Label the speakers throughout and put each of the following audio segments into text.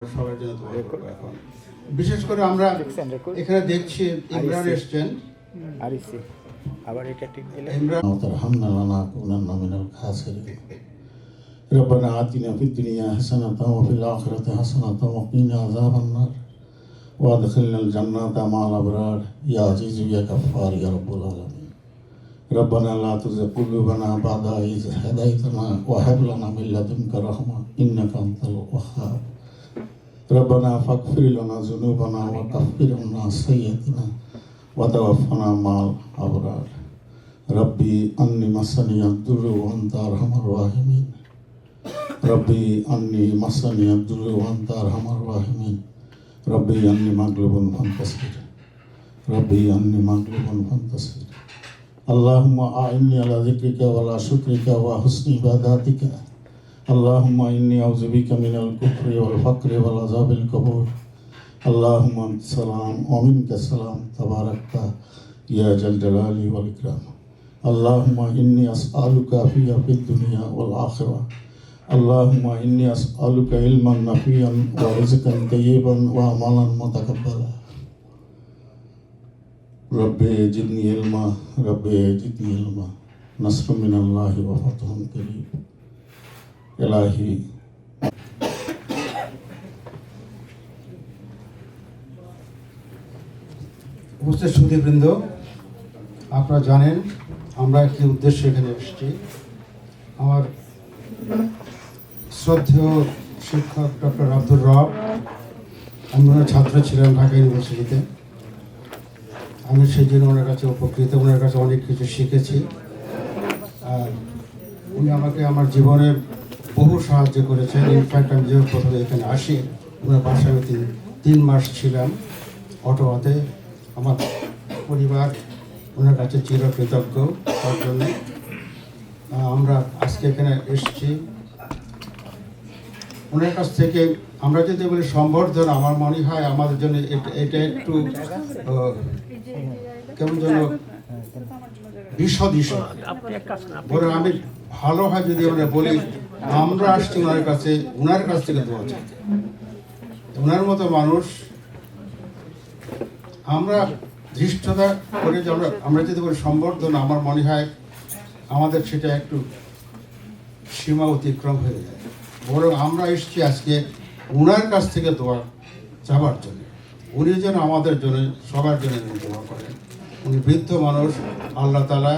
Speaker 1: সবার জন্য দোয়া করব। এখন বিশেষ করে আমরা এখানে দেখছি ইমরান এসছেন,
Speaker 2: আবার এটা ঠিক দিলে
Speaker 1: ইমরান
Speaker 3: وترحمنا لنكونن من الخاسرين ربنا آتنا في الدنيا حسنة وفي الآخرة حسنة وقنا عذاب النار وادخلنا الجنة مع الأبرار يا عزيز يا غفار يا رب العالمين ربنا لا تزغ قلوبنا بعد إذ هديتنا وهب لنا من لدنك رحمة إنك أنت الوهاب ربنا فاغفر لنا ذنوبنا وكفر عنا سيئاتنا وتوفنا مع الأبرار ربي أني مسني الضر وأنت أرحم الراحمين ربي أني مسني الضر وأنت أرحم الراحمين ربي أني مغلوب فانتصر ربي أني مغلوب فانتصر اللهم أعني على ذكرك ولا شكرك وحسن عبادتك اللهم إني أعوذ بك من الكفر والفقر والعذاب القبر اللهم أنت السلام ومنك السلام تباركت يا ذا الجلال والإكرام اللهم إني أسألك عافية في الدنيا والآخرة اللهم إني أسألك علما نافعا ورزقا طيبا وعملا متقبلا ربي زدني علما ربي زدني علما نصر من الله وفتح قريب إلهي
Speaker 1: উপস্থিত সুধীবৃন্দ, আপনারা জানেন আমরা কি উদ্দেশ্যে এখানে এসেছি। আমার শ্রদ্ধেয় শিক্ষক ডক্টর আব্দুর রব, আমি ওনার ছাত্র ছিলাম ঢাকা ইউনিভার্সিটিতে। আমি সেই জন্য ওনার কাছে উপকৃত, ওনার কাছে অনেক কিছু শিখেছি। আর উনি আমাকে আমার জীবনে বহু সাহায্য করেছেন। ইনফ্যাক্ট আমি যে প্রথমে এখানে আসি, ওনার বাসায় আমি 3 মাস ছিলাম অটোয়াতে। আমার পরিবার ওনার কাছে চিরকৃতজ্ঞ তার জন্য। আমরা আজকে এখানে এসেছি ওনার কাছ থেকে। আমরা যদি বলি সম্বর্ধনা, আমার মনে হয় আমাদের জন্য এটা একটু কেমন যেন বিশদ বরং আমি ভালো হয় যদি আমরা বলি আমরা আসছি ওনার কাছ থেকে দোয়া চাই। ওনার মতো মানুষ আমরা ধৃষ্টতা করে যে আমরা যদি বলি সম্বর্ধনা, আমার মনে হয় আমাদের সেটা একটু সীমা অতিক্রম হয়ে যায়। বরং আমরা এসেছি আজকে ওনার কাছ থেকে দোয়া চাওয়ার জন্য। উনি যেন আমাদের জন্য সবার জন্য দোয়া করেন। উনি বৃদ্ধ মানুষ, আল্লাহ তাআলা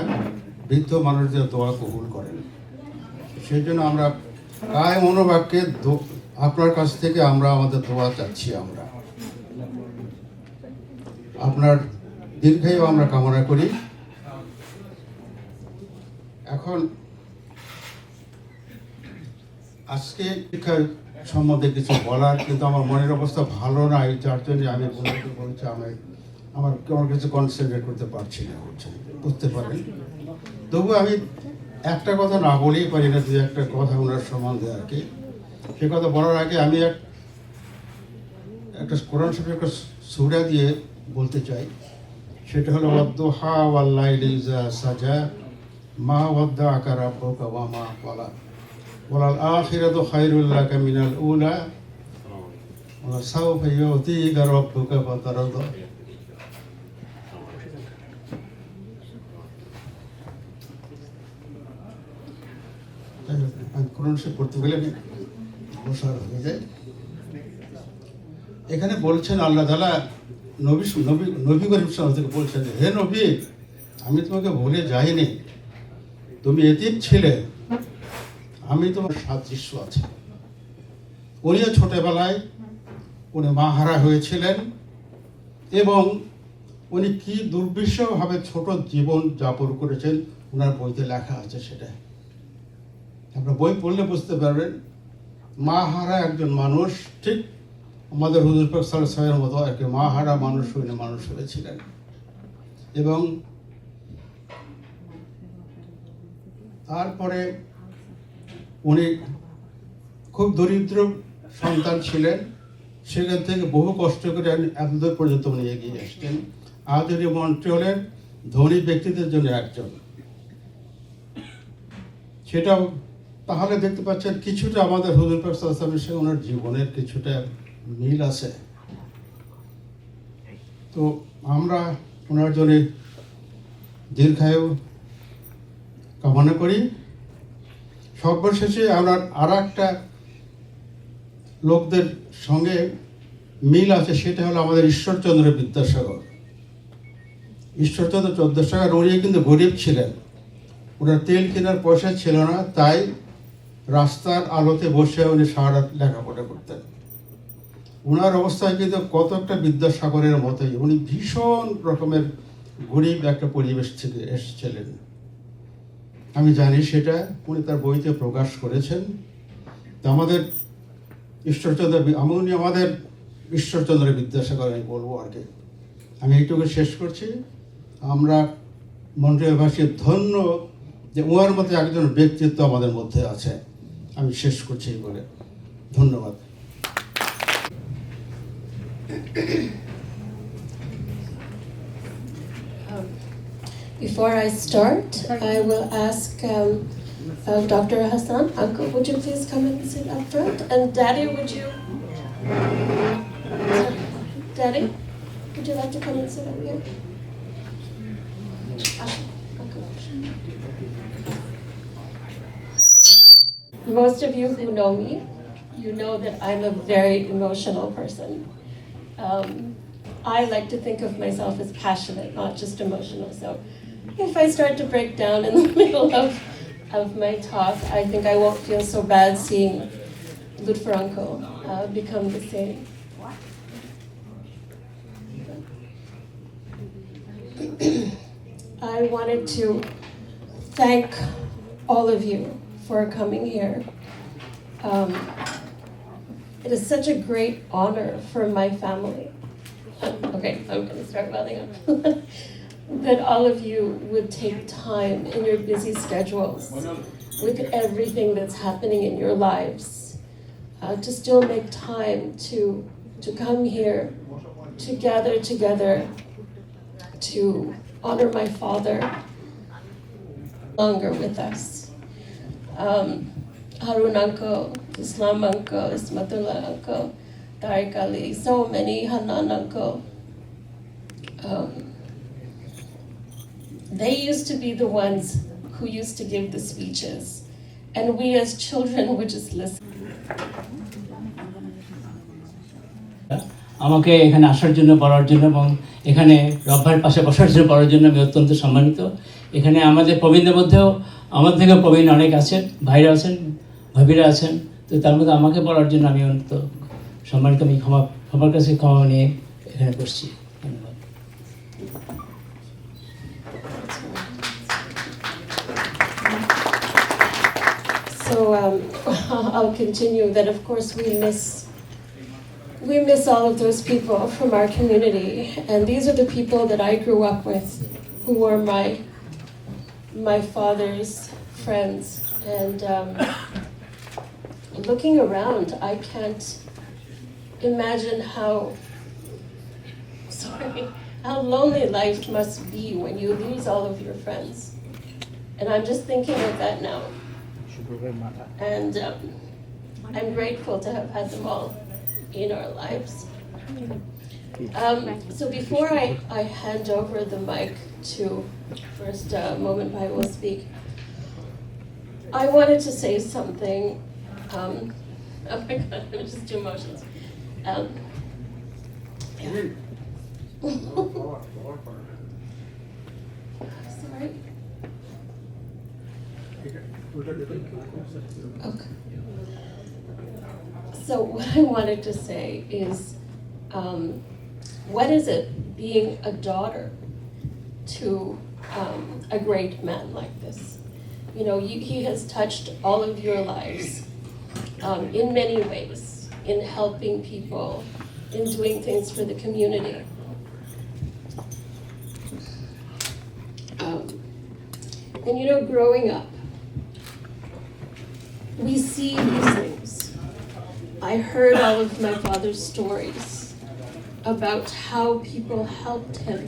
Speaker 1: বৃদ্ধ মানুষদের দোয়া কবুল করেন। সেই জন্য আমরা কায় মনোবাক্যে আপনার কাছ থেকে আমরা আমাদের দোয়া চাচ্ছি। আমরা আপনার দীর্ঘায়ু আমরা কামনা করি। এখন আজকে শিক্ষা সম্বন্ধে কিছু বলার, কিন্তু আমার মনের অবস্থা ভালো নাই, যার জন্য আমি বলছি আমার কেমন কিছু কনসেন্ট্রেট করতে পারছি না, বুঝতে পারেন। তবু আমি একটা কথা না বলেই পারি না, দু একটা কথা ওনার সম্বন্ধে আর কি। সে কথা বলার আগে আমি একটা কোরআন শরীফের একটা সূরা দিয়ে বলতে চাই। সেটা হলো ওয়াদ-দুহা ওয়াল-লাইলি ইযা সাজা মা ওয়াদ্দাআকা রাব্বুকা ওয়া মা ক্বালা ওয়ালাল আখিরাতু খায়রুল লাকা মিনাল উলা ওয়া সাওফা ইউতিকা রাব্বুকা ফাতারদা। কোরআন শরীফ পড়তে গেলে অনুসার হয়ে যায়। এখানে বলছেন আল্লাহ তাআলা নবী করিম সাল্লাল্লাহু আলাইহি ওয়াসাল্লাম বলছেন, হে নবী, আমি তোমাকে ভুলে যাইনি, তুমি এতিম ছিলে, আমি তোমার সাদৃশ্য আছে। উনিও ছোটবেলায় উনি মাহারা হয়েছিলেন এবং উনি কি দুর্বিষহভাবে ছোট জীবন যাপন করেছেন ওনার বইতে লেখা আছে। সেটা আপনার বই পড়লে বুঝতে পারবেন। মাহারা একজন মানুষ, ঠিক আমাদের হুজুর পাক সাল্লাল্লাহু আলাইহি ওয়াসাল্লামের মতো আর কি মাহারা মানুষ হয়েছিলেন। এবং তারপরে উনি খুব দরিদ্র সন্তান ছিলেন। সেখান থেকে বহু কষ্ট করে এতদূর পর্যন্ত উনি এগিয়ে এসছেন। আজ উনি মন্ট্রিয়লের ধনী ব্যক্তিদের জন্য একজন। সেটাও তাহলে দেখতে পাচ্ছেন কিছুটা আমাদের হুজুর পাক সাল্লাল্লাহু আলাইহি ওয়াসাল্লামের সঙ্গে ওনার জীবনের কিছুটা মিল আছে। তো আমরা ওনার জন্য দীর্ঘায়ু কামনা করি। সর্বশেষে আমরা আর একটা লোকদের সঙ্গে মিল আছে, সেটা হলো আমাদের ঈশ্বরচন্দ্র বিদ্যাসাগর। ঈশ্বরচন্দ্র বিদ্যাসাগর উনি কিন্তু গরিব ছিলেন, ওনার তেল কেনার পয়সা ছিল না, তাই রাস্তার আলোতে বসে উনি সারা রাত লেখাপড়া করতেন। ওনার অবস্থায় কিন্তু কত একটা বিদ্যাসাগরের মতোই, উনি ভীষণ রকমের গরিব একটা পরিবেশ থেকে এসেছিলেন। আমি জানি সেটা উনি তার বইতে প্রকাশ করেছেন। তো আমাদের ঈশ্বরচন্দ্র, উনি আমাদের ঈশ্বরচন্দ্র বিদ্যাসাগর আমি বলবো আর কি। আমি এইটুকু শেষ করছি। আমরা মন্ট্রিয়ালবাসী ধন্য যে ওনার মতো একজন ব্যক্তিত্ব আমাদের মধ্যে আছে। আমি শেষ করছি বলে ধন্যবাদ।
Speaker 4: Before I start, I will ask Dr. Hassan, Uncle, would you please come and sit up front? And Daddy, would you like to come and sit up here? Most of you who know me, you know that I'm a very emotional person. I like to think of myself as passionate, not just emotional. So if I start to break down in the middle of my talk, I think I won't feel so bad seeing Lutfer Uncle become the same. I wanted to thank all of you for coming here. It is such a great honor for my family. Okay, I'm going to start welling up. That all of you would take time in your busy schedules with everything that's happening in your lives to still make time to come here, to gather together, to honor my father longer with us. Harun Uncle, Islam Uncle, Ismatullah Uncle, Tariq Ali, so many, Hanan Uncle. They used to be the ones who used to give the speeches, and we as children would just listen.
Speaker 5: আমাকে এখানে আসার জন্য, পড়ার জন্য এবং এখানে রব্বার পাশে বসার জন্য, পড়ার জন্য আমি অত্যন্ত সম্মানিত। এখানে আমাদের প্রবীণদের মধ্যেও আমার থেকে প্রবীণ অনেক আছেন, ভাইরা আছেন, ভাবিরা আছেন। তো তার মধ্যে আমাকে পড়ার জন্য আমি অত্যন্ত সম্মানিত। আমি সবার কাছে ক্ষমা নিয়ে এখানে বসছি। ধন্যবাদ।
Speaker 4: So I'll continue that. Of course, we miss all of those people from our community, and these are the people that I grew up with, who were my father's friends. And looking around, I can't imagine how lonely life must be when you lose all of your friends. And I'm just thinking of that now. And I'm grateful to have had them all in our lives. So before I hand over the mic to first Moment Bhai will speak, I wanted to say something. Oh my God, I'm just too emotional. Sorry. Okay. So what I wanted to say is, what is it being a daughter to a great man like this? You know, he has touched all of your lives in many ways, in helping people, in doing things for the community. And you know, growing up, we see these things. I heard all of my father's stories about how people helped him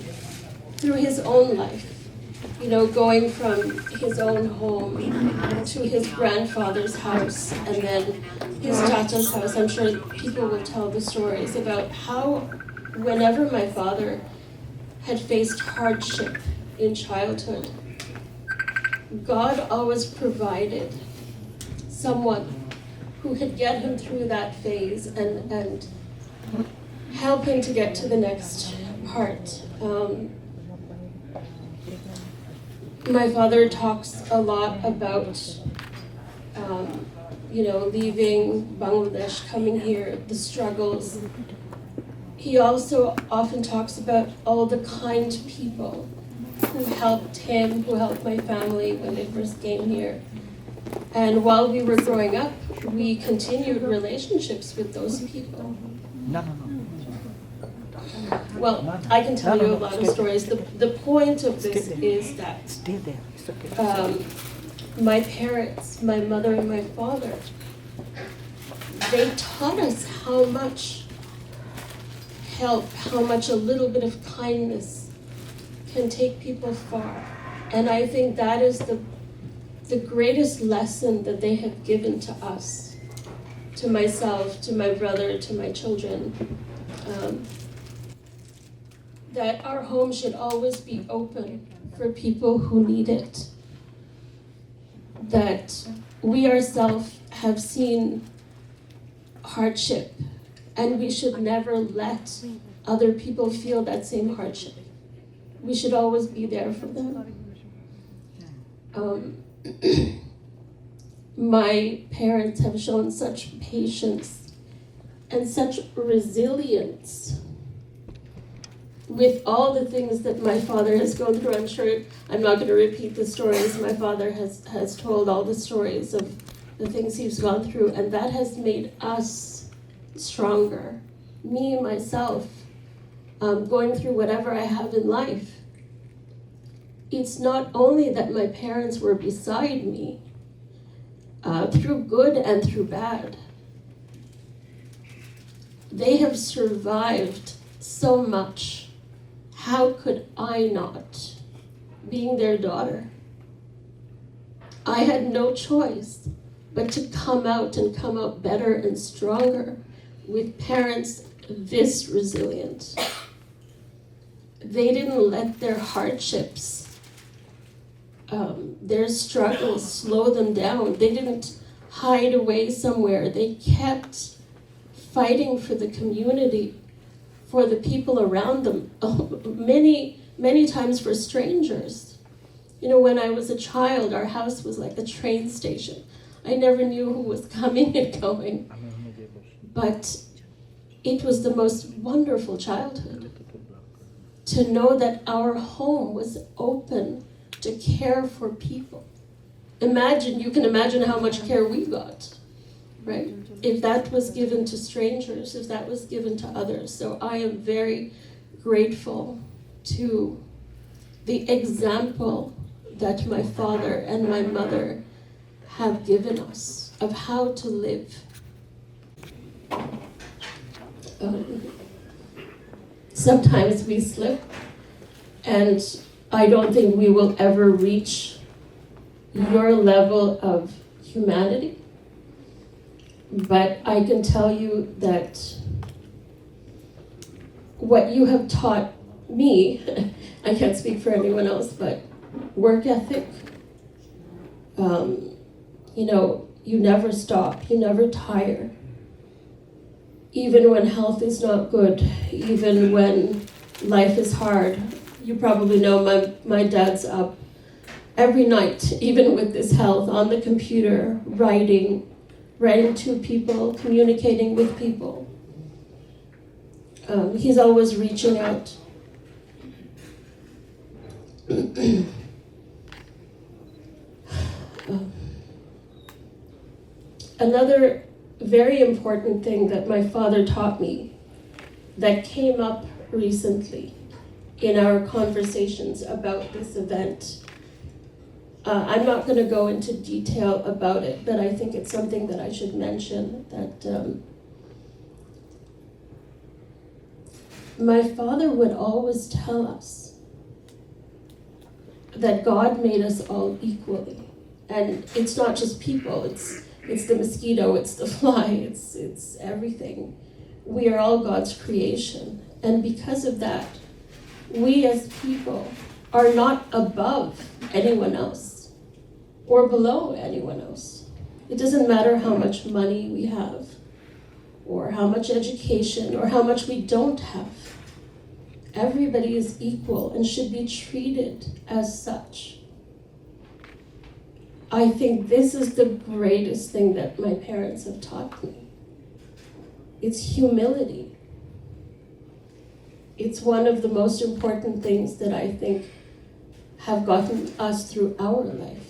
Speaker 4: through his own life You know, going from his own home to his grandfather's house and then his tata's house. I'm sure people will tell the stories about how whenever my father had faced hardship in childhood, God always provided someone who could get him through that phase and help him to get to the next part. My father talks a lot about, leaving Bangladesh, coming here, the struggles. He also often talks about all the kind people who helped him, who helped my family when they first came here. And while we were growing up, we continued relationships with those people. Well, I can tell you a lot of stories. The point of this is that
Speaker 2: Stay there. It's okay.
Speaker 4: my parents, my mother and my father, they taught us how much help, how much a little bit of kindness can take people far. And I think that is the greatest lesson that they have given to us, to myself, to my brother, to my children. That our home should always be open for people who need it. That we ourselves have seen hardship, and we should never let other people feel that same hardship. We should always be there for them. My parents have shown such patience and such resilience with all the things that my father has gone through. I'm sure I'm not going to repeat the stories. My father has told all the stories of the things he's gone through, and that has made us stronger. Me, myself, going through whatever I have in life. It's not only that my parents were beside me, through good and through bad. They have survived so much. How could I not, being their daughter? I had no choice but to come out and come out better and stronger with parents this resilient. They didn't let their hardships, their struggles slow them down. They didn't hide away somewhere. They kept fighting for the community, for the people around them, many, many times for strangers. You know, when I was a child, our house was like a train station. I never knew who was coming and going. But it was the most wonderful childhood. To know that our home was open to care for people. You can imagine how much care we got, right? If that was given to strangers, if that was given to others. So I am very grateful to the example that my father and my mother have given us of how to live. Sometimes we slip, and I don't think we will ever reach your level of humanity. But I can tell you that what you have taught me, I can't speak for anyone else, but work ethic, you never stop, you never tire. Even when health is not good, even when life is hard. You probably know my dad's up every night, even with this health, on the computer, writing to people, communicating with people. He's always reaching out. Another very important thing that my father taught me that came up recently in our conversations about this event. I'm not going to go into detail about it, but I think it's something that I should mention, that my father would always tell us that God made us all equally. And it's not just people, it's the mosquito, it's the fly, it's everything. We are all God's creation. And because of that, we as people are not above anyone else or below anyone else. It doesn't matter how much money we have or how much education or how much we don't have. Everybody is equal and should be treated as such. I think this is the greatest thing that my parents have taught me. It's humility. It's one of the most important things that I think have gotten us through our life.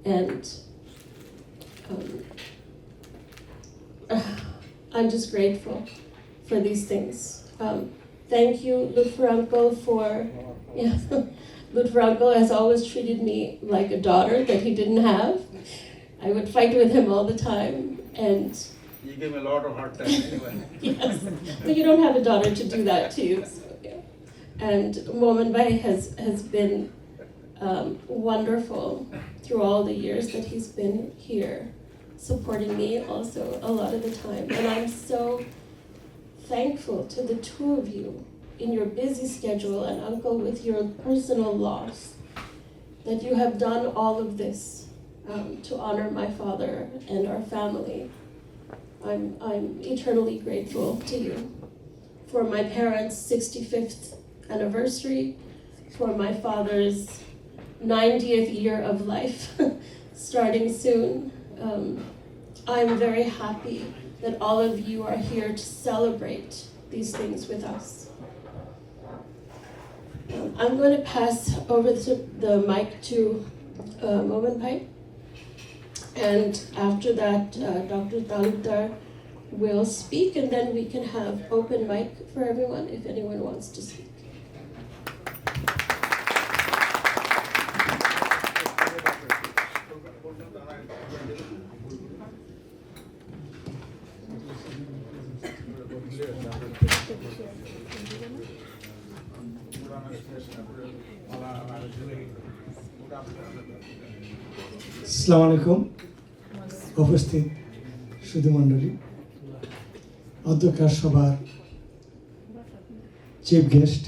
Speaker 4: And I'm just grateful for these things. Thank you, Lutfer Uncle, for, yeah, Lutfer Uncle has always treated me like a daughter that he didn't have. I would fight with him all the time, and
Speaker 6: you gave me a lot of hard time anyway.
Speaker 4: yes, but you don't have a daughter to do that to you. So, yeah. And Momin Bhai has been wonderful through all the years that he's been here, supporting me also a lot of the time. And I'm so thankful to the two of you in your busy schedule, and Uncle with your personal loss, that you have done all of this to honor my father and our family. I'm eternally grateful to you for my parents' 65th anniversary, for my father's 90th year of life starting soon. I'm very happy that all of you are here to celebrate these things with us. I'm going to pass over the mic to Momin Bhai. And after that, Dr. Talukdar will speak, and then we can have open mic for everyone if anyone wants to speak.
Speaker 7: আসসালামু আলাইকুম উপস্থিত সুধীমণ্ডলী, অধ্যক্ষার সভার chief guest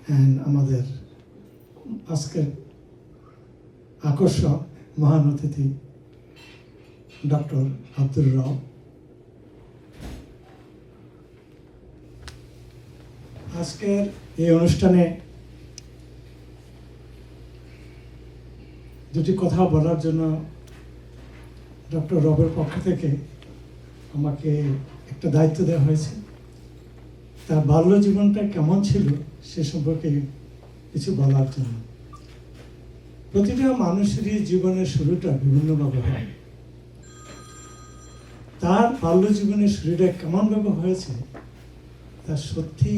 Speaker 7: and আমাদের আজকের আকর্ষক মহান অতিথি doctor Abdur রব, আজকের এই অনুষ্ঠানে দুটি কথা বলার জন্য ডক্টর রবের পক্ষ থেকে আমাকে একটা দায়িত্ব দেওয়া হয়েছে। তার বাল্য জীবনটা কেমন ছিল সে সম্পর্কে কিছু বলার জন্য। প্রতিটা মানুষেরই জীবনের শুরুটা বিভিন্নভাবে হয়। তার বাল্য জীবনের শুরুটা কেমনভাবে হয়েছে তা সত্যি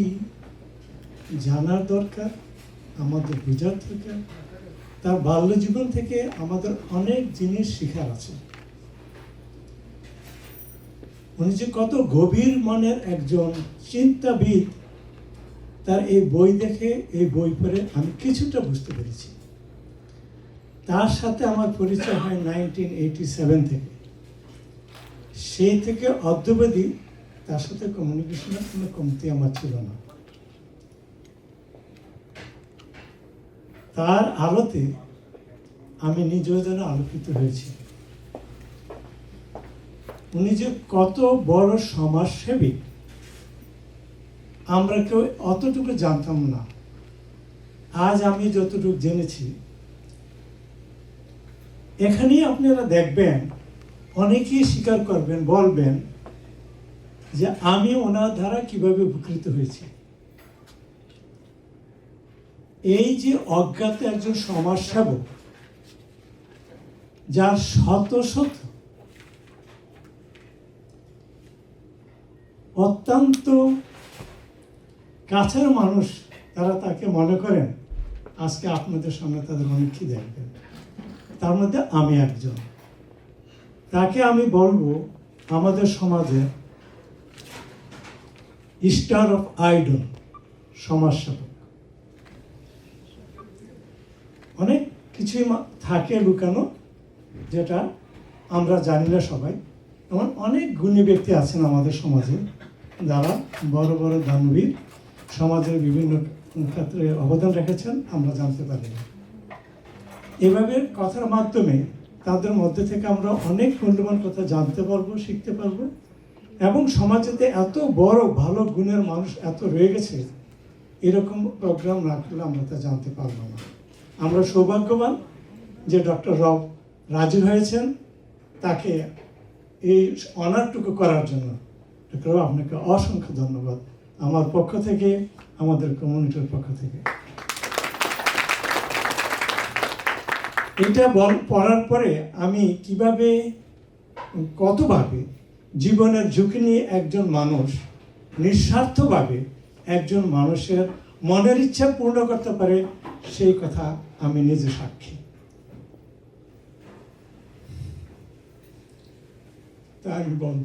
Speaker 7: জানার দরকার, আমাদের বোঝার দরকার। তার বাল্য জীবন থেকে আমাদের অনেক জিনিস শেখার আছে। উনি যে কত গভীর মনের একজন চিন্তাবিদ, তার এই বই দেখে, এই বই পড়ে আমি কিছুটা বুঝতে পেরেছি। তার সাথে আমার পরিচয় হয় 1987 থেকে। সেই থেকে অদ্যাবধি তার সাথে কমিউনিকেশনের কোনো কমতি আমার ছিল না। তার আলোতে আমি নিজেও যেন আলোকিত হয়েছি। উনি যে কত বড় সমাজসেবী আমরা কেউ অতটুকু জানতাম না। আজ আমি যতটুকু জেনেছি, এখানেই আপনারা দেখবেন অনেকেই স্বীকার করবেন, বলবেন যে আমি ওনার দ্বারা কিভাবে উপকৃত হয়েছি। এই যে অজ্ঞাত একজন সমাজসেবক, যার শত শত অত্যন্ত কাছের মানুষ তারা তাকে মনে করেন, আজকে আপনাদের সামনে তাদের অনেকই দেখবেন, তার মধ্যে আমি একজন। তাকে আমি বলবো আমাদের সমাজে স্টার অফ আইডল সমাজসেবক। পুঁজি থাকে লুকানো, যেটা আমরা জানি না সবাই। এমন অনেক গুণী ব্যক্তি আছেন আমাদের সমাজে যারা বড় বড় দানবীর, সমাজের বিভিন্ন ক্ষেত্রে অবদান রেখেছেন, আমরা জানতে পারি না। এভাবে কথার মাধ্যমে তাদের মধ্যে থেকে আমরা অনেক মূল্যবান কথা জানতে পারবো, শিখতে পারবো, এবং সমাজেতে এত বড় ভালো গুণের মানুষ এত রয়ে গেছে, এরকম প্রোগ্রাম না করলে আমরা তা জানতে পারবো না। আমরা সৌভাগ্যবান যে ডক্টর রব রাজি হয়েছেন তাকে এই অনারটুকু করার জন্য। ডক্টর রব, আপনাকে অসংখ্য ধন্যবাদ আমার পক্ষ থেকে, আমাদের কমিউনিটির পক্ষ থেকে। এটা পড়ার পরে আমি কিভাবে কতভাবে জীবনের ঝুঁকি নিয়ে একজন মানুষ নিঃস্বার্থভাবে একজন মানুষের মনের ইচ্ছা পূর্ণ করতে পারে, সেই কথা আমি নিজে সাক্ষী। তা আমি বলব,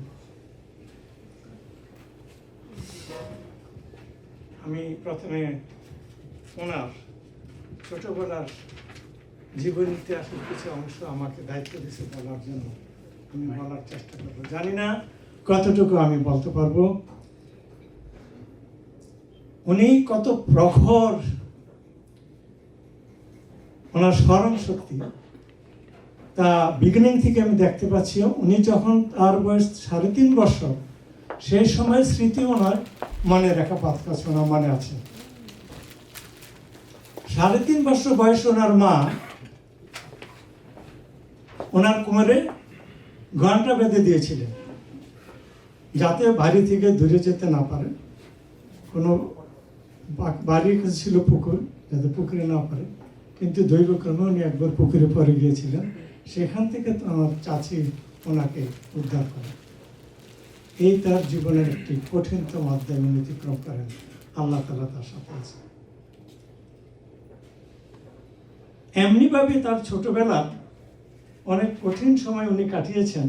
Speaker 7: আমি প্রথমে ওনার ছোটবেলার জীবন ইতিহাসের কিছু অংশ আমাকে দায়িত্ব দিয়েছে বলার জন্য আমি বলার চেষ্টা করবো। জানি না কতটুকু আমি বলতে পারবো। উনি কত প্রখর, ওনার স্মরণ শক্তি তা বিগিনিং থেকে আমি দেখতে পাচ্ছি। উনি যখন তার বয়স 3.5 বছর, সেই সময় স্মৃতি ওনার মনে রেখা পাত কাছে ওনার মনে আছে। 3.5 বছর বয়স ওনার মা ওনার কোমরে ঘন্টা বেঁধে দিয়েছিলেন যাতে বাড়ি থেকে দূরে যেতে না পারে। কোনো বাড়ির কাছে ছিল পুকুর, যাতে পুকুরে না পারে, কিন্তু দৈবক্রমে উনি একবার পুকুরে পড়ে গিয়েছিলেন। সেখান থেকে তো আমার চাচি ওনাকে উদ্ধার করে। এই তার জীবনের একটি কঠিনতম অধ্যায় উনি অতিক্রম করেন। আল্লাহ তাআলা তার সাথে আছে। এমনিভাবে তার ছোটবেলার অনেক কঠিন সময় উনি কাটিয়েছেন,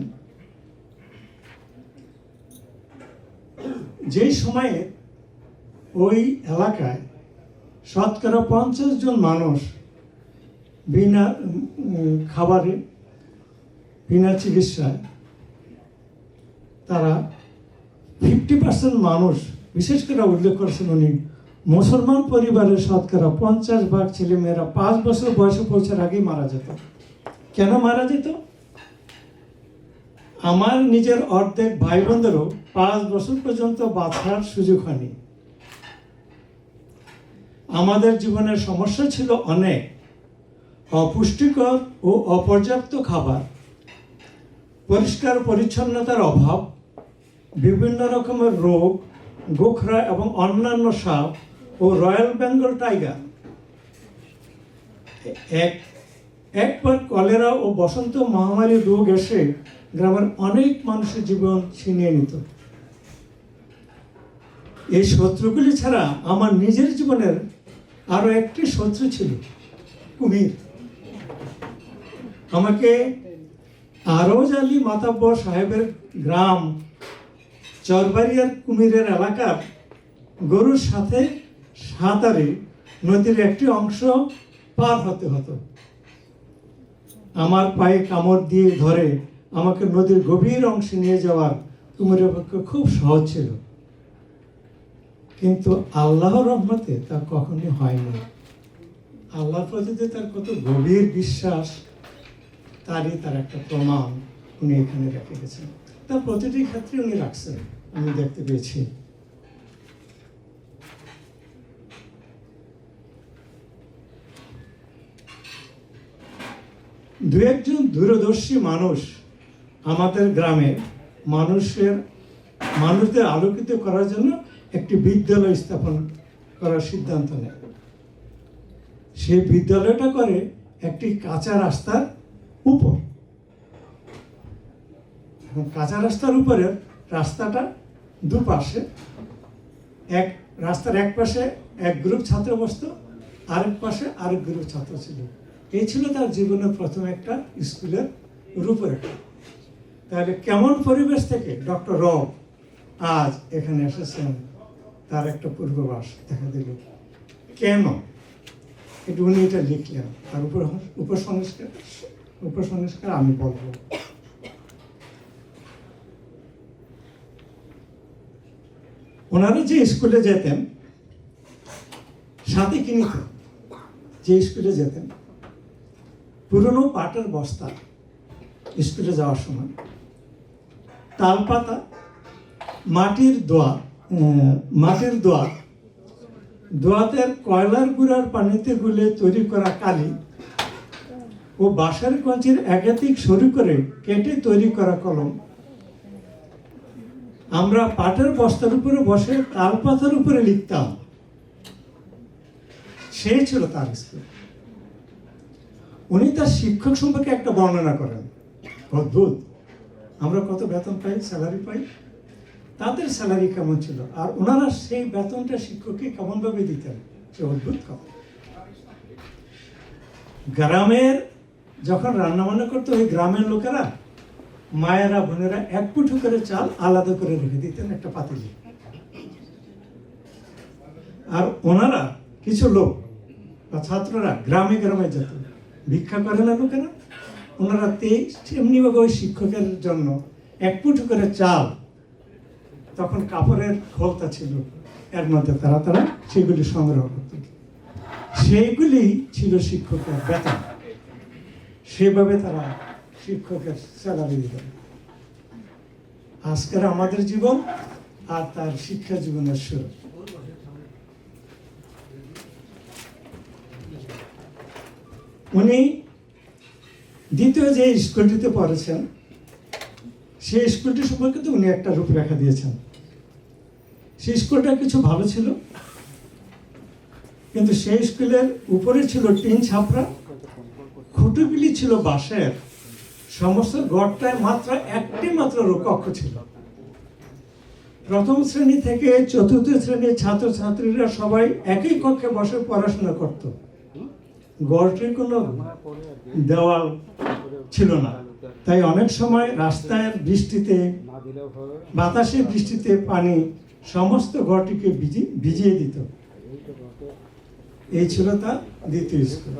Speaker 7: যেই সময়ে ওই এলাকায় শতকরা 50 জন মানুষ বিনা খাবারে, বিনা চিকিৎসায়, তারা 50% মানুষ, বিশেষ করে উল্লেখ করেছেন উনি, মুসলমান পরিবারের শতকরা 50% ছেলেমেয়েরা 5 বছর বয়সে পৌঁছার আগেই মারা যেত। কেন মারা যেত? আমার নিজের অর্ধেক ভাই বোনদেরও 5 বছর পর্যন্ত বাঁচার সুযোগ হয়নি। আমাদের জীবনের সমস্যা ছিল অনেক, অপুষ্টিকর ও অপর্যাপ্ত খাবার, পরিষ্কার পরিচ্ছন্নতার অভাব, বিভিন্ন রকমের রোগ, গোখরা এবং অন্যান্য সাপ ও রয়্যাল বেঙ্গল টাইগার। একবার কলেরা ও বসন্ত মহামারী রোগ এসে গ্রামের অনেক মানুষের জীবন ছিনিয়ে নিত। এই শত্রুগুলি ছাড়া আমার নিজের জীবনের আরো একটি শত্রু ছিল, কুমির। আমাকে আরজ আলী মাতাব্বর সাহেবের গ্রাম চরবাড়িয়ার কুমিরের এলাকার গরুর সাথে সাঁতারে নদীর একটি অংশ পার হতে হতো। আমার পায়ে কামড় দিয়ে ধরে আমাকে নদীর গভীর অংশে নিয়ে যাওয়ার কুমিরের পক্ষে খুব সহজ ছিল, কিন্তু আল্লাহর রহমতে তা কখনই হয়নি। আল্লাহর প্রতি তার কত গভীর বিশ্বাস, তারই তার একটা প্রমাণ উনি এখানে রেখে গেছেন। তার প্রতিটি ক্ষেত্রে উনি রাখছেন, আমি দেখতে পেয়েছি। দু একজন দূরদর্শী মানুষ আমাদের গ্রামে মানুষদের আলোকিত করার জন্য একটি বিদ্যালয় স্থাপন করার সিদ্ধান্ত নেয়। সেই বিদ্যালয়টা করে একটি কাঁচা রাস্তার উপর। কাঁচা রাস্তার উপরের রাস্তাটা দুপাশে, রাস্তার এক পাশে এক গ্রুপ ছাত্র বসতো, আরেক পাশে আরেক গ্রুপ ছাত্র ছিল। এই ছিল তার জীবনের প্রথম একটা স্কুলের রূপরেখা। তাহলে কেমন পরিবেশ থেকে ডক্টর রব আজ এখানে এসেছেন, তার একটা পূর্বাভাস দেখা দিল। কেন এটা উনি এটা লিখলেন, তার উপসংস্কার আমি বলবো। ওনারা যে স্কুলে যেতেন সাথে কি নিতেন, যে স্কুলে যেতেন পুরনো পাটের বস্তা স্কুলে যাওয়ার সময়, তাল পাতা, মাটির দোয়াতের কয়লার গুঁড়ার পানিতে গুলে তৈরি করা কালি ও বাঁশের কঞ্চির একাধিক সরু করে কেটে তৈরি করা কলম। আমরা পাটের বস্তার উপরে বসে তাল পাতার উপরে লিখতাম। সেই ছিল তার স্কুল। উনি তার শিক্ষক সম্পর্কে একটা বর্ণনা করেন, অদ্ভুত। আমরা কত বেতন পাই, স্যালারি পাই, তাদের স্যালারি কেমন ছিল, আর ওনারা সেই বেতনটা শিক্ষককে কেমন ভাবে দিতেন, সে অদ্ভুত কথা। গ্রামের যখন রান্না বান্না করতো ওই গ্রামের লোকেরা, মায়েরা বোনেরা এক মুঠো করে চাল আলাদা করে রেখে দিতেন একটা পাতিলে। আর ওনারা কিছু লোক বা ছাত্ররা গ্রামে গ্রামে যেত, ভিক্ষা করে না লোকেরা, ওনারা তেমনিভাবে ওই শিক্ষকের জন্য এক মুঠো করে চাল, তখন কাপড়ের খোলতা ছিল এর মধ্যে, তারা সেগুলি সংগ্রহ করত। সেইগুলি ছিল শিক্ষকের বেতন, সেভাবে তারা শিক্ষকের স্যালারি দিতেন। আজকের আমাদের জীবন আর তার শিক্ষা জীবনের শুরু। উনি দ্বিতীয় যে স্কুলটিতে পড়েছেন সেই স্কুলটি সম্পর্কে তো উনি একটা রূপরেখা দিয়েছেন। সেই স্কুলটা কিছু ভালো ছিল, কিন্তু সেই স্কুলের উপরে ছিল টিন ছাপরা, খুঁটিগুলি ছিল বাঁশের, সমস্ত গড়টায় মাত্র একটি মাত্র কক্ষ ছিল। প্রথম শ্রেণী থেকে চতুর্থ শ্রেণীর ছাত্রছাত্রীরা সবাই একই কক্ষে বসে পড়াশোনা করত। গড়টির কোনো দেওয়াল ছিল না, তাই অনেক সময় রাস্তায় বৃষ্টিতে, বাতাসে, বৃষ্টিতে পানি সমস্ত ঘরটিকে ভিজিয়ে দিত। এই ছিল তার দ্বিতীয় স্কুল।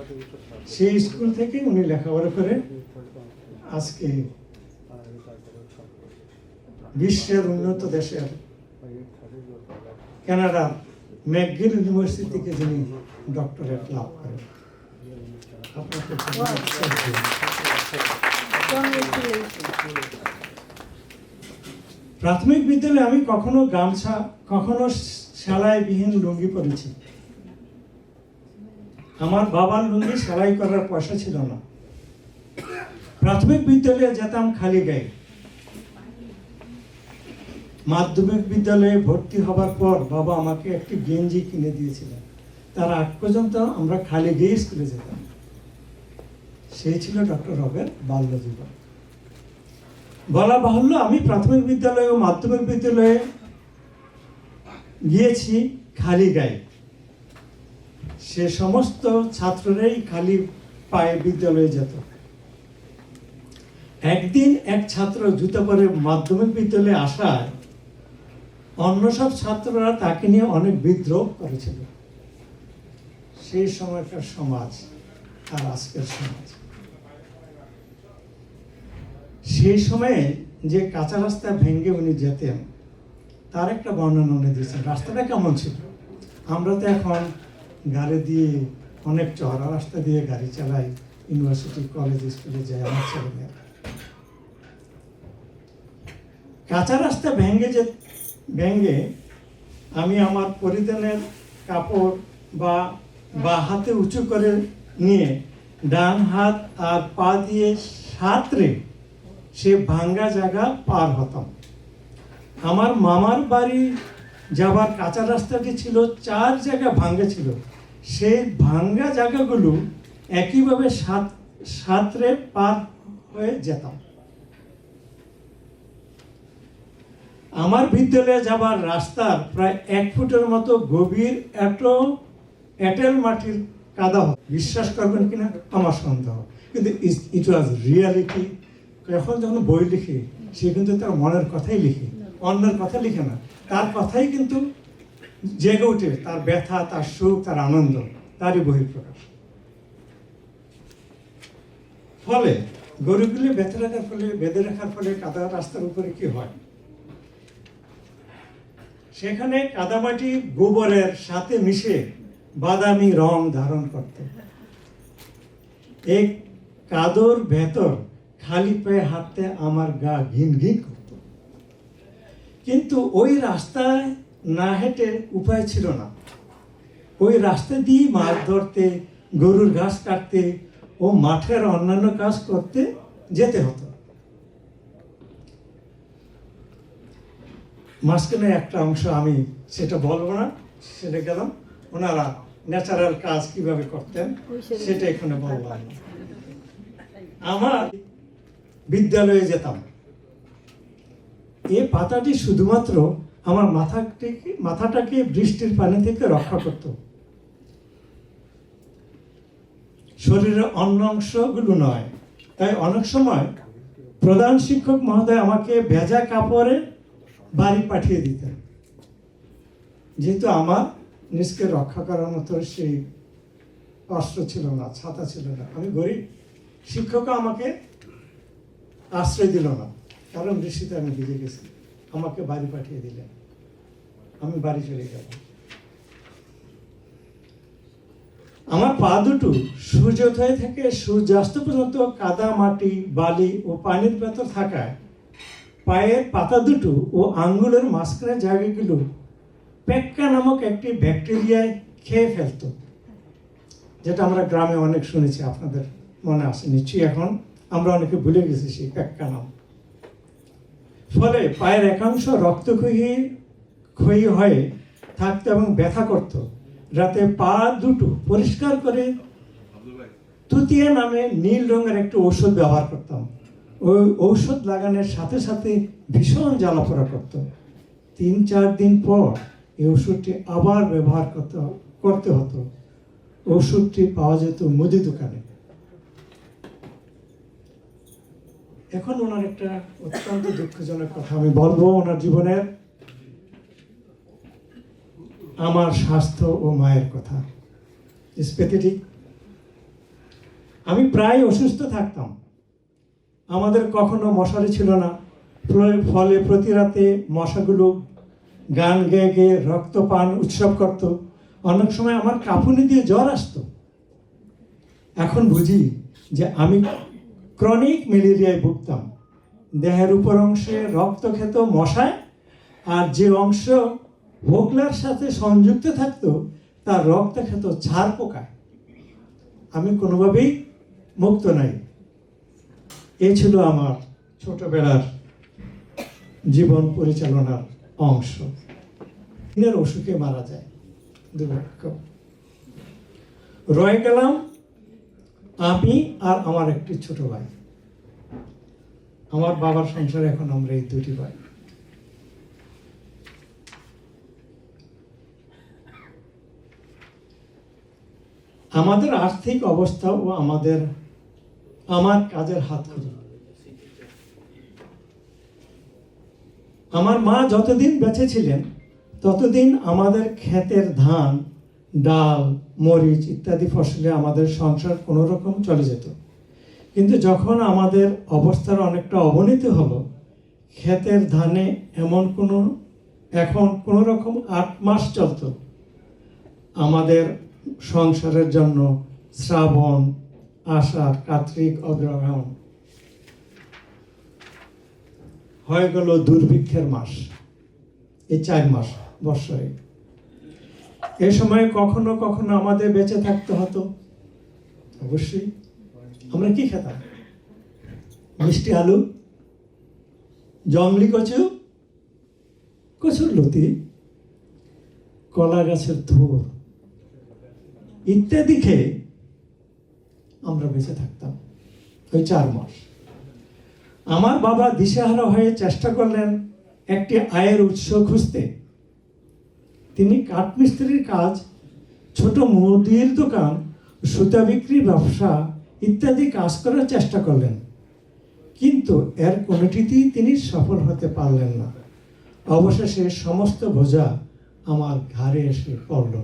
Speaker 7: সেই স্কুল থেকে উনি লেখাপড়া করে আজকে বিশ্বের উন্নত দেশের কানাডার ম্যাকগিল ইউনিভার্সিটি থেকে যিনি ডক্টরেট লাভ করেন। প্রাথমিক বিদ্যালয়ে আমি কখনো গামছা, কখনো সেলাইবিহীন লুঙ্গি পরেছি। আমার বাবার লুঙ্গি সেলাই করার পয়সা ছিল না। প্রাথমিক বিদ্যালয়ে যেতাম খালি গায়ে। মাধ্যমিক বিদ্যালয়ে ভর্তি হবার পর বাবা আমাকে একটি গেঞ্জি কিনে দিয়েছিলেন। তার আগ পর্যন্ত আমরা খালি গায়ে স্কুলে যেতাম। সেই ছিল ডক্টর রবের বাল্য জীবন। বলা বাহুল্য, আমি প্রাথমিক বিদ্যালয়ে ও মাধ্যমিক বিদ্যালয়ে গিয়েছি খালি গায়ে। সে সমস্ত ছাত্ররাই খালি পায়ে বিদ্যালয়ে যেত। একদিন এক ছাত্র জুতা পরে মাধ্যমিক বিদ্যালয়ে আসায় অন্য সব ছাত্ররা তাকে নিয়ে অনেক বিদ্রোহ করেছিল। সেই সময়কার সমাজ আর আজকের সমাজ। সেই সময়ে যে কাঁচা রাস্তা ভেঙে উনি যেতেন তার একটা বর্ণনা উনি দিয়েছেন। রাস্তাটা কেমন ছিল? আমরা তো এখন গাড়ি দিয়ে, অনেক চওড়া রাস্তা দিয়ে গাড়ি চালাই, ইউনিভার্সিটি, কলেজ, স্কুলে যাই আমার ছেলেমেয়েরা। কাঁচা রাস্তা ভেঙে আমি আমার পরিধানের কাপড় বা হাতে উঁচু করে নিয়ে ডান হাত আর পা দিয়ে সাঁতরে সে ভাঙ্গা জায়গা পার হতাম। আমার মামার বাড়ি যাবার কাঁচা রাস্তাটি ছিল 4 জায়গা ভাঙ্গা ছিল। সেই ভাঙ্গা জায়গাগুলো একইভাবে সাঁতরে পার হয়ে যেতাম। আমার বিদ্যালয়ে যাবার রাস্তার প্রায় 1 ফুটের মতো গভীর এঁটেল মাটির কাদা। বিশ্বাস করবেন কিনা আমার সন্দেহ, কিন্তু ইট ওয়াজ রিয়ালিটি। এখন যখন বই লিখে সে কিন্তু তার মনের কথাই লিখে, অন্যের কথা লিখে না। তার কথাই কিন্তু জেগে ওঠে, তার ব্যথা, তার সুখ, তার আনন্দ, তারই বহিঃপ্রকাশ। ফলে গরুগুলি বেঁধে রাখার ফলে কাদা রাস্তার উপরে কি হয়, সেখানে কাদামাটি গোবরের সাথে মিশে বাদামি রং ধারণ করত। এই কাদর ভেতর খালি পায়ে হাঁটতে আমার গা ঘিন ঘিন করত। কিন্তু ওই রাস্তায় না হেঁটে উপায় ছিল না। ওই রাস্তা দিয়ে মাছ ধরতে, গরুর ঘাস কাটতে ও মাঠের অন্যান্য কাজ করতে যেতে হতো। মাঝখানে একটা অংশ আমি সেটা বলবো না, সেটা গেলাম, ওনারা ন্যাচারাল কাজ কিভাবে করতেন সেটা এখানে বললাম। আমার বিদ্যালয়ে যেতাম, এই পাতাটি শুধুমাত্র আমার মাথাটাকে বৃষ্টির পানি থেকে রক্ষা করত, শরীরের অন্য অংশগুলো নয়। তাই অনেক সময় প্রধান শিক্ষক মহোদয় আমাকে ভেজা কাপড়ে বাড়ি পাঠিয়ে দিতেন, যেহেতু আমার নিজকে রক্ষা করার মতো সেই অস্ত্র ছিল না, ছাতা ছিল না। আমি গরিব, শিক্ষকও আমাকে আশ্রয় দিল না, কারণ বৃষ্টিতে আমি ভিজে গেছি। আমাকে বাড়ি পাঠিয়ে দিলেন, আমি বাড়ি চলে গেলাম। আমার পা দুটো সূর্যোদয় থেকে সূর্যাস্ত পর্যন্ত কাদা, মাটি, বালি ও পানির ভেতর থাকায় পায়ের পাতা দুটো ও আঙ্গুলের মাঝখানের জায়গাগুলো পেক্কা নামক একটি ব্যাকটেরিয়ায় খেয়ে ফেলত, যেটা আমরা গ্রামে অনেক শুনেছি, আপনাদের মনে আছে নিশ্চয়ই। এখন আমরা অনেকে ভুলে গেছি সেই পেক্কা নাম। ফলে পায়ের একাংশ রক্তক্ষয়ী হয়ে থাকতো এবং ব্যথা করত। রাতে পা দুটো পরিষ্কার করে তুতিয়া নামে নীল রঙের একটি ঔষধ ব্যবহার করতাম। ওই ঔষধ লাগানোর সাথে সাথে ভীষণ জ্বালাপোড়া করত। 3-4 দিন পর এই ওষুধটি আবার ব্যবহার করতে হতো। ওষুধটি পাওয়া যেত মুদি দোকানে। এখন ওনার একটা অত্যন্ত দুঃখজনক কথা আমি বলবো, ওনার জীবনের, আমার স্বাস্থ্য ও মায়ের কথা। স্পেথেটিক। আমি প্রায় অসুস্থ থাকতাম। আমাদের কখনো মশারি ছিল না, ফলে প্রতি রাতে মশাগুলো গান গেয়ে গেয়ে রক্তপান উৎসব করত। অনেক সময় আমার কাঁপুনি দিয়ে জ্বর আসতো। এখন বুঝি যে আমি ক্রনিক ম্যালেরিয়ায় ভুগতাম। দেহের উপর অংশে রক্ত খেত মশায়, আর যে অংশ হোগলার সাথে সংযুক্ত থাকতো তার রক্ত খেত ছাড় পোকায়। আমি কোনোভাবেই মুক্ত নাই। এ ছিল আমার ছোটবেলার জীবন পরিচালনার অংশ। দিনের অসুখে মারা যায়, দুর্ভাগ্য। রয়ে গেলাম আমি আর আমার একটি ছোট ভাই। আমার বাবার সংসারে এখন আমরা এই দুটি ভাই। আমাদের আর্থিক অবস্থা ও আমার কাজের হাতখড়ি। আমার মা যতদিন বেঁচে ছিলেন ততদিন আমাদের ক্ষেতের ধান, ডাল, মরিচ ইত্যাদি ফসলে আমাদের সংসার কোনো রকম চলে যেত। কিন্তু যখন আমাদের অবস্থার অনেকটা অবনতি হলো, ক্ষেতের ধানে এখন কোনো রকম 8 মাস চলত। আমাদের সংসারের জন্য শ্রাবণ, আষাঢ়, কার্তিক, অগ্রহায়ণ হয়ে গেল দুর্ভিক্ষের মাস। এই 4 মাস বৎসরে। এ সময় কখনো কখনো আমাদের বেঁচে থাকতে হতো। অবশ্যই আমরা কি খেতাম? মিষ্টি আলু, জংলি কচু, কচুর লতি, কলা গাছের থোর ইত্যাদি খেয়ে আমরা বেঁচে থাকতাম ওই 4 মাস। আমার বাবা দিশেহারা হয়ে চেষ্টা করলেন একটি আয়ের উৎস খুঁজতে। তিনি কাঠমিস্ত্রির কাজ, ছোট মুদির দোকান, সুতা বিক্রি ব্যবসা ইত্যাদি কাজ করার চেষ্টা করলেন, কিন্তু এর কোনোটিতেই তিনি সফল হতে পারলেন না। অবশেষে সমস্ত বোঝা আমার ঘাড়ে এসে পড়ল।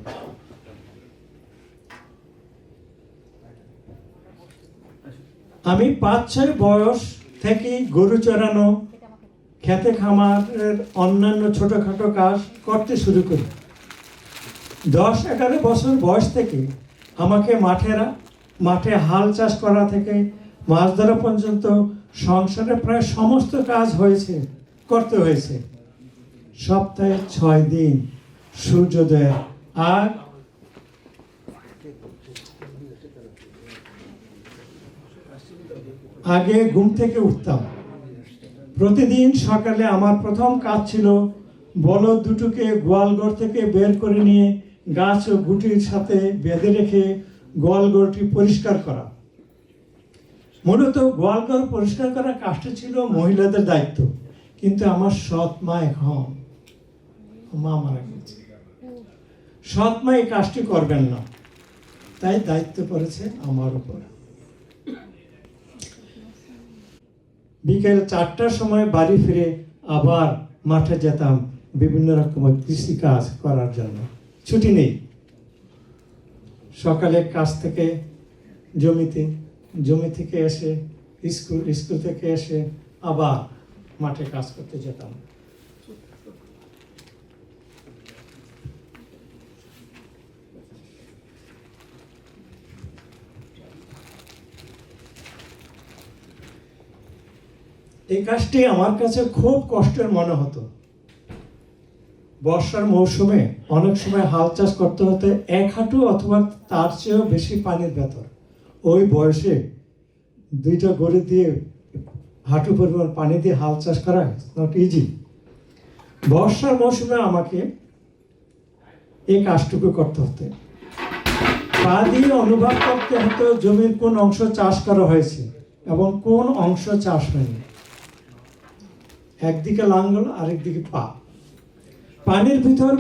Speaker 7: আমি 5-6 বয়স থেকে গরু চড়ানো, খেতে খামারের অন্যান্য ছোটোখাটো কাজ করতে শুরু করি। 10-11 বছর বয়স থেকে আমাকে মাঠে হাল চাষ করা থেকে মাছ ধরা পর্যন্ত সংসারে প্রায় সমস্ত কাজ করতে হয়েছে। সপ্তাহে 6 দিন সূর্যোদয়ের আগে ঘুম থেকে উঠতাম। প্রতিদিন সকালে আমার প্রথম কাজ ছিল বলদ দুটোকে গোয়ালঘর থেকে বের করে নিয়ে গাছ ও গুটির সাথে বেঁধে রেখে গোয়ালঘরটি পরিষ্কার করা। মূলত গোয়ালঘর পরিষ্কার করার কাজটা ছিল মহিলাদের দায়িত্ব, কিন্তু আমার সৎ মা এখন মা মারা গেছে, সৎ মা এই কাজটি করবেন না, তাই দায়িত্ব পড়েছে আমার উপর। বিকেল 4টার সময় বাড়ি ফিরে আবার মাঠে যেতাম বিভিন্ন রকমের কৃষি কাজ করার জন্য, ছুটি নেই। সকালে কাজ থেকে জমি থেকে এসে স্কুল থেকে এসে আবার মাঠে কাজ করতে যেতাম। এই কাজটি আমার কাছে খুব কষ্টের মনে হতো। বর্ষার মৌসুমে অনেক সময় হাল চাষ করতে হতে 1 হাঁটু অথবা তার চেয়েও বেশি পানির ভেতর। ওই বয়সে 2টা গরু দিয়ে হাঁটু পরিমাণ পানি দিয়ে হাল চাষ করা নট ইজি। বর্ষার মৌসুমে আমাকে এই কাজটুকু করতে হতো। পা দিয়ে অনুভব করতে হতো জমির কোন অংশ চাষ করা হয়েছে এবং কোন অংশ চাষ হয়নি। একদিকে লাঙ্গল, আরেকদিকে পা। পানির ভিতর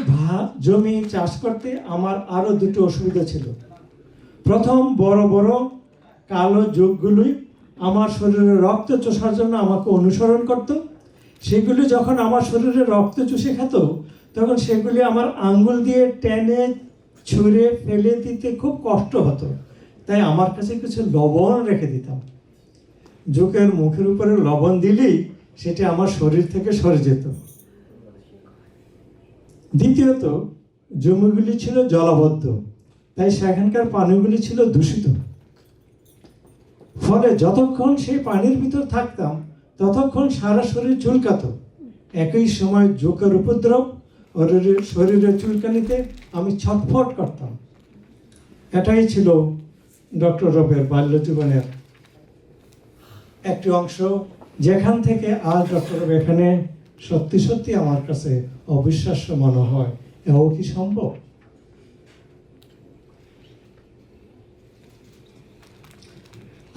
Speaker 7: জমি চাষ করতে আমার আরো 2টো অসুবিধা ছিল। প্রথম, বড় বড় কালো যোগগুলি আমার শরীরে রক্ত চষার জন্য আমাকে অনুসরণ করত। সেগুলি যখন আমার শরীরে রক্ত চুষে খেত, তখন সেগুলি আমার আঙ্গুল দিয়ে টেনে ছুঁড়ে ফেলে দিতে খুব কষ্ট হতো। তাই আমার কাছে কিছু লবণ রেখে দিতাম। যোগের মুখের উপরে লবণ দিলেই সেটা আমার শরীর থেকে সরে যেত। দ্বিতীয়ত, জমিগুলি ছিল জলাবদ্ধ, তাই সেখানকার পানিগুলি ছিল দূষিত। ফলে যতক্ষণ সেই পানির ভিতর থাকতাম ততক্ষণ সারা শরীর চুলকাতো। একই সময় জোকের উপদ্রব ও শরীরের চুলকানিতে আমি ছটফট করতাম। এটাই ছিল ডক্টর রবের বাল্য জীবনের একটি অংশ, যেখান থেকে আজ ডক্টর রব এখানে সত্যি সত্যি আমার কাছে অবিশ্বাস্য মনে হয়। এও কি সম্ভব?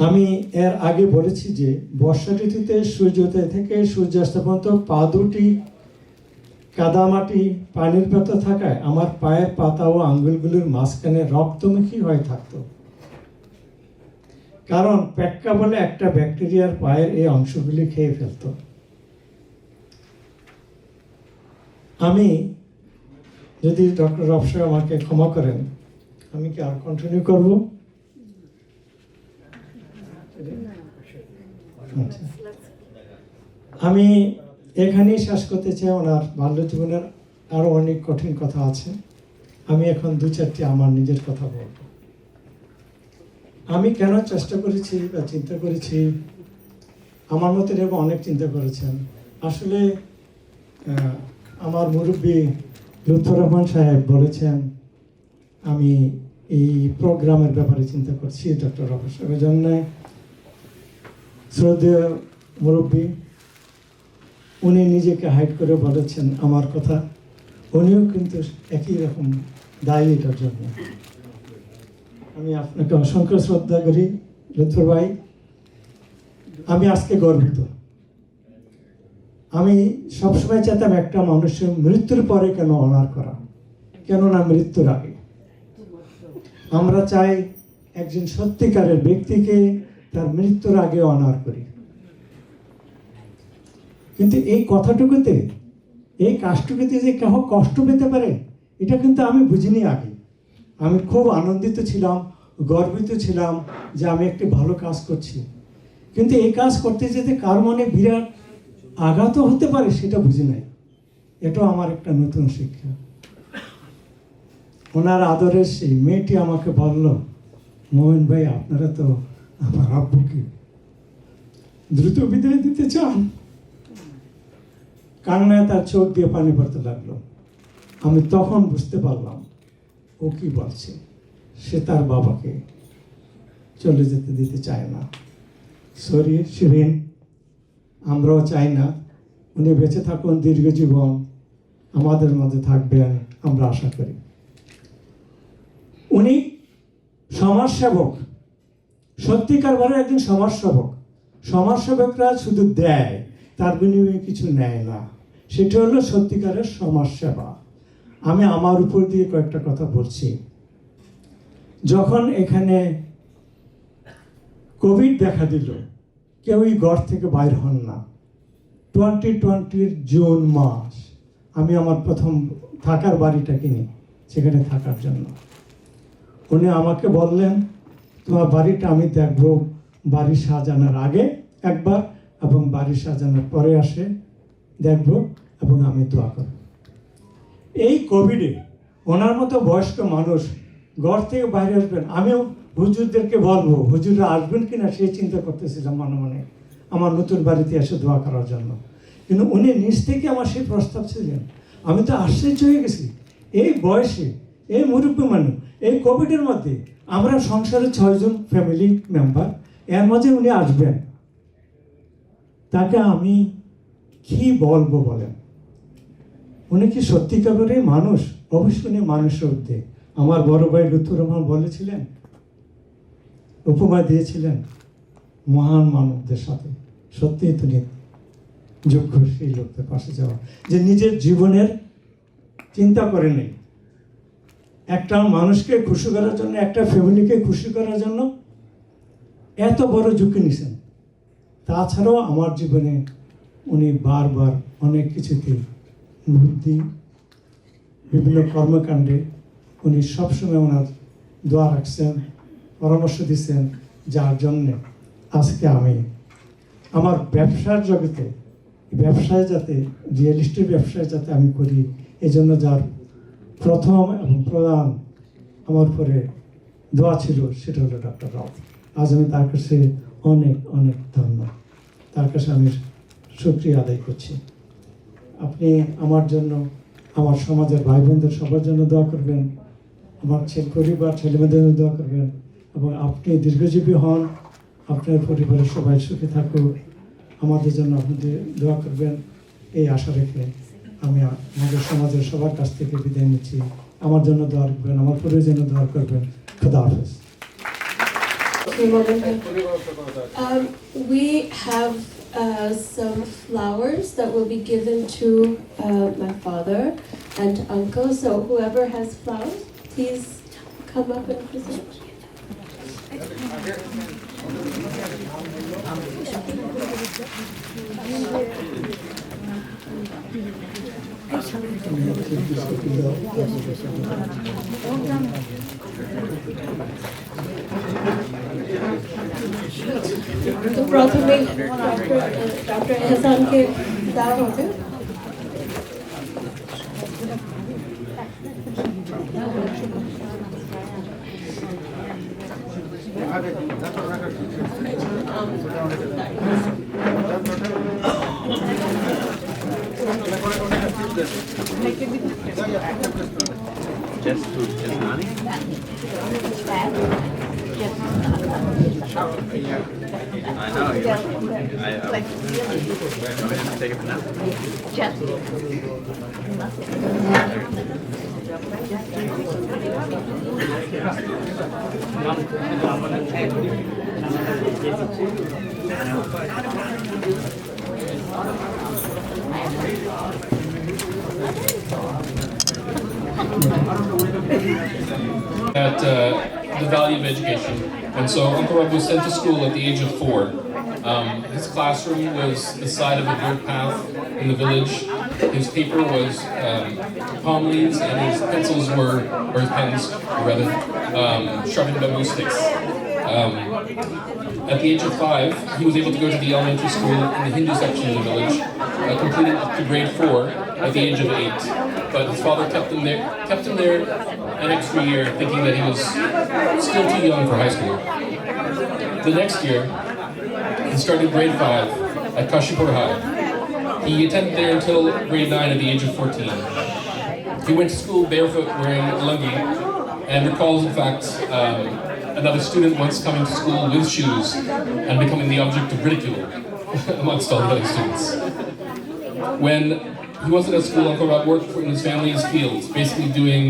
Speaker 7: আমি এর আগে বলেছি যে বর্ষা ঋতুতে সূর্যোদয় থেকে সূর্যাস্ত পর্যন্ত পা দুটি কাদামাটি পানির ভেতর থাকায় আমার পায়ের পাতা ও আঙ্গুলগুলির মাঝখানে রক্তমুখী হয়ে থাকতো। কারণ পেক্কা বলে একটা ব্যাকটেরিয়ার পায়ের এই অংশগুলি খেয়ে ফেলত। আমি, যদি ডক্টর রব সাহেব আমাকে ক্ষমা করেন, আমি কি আর কন্টিনিউ করব? আমি এখানেই শেষ করতে চাই। ওনার বাল্য জীবনের আরো অনেক কঠিন কথা আছে। আমি এখন 2-4টি আমার নিজের কথা বলব। আমি কেন চেষ্টা করেছি বা চিন্তা করেছি, আমার মতো এরকম অনেক চিন্তা করেছেন। আসলে আমার মুরব্বী লুৎফর রহমান সাহেব বলেছেন আমি এই প্রোগ্রামের ব্যাপারে চিন্তা করছি ডক্টর রব সাহেবের জন্য। শ্রদ্ধেয় মুরব্বী, উনি নিজেকে হাইড করে বলেছেন আমার কথা। উনিও কিন্তু একই রকম দায়ী এটার জন্য। আমি আপনাকে অসংখ্য শ্রদ্ধা করি লুৎফর ভাই। আমি আজকে গর্বিত। আমি সবসময় চাইতাম একটা মানুষের মৃত্যুর পরে কেন অনার করা, কেন না মৃত্যুর আগে। আমরা চাই একজন সত্যিকারের ব্যক্তিকে তার মৃত্যুর আগে অনার করি। কিন্তু এই কথাটুকুতে, এই কাজটুকুতে যে কেউ কষ্ট পেতে পারে, এটা কিন্তু আমি বুঝিনি আগে। আমি খুব আনন্দিত ছিলাম, গর্বিত ছিলাম যে আমি একটি ভালো কাজ করছি। কিন্তু এই কাজ করতে যেতে কার মনে বিরাট আঘাতও হতে পারে সেটা বুঝি নাই। এটাও আমার একটা নতুন শিক্ষা। ওনার আদরের সেই মেয়েটি আমাকে বলল, মোমেন ভাই আপনারা তো আমার আব্বুকে দ্রুত বিদায় দিতে চান। কান্নায় তার চোখ দিয়ে পানি পড়তে লাগলো। আমি তখন বুঝতে পারলাম ও কি বলছে। সে তার বাবাকে চলে যেতে দিতে চায় না। সরি শিরিন, আমরাও চাই না। উনি বেঁচে থাকুন, দীর্ঘ জীবন আমাদের মধ্যে থাকবেন আমরা আশা করি। উনি সমাজসেবক, সত্যিকার ভাবে একজন সমাজসেবক। সমাজসেবকরা শুধু দেয়, তার বিনিময়ে কিছু নেয় না। সেটা হলো সত্যিকারের সমাজসেবা। আমি আমার উপর দিয়ে কয়েকটা কথা বলছি। যখন এখানে কোভিড দেখা দিল, কেউই ঘর থেকে বাইর হন না। 2020 জুন মাস আমি আমার প্রথম থাকার বাড়িটা কিনি সেখানে থাকার জন্য। উনি আমাকে বললেন, তোমার বাড়িটা আমি দেখব বাড়ি সাজানোর আগে একবার এবং বাড়ি সাজানোর পরে আসে দেখব এবং আমি দোয়া করব। এই কোভিডে ওনার মতো বয়স্ক মানুষ ঘর থেকে বাইরে আসবেন। আমিও হুজুরদেরকে বলবো, হুজুররা আসবেন কিনা সেই চিন্তা করতেছিলাম মনে মনে আমার নতুন বাড়িতে এসে দোয়া করার জন্য। কিন্তু উনি নিজ থেকে আমার সেই প্রস্তাব ছিলেন। আমি তো আশ্চর্য হয়ে গেছি, এই বয়সে, এই মুরব্বী মানুষ, এই কোভিডের মধ্যে আমরা সংসারে 6 জন ফ্যামিলি মেম্বার, এর মাঝে উনি আসবেন। তাকে আমি কি বলবো বলেন? উনি কি সত্যিকারের মানুষ? অবশ্যই উনি মানুষের ঊর্ধ্বে। আমার বড় ভাই লুৎফুর রহমান বলেছিলেন, উপমা দিয়েছিলেন, মহান মানবদের সাথে সত্যিই তিনি যোগ্য সেই লোকদের পাশে যাওয়া, যে নিজের জীবনের চিন্তা করে নেই, একটা মানুষকে খুশি করার জন্য, একটা ফ্যামিলিকে খুশি করার জন্য এত বড় ঝুঁকি নিছেন। তাছাড়াও আমার জীবনে উনি বারবার অনেক কিছুতে বুদ্ধি, বিভিন্ন কর্মকাণ্ডে উনি সবসময় ওনার দোয়া রাখছেন, পরামর্শ দিচ্ছেন, যার জন্যে আজকে আমি আমার ব্যবসার জগতে, ব্যবসায় যাতে রিয়েল এস্টেট ব্যবসায় যাতে আমি করি, এই জন্য যার প্রথম এবং প্রধান আমার উপরে দোয়া ছিল সেটা হলো ডক্টর রাব। আজ আমি তার কাছে অনেক অনেক ধন্যবাদ, তার কাছে আমি শুকরিয়া আদায় করছি। আপনি আমার জন্য, আমার সমাজের ভাই বোনদের সবার জন্য দোয়া করবেন, আমার পরিবার ছেলেমেয়েদের জন্য দোয়া করবেন, এবং আপনি দীর্ঘজীবী হন, আপনার পরিবারের সবাই সুখে থাকুক, আমাদের জন্য আপনাদের দোয়া করবেন এই আশা রেখে আমি আমাদের সমাজের সবার কাছ থেকে বিদায় নিচ্ছি। আমার জন্য দোয়া করবেন, আমার পরিবারের জন্য দোয়া করবেন। খোদা হাফেজ।
Speaker 4: We have some flowers that will be given to my father and uncle. So whoever has flowers, please come up and present. तो प्रथमे डॉक्टर एहसान के दाव होते
Speaker 6: I know. I take it now.
Speaker 8: At the value of education. And so Uncle Rabb was sent to school at the age of 4. His classroom was the side of a dirt path in the village. His paper was palm leaves, and his pencils were, or his pens, rather, sharpened bamboo sticks. At the age of 5, he was able to go to the elementary school in the Hindu section of the village, completing up to grade 4 at the age of 8. But his father kept him there an extra year, thinking that he was still too young for high school. The next year, he started grade 5 at Kashipur High. He attended there until grade 9 at the age of 14. He went to school barefoot, wearing a lungi, and recalls, in fact, another student once coming to school with shoes and becoming the object of ridicule amongst all the other students. When he wasn't at school, Uncle Rabb worked in his family's fields, basically doing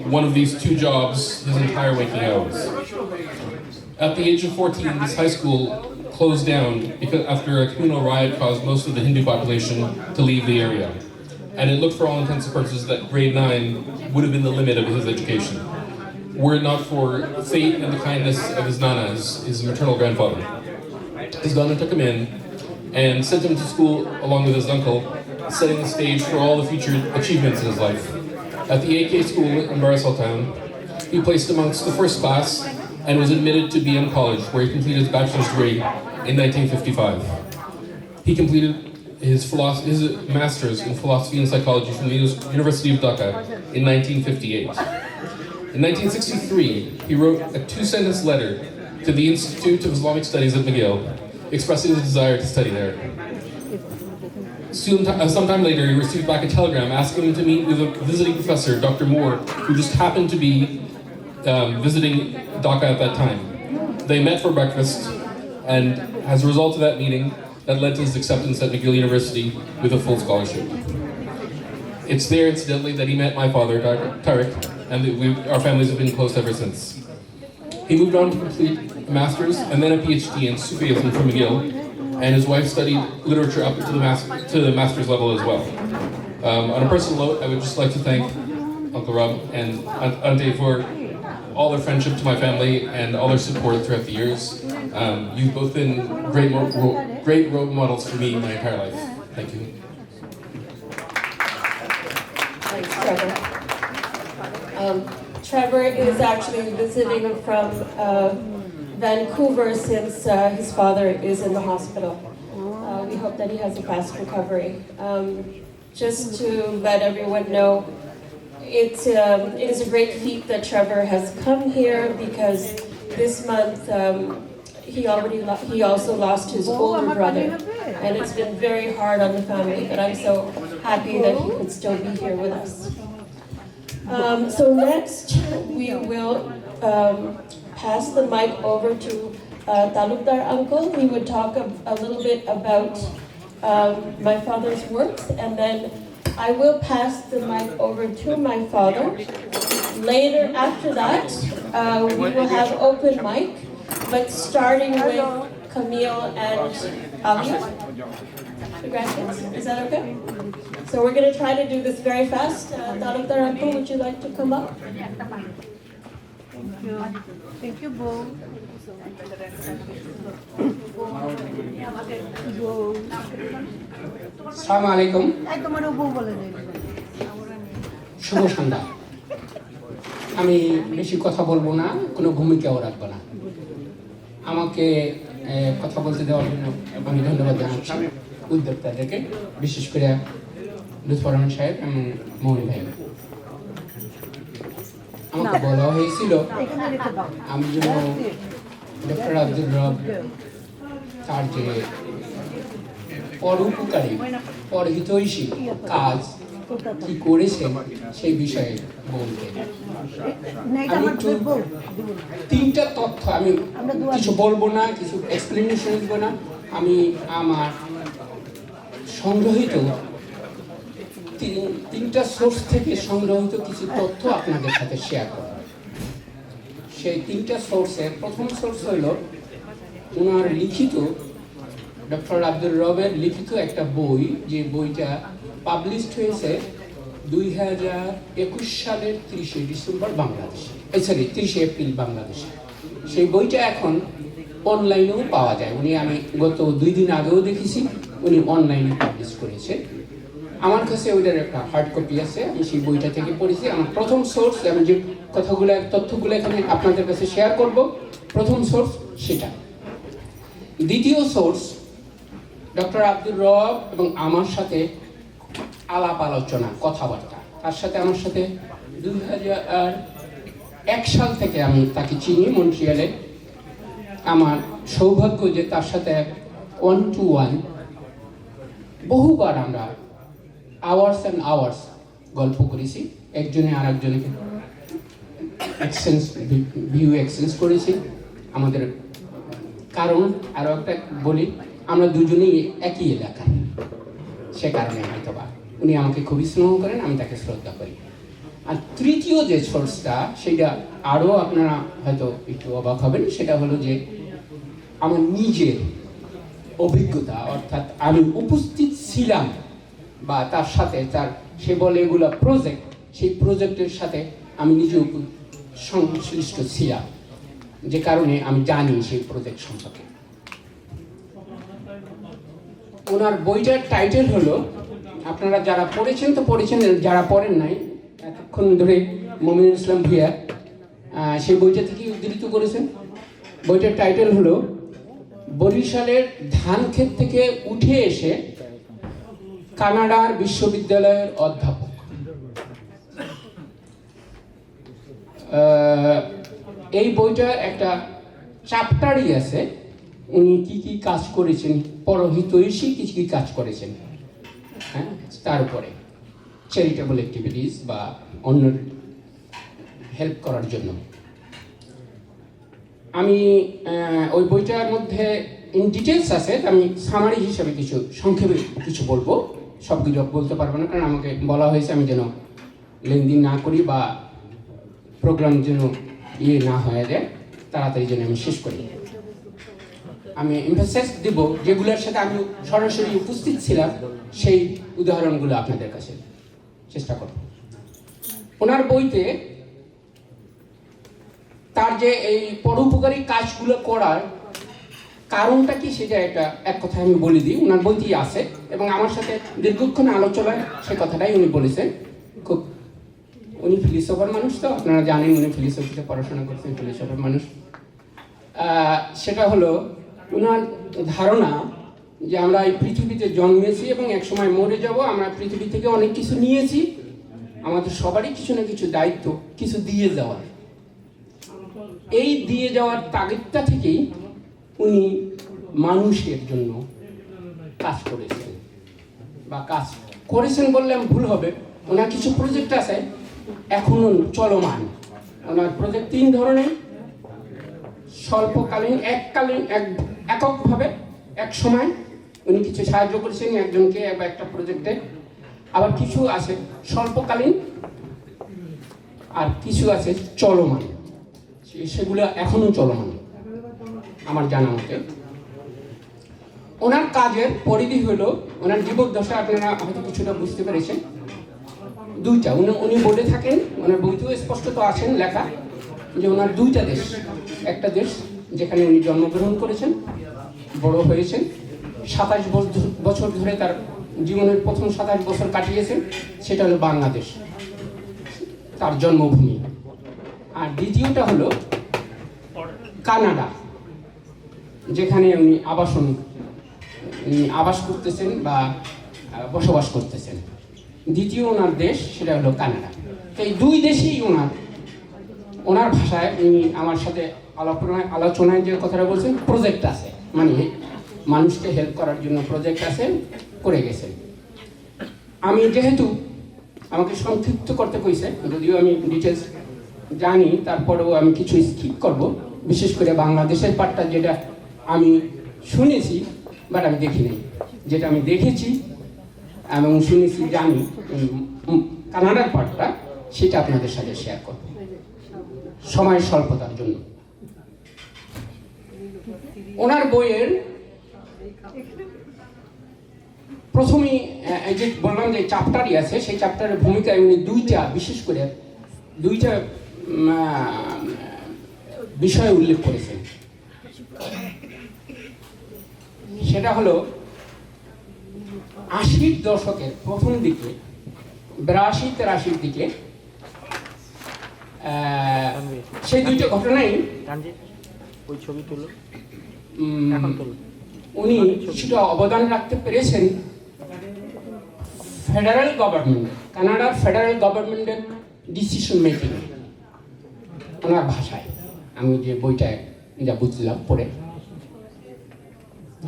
Speaker 8: one of these 2 jobs his entire waking hours. At the age of 14, this high school closed down because after a communal riot caused most of the Hindu population to leave the area. And it looked for all intents and purposes that grade 9 would have been the limit of his education, were it not for fate and the kindness of his nana, his maternal grandfather. His nana took him in and sent him to school along with his uncle, setting the stage for all the future achievements in his life. At the AK school in Barisal town, he placed amongst the first class and was admitted to BM College, where he completed his bachelor's degree in 1955. He completed his master's in philosophy and psychology from the University of Dhaka in 1958. In 1963, he wrote a 2-sentence letter to the Institute of Islamic Studies at McGill, expressing his desire to study there. Sometime later, he received back a telegram asking him to meet with a visiting professor, Dr. Moore, who just happened to be visiting Dhaka at that time. They met for breakfast, and as a result of that meeting, that led to his acceptance at McGill University with a full scholarship. It's there, incidentally, that he met my father, Tariq, and our families have been close ever since. He moved on to complete a master's and then a PhD in Sufism from McGill, and his wife studied literature up to the master's level as well. On a personal note, I would just like to thank Uncle Rabb and Ante for all their friendship to my family and all their support throughout the years. You've both been great role models for me my entire life. Thank you.
Speaker 4: Thanks, Trevor. Trevor is actually visiting from Vancouver since his father is in the hospital. We hope that he has a fast recovery. Just to let everyone know, it is a great feat that Trevor has come here because this month he also lost his older brother, and it's been very hard on the family, but I'm so happy that he could still be here with us. So next we will pass the mic over to Talukdar uncle. He would talk a little bit about my father's works, and then I will pass the mic over to my father. Later, after that, we will have open mic, but starting with Camille and Ali, the grandkids. Is that okay? So we're going to try to do this very fast. Talukdar uncle, would you like to come up?
Speaker 2: Thank you, Bo.
Speaker 9: আসসালামু আলাইকুম শুভ সন্ধ্যা আমি বেশি কথা বলবো না কোনো ভূমিকাও রাখবো না আমাকে কথা বলতে দেওয়ার জন্য আমি ধন্যবাদ জানাচ্ছি উদ্যোক্তাদেরকে বিশেষ করে লুৎফর রহমান সাহেব এবং মৌনী ভাই আমাকে বলা হয়েছিল আমি যেন ডক্টর আব্দুর রব তার যে পরোপকারী পরহিতৈষী কাজ কি করেছেন সেই বিষয়ে বলতে আমি একটু 3টা তথ্য আমি কিছু বলবো না কিছু এক্সপ্লেনেশন দেবো না আমি আমার সংগ্রহিত 3টা সোর্স থেকে সংগ্রহিত কিছু তথ্য আপনাদের সাথে শেয়ার করব সেই 3টা সোর্সের প্রথম সোর্স হইল ওনার লিখিত ডক্টর আব্দুর রবের লিখিত একটা বই যে বইটা পাবলিশড হয়েছে 2021 সালের 30 ডিসেম্বর বাংলাদেশে সরি 30 এপ্রিল বাংলাদেশে সেই বইটা এখন অনলাইনেও পাওয়া যায় উনি আমি গত 2 দিন আগেও দেখেছি উনি অনলাইনে পাবলিশ করেছে আমার কাছে ওইটার একটা হার্ড কপি আছে আমি সেই বইটা থেকে পড়েছি আমার প্রথম সোর্স আমি যে তথ্যগুলো এখানে আপনাদের কাছে শেয়ার করব প্রথম সোর্স সেটা। দ্বিতীয় সোর্স ডক্টর আব্দুর রব এবং আমার সাথে আলাপ আলোচনা, কথাবার্তা। তার সাথে আমার সাথে 2001 সাল থেকে আমি তাকে চিনি মন্ট্রিয়ালে। আমার সৌভাগ্য যে তার সাথে 1-to-1 বহুবার আমরা আওয়ার্স অ্যান্ড আওয়ার্স গল্প করেছি, একজনে আর একজনকে ভিউ এক্সচেঞ্জ করেছি। আমাদের কারণ আরও একটা বলি, আমরা দুজনেই একই এলাকার, সে কারণে হয়তোবা উনি আমাকে খুবই স্নেহ করেন, আমি তাকে শ্রদ্ধা করি। আর তৃতীয় যে সোর্সটা, সেটা আরও আপনারা হয়তো একটু অবাক হবেন, সেটা হলো যে আমার নিজের অভিজ্ঞতা, অর্থাৎ আমি উপস্থিত ছিলাম বা তার সাথে তার, সে বলে এগুলো প্রজেক্ট, সেই প্রজেক্টের সাথে আমি নিজে সংশ্লিষ্ট ছিলাম, যে কারণে আমি জানি সেই প্রজেক্ট সম্পর্কে। ওনার বইটার টাইটেল হলো, আপনারা যারা পড়েছেন তো পড়েছেন, যারা পড়েন নাই এতক্ষণ ধরে মমিনুল ইসলাম ভূঁইয়া সেই বইটা থেকে উদ্ধৃত করেছেন। বইটার টাইটেল হলো বরিশালের ধান ক্ষেত থেকে উঠে এসে কানাডার বিশ্ববিদ্যালয়ের অধ্যাপক। এই বইটার একটা চ্যাপ্টারই আছে উনি কি কি কাজ করেছেন, পরহিতৈষী কি কি কাজ করেছেন, হ্যাঁ, তার উপরে চ্যারিটেবল অ্যাক্টিভিটিস বা অন্য হেল্প করার জন্য। আমি ওই বইটার মধ্যে ইন ডিটেলস আছে, আমি সামারি হিসাবে কিছু সংক্ষেপে কিছু বলবো, সবগুলো বলতে পারবো না, কারণ আমাকে বলা হয়েছে আমি যেন লেনদেন না করি বা প্রোগ্রাম যেন না হয়ে যায়, তাড়াতাড়ি যেন আমি শেষ করি। আমি এমফাসাইজ দেব যেগুলোর সাথে আমি সরাসরি উপস্থিত ছিলাম, সেই উদাহরণগুলো আপনাদের কাছে চেষ্টা করব। ওনার বইতে তার যে এই পরোপকারী কাজগুলো করার কারণটা কি, সেটা এক কথা আমি বলে দিই। ওনার বইতেই আছে এবং আমার সাথে দীর্ঘক্ষণ আলোচনায় সে কথাটাই উনি বলেছেন। খুব উনি ফিলোসফার মানুষ, তো আপনারা জানেন উনি ফিলোসফিতে পড়াশোনা করছেন, ফিলোসফার মানুষ। সেটা হলো ওনার ধারণা যে আমরা এই পৃথিবীতে জন্মেছি এবং একসময় মরে যাব, আমরা পৃথিবী থেকে অনেক কিছু নিয়েছি, আমাদের সবারই কিছু না কিছু দায়িত্ব, কিছু দিয়ে যাওয়ার। এই দিয়ে যাওয়ার তাগিদটা থেকেই উনি মানুষের জন্য কাজ করেছেন, বা কাজ করেছেন বললে ভুল হবে। ওনার কিছু প্রজেক্ট আছে এখনো চলমান। ওনার প্রজেক্ট 3 ধরনের: স্বল্পকালীন, এককালীন, এককভাবে এক সময় উনি কিছু সাহায্য করেছেন একজনকে বা একটা প্রজেক্টে, আবার কিছু আছে স্বল্পকালীন, আর কিছু আছে চলমান, সেগুলো এখনো চলমান আমার জানা মতে। ওনার কাজের পরিধি হলো, ওনার জীবদ্দশা আপনারা হয়তো কিছুটা বুঝতে পেরেছেন, 2টা। উনি বলে থাকেন, ওনার বইতেও স্পষ্টত আছেন লেখা, যে ওনার 2টা দেশ। একটা দেশ যেখানে উনি জন্মগ্রহণ করেছেন, বড় হয়েছেন, 27 বছর ধরে তার জীবনের প্রথম 27 বছর কাটিয়েছেন, সেটা হলো বাংলাদেশ, তার জন্মভূমি। আর দ্বিতীয়টা হলো কানাডা, যেখানে উনি আবাস করতেছেন বা বসবাস করতেছেন। দ্বিতীয় ওনার দেশ সেটা হলো কানাডা। তো এই 2 দেশেই ওনার ভাষায় উনি আমার সাথে আলোচনায় যে কথাটা বলছেন, প্রজেক্ট আছে, মানে মানুষকে হেল্প করার জন্য প্রজেক্ট আছে, করে গেছেন। আমি যেহেতু আমাকে সংক্ষিপ্ত করতে কইছে, যদিও আমি ডিটেলস জানি, তারপরেও আমি কিছু স্কিপ করব, বিশেষ করে বাংলাদেশের পার্টটা, যেটা আমি শুনেছি বাট আমি দেখি নাই। যেটা আমি দেখেছি এবং শুনেছি, জানি, কানাডার পার্টটা, সেটা আপনাদের সাথে শেয়ার করব সময় স্বল্পতার জন্য। ওনার বইয়ের প্রথমেই যে বললাম যে চ্যাপ্টারই আছে, সেই চ্যাপ্টারের ভূমিকায় উনি বিশেষ করে 2টা বিষয় উল্লেখ করেছেন। সেটা হলো 80-র দশকের প্রথম দিকে, 82-83-র দিকে, সেই 2টা ঘটনাই উনি কিছুটা অবদান রাখতে পেরেছেন ফেডারেল গভর্নমেন্ট, কানাডার ফেডারেল গভর্নমেন্টের ডিসিশন মেকিং, ওনার ভাষায় আমি যে বইটা যা বুঝলাম পড়ে,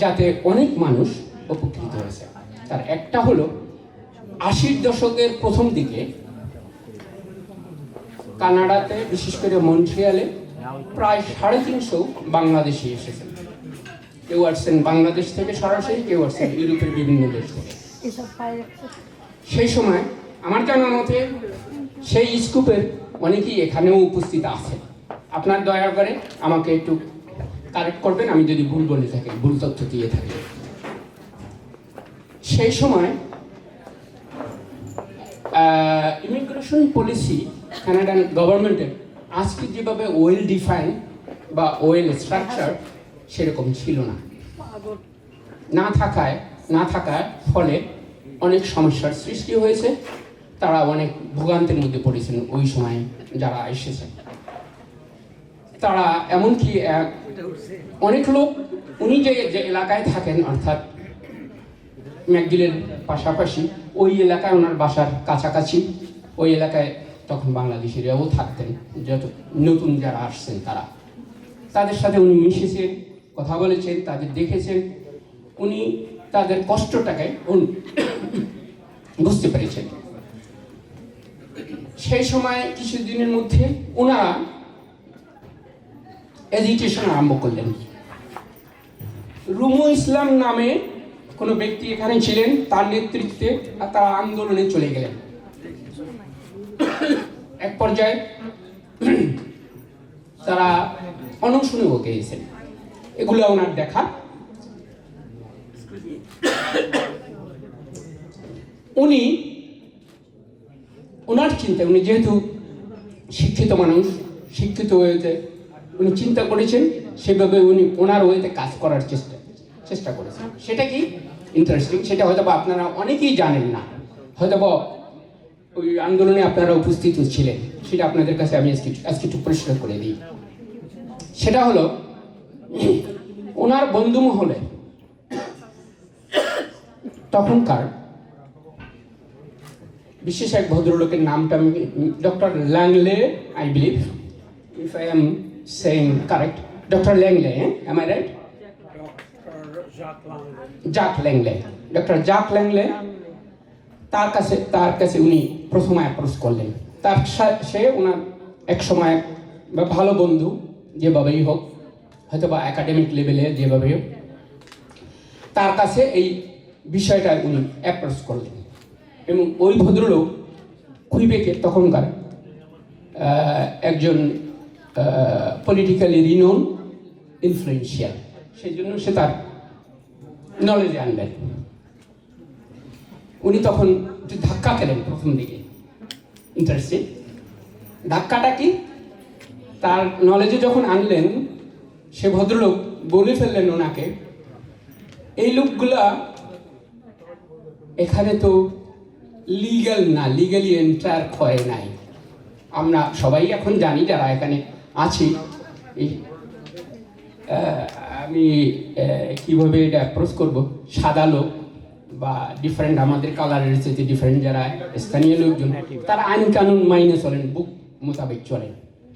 Speaker 9: যাতে অনেক মানুষ উপকৃত হয়েছে। তার একটা হলো 80-র দশকের প্রথম দিকে কানাডাতে, বিশেষ করে মন্ট্রিয়ালে প্রায় 350 বাংলাদেশি এসেছেন। কেউ আসছেন বাংলাদেশ থেকে সরাসরি, কেউ আসছেন ইউরোপের বিভিন্ন দেশ থেকে। সেই সময় আমার জানা মতে সেই স্কুপের অনেকেই এখানেও উপস্থিত আছে। আপনার দয়া করে আমাকে একটু কারেক্ট করবেন আমি যদি ভুল বলে থাকি, ভুল তথ্য দিয়ে থাকি। সেই সময় ইমিগ্রেশন পলিসি কানাডান গভর্নমেন্টের আজকে যেভাবে ওয়েল ডিফাইন বা ওয়েল স্ট্রাকচার সেরকম ছিল না। না থাকার ফলে অনেক সমস্যার সৃষ্টি হয়েছে। তারা অনেক ভোগান্তির মধ্যে পড়েছেন ওই সময় যারা এসেছেন। তারা এমনকি অনেক লোক, উনি যে এলাকায় থাকেন অর্থাৎ ম্যাকগিলের পাশাপাশি ওই এলাকায়, ওনার বাসার কাছাকাছি ওই এলাকায় তখন বাংলাদেশিরাও থাকতেন, যত নতুন যারা আসছেন তারা, তাদের সাথে উনি মিশেছেন, কথা বলেছেন, তাদের দেখেছেন। উনি তাদের কষ্টটাকে বুঝতে পেরেছেন। সেই সময় কিছুদিনের মধ্যে ওনারা এজিটেশন আরম্ভ করলেন। রুমু ইসলাম নামে কোনো ব্যক্তি এখানে ছিলেন, তার নেতৃত্বে তারা আন্দোলনে চলে গেলেন। এক পর্যায়ে তারা অনশনেও গিয়েছেন। এগুলো ওনার দেখা। উনি ওনার চিন্তা, উনি যেহেতু শিক্ষিত মানুষ, শিক্ষিত ওয়েতে উনি চিন্তা করেছেন, সেভাবে উনি ওনার ওয়েতে কাজ করার চেষ্টা করেছেন। সেটা কি ইন্টারেস্টিং, সেটা হয়তো বা আপনারা অনেকেই জানেন না, হয়তো বা ওই আন্দোলনে আপনারা উপস্থিত ছিলেন, সেটা আপনাদের কাছে আমি আজকে একটু পরিষ্কার করে দিই। সেটা হলো ওনার বন্ধু মহলে তখনকার বিশেষ এক ভদ্রলোকের নামটা আমি, doctor Langley, I believe, if I am saying correct, doctor Langley, am I right? Jacques Langley, doctor Jacques Langley, তার কাছে উনি প্রথমে অ্যাপ্রোচ করলেন। সে ওনার এক সময় বা ভালো বন্ধু, যেভাবেই হোক, হয়তো বা একাডেমিক লেভেলে যেভাবেই হোক, তার কাছে এই বিষয়টা উনি অ্যাপ্রোচ করলেন। এবং ওই ভদ্রলোক কুইবেকের তখনকার একজন পলিটিক্যালি রিনোন, ইনফ্লুয়েন্সিয়াল, সেই জন্য সে তার নলেজে আনলেন। উনি তখন একটু ধাক্কা খেলেন প্রথম দিকে। ইন্টারেস্টিং ধাক্কাটা কি, তার নলেজে যখন আনলেন, সে ভদ্রলোক বলে ফেললেন ওনাকে, এই লোকগুলা এখানে তো লিগ্যাল না, লিগ্যালি এন্টার হয় নাই। আমরা সবাই এখন জানি যারা এখানে আছি, আমি কিভাবে এটা অ্যাপ্রোচ করব, সাদা লোক বা ডিফারেন্ট, আমাদের কালারের চেয়ে ডিফারেন্ট যারা স্থানীয় লোকজন, তারা আইন কানুন মাইনে চলেন, বুক মোতাবেক চলেন।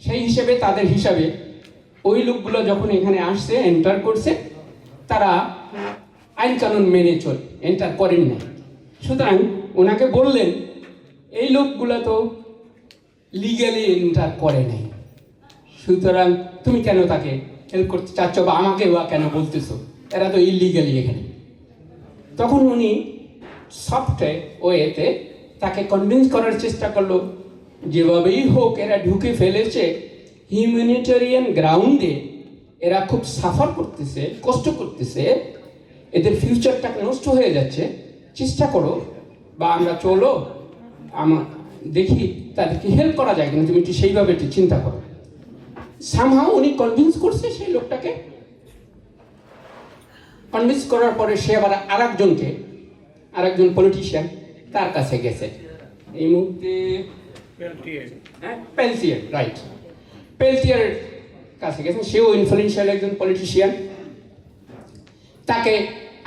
Speaker 9: সেই হিসেবে তাদের হিসাবে ওই লোকগুলো যখন এখানে আসছে, এন্টার করছে, তারা আইন কানুন মেনে এন্টার করেন না। সুতরাং ওনাকে বললেন, এই লোকগুলো তো লিগ্যালি এন্টার করে নাই, সুতরাং তুমি কেন তাকে হেল্প করতে চাচ্ছ বা আমাকে বা কেন বলতেছো, এরা তো ইলিগালি এখানে। তখন উনি সফট ওয়েতে তাকে কনভিন্স করার চেষ্টা করলো, যেভাবেই হোক এরা ঢুকে ফেলেছে হিউম্যানিটেরিয়ান গ্রাউন্ডে, এরা খুব সাফার করতেছে, কষ্ট করতেছে, এদের ফিউচারটা নষ্ট হয়ে যাচ্ছে, চেষ্টা করো বা আমরা চলো, দেখি তাদেরকে হেল্প করা যায় কিনা, তুমি একটু সেইভাবে একটু চিন্তা করো। সামহাও উনি কনভিন্স করছে সেই লোকটাকে। কনভিন্স করার পরে সে আবার আরেকজন পলিটিশিয়ান তার কাছে গেছে। এই মুহূর্তে পেলটিয়ার, রাইট, পেলটিয়ার কাছে গেছেন, সেও ইনফ্লুয়েন্সিয়াল একজন পলিটিশিয়ান। তাকে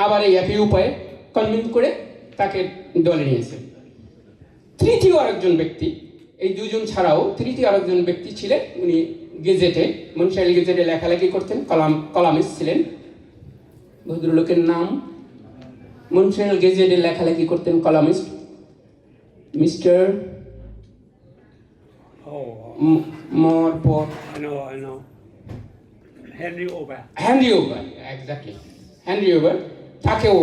Speaker 9: আবার এই একই উপায়ে কনভিন্স করে তাকে দলে নিয়েছেন। তৃতীয় আরেকজন ব্যক্তি, এই দুজন ছাড়াও তৃতীয় আরেকজন ব্যক্তি ছিলেন, উনি গেজেটে, মন্ট্রিয়াল গেজেটে লেখালেখি করতেন, কলামিস্ট ছিলেন। ভদ্রলোকের নাম, মন্ট্রিয়াল গেজেটে লেখালেখি করতেন columnist mister
Speaker 10: I know. Henry Ober.
Speaker 9: Exactly Henry over, তাকেও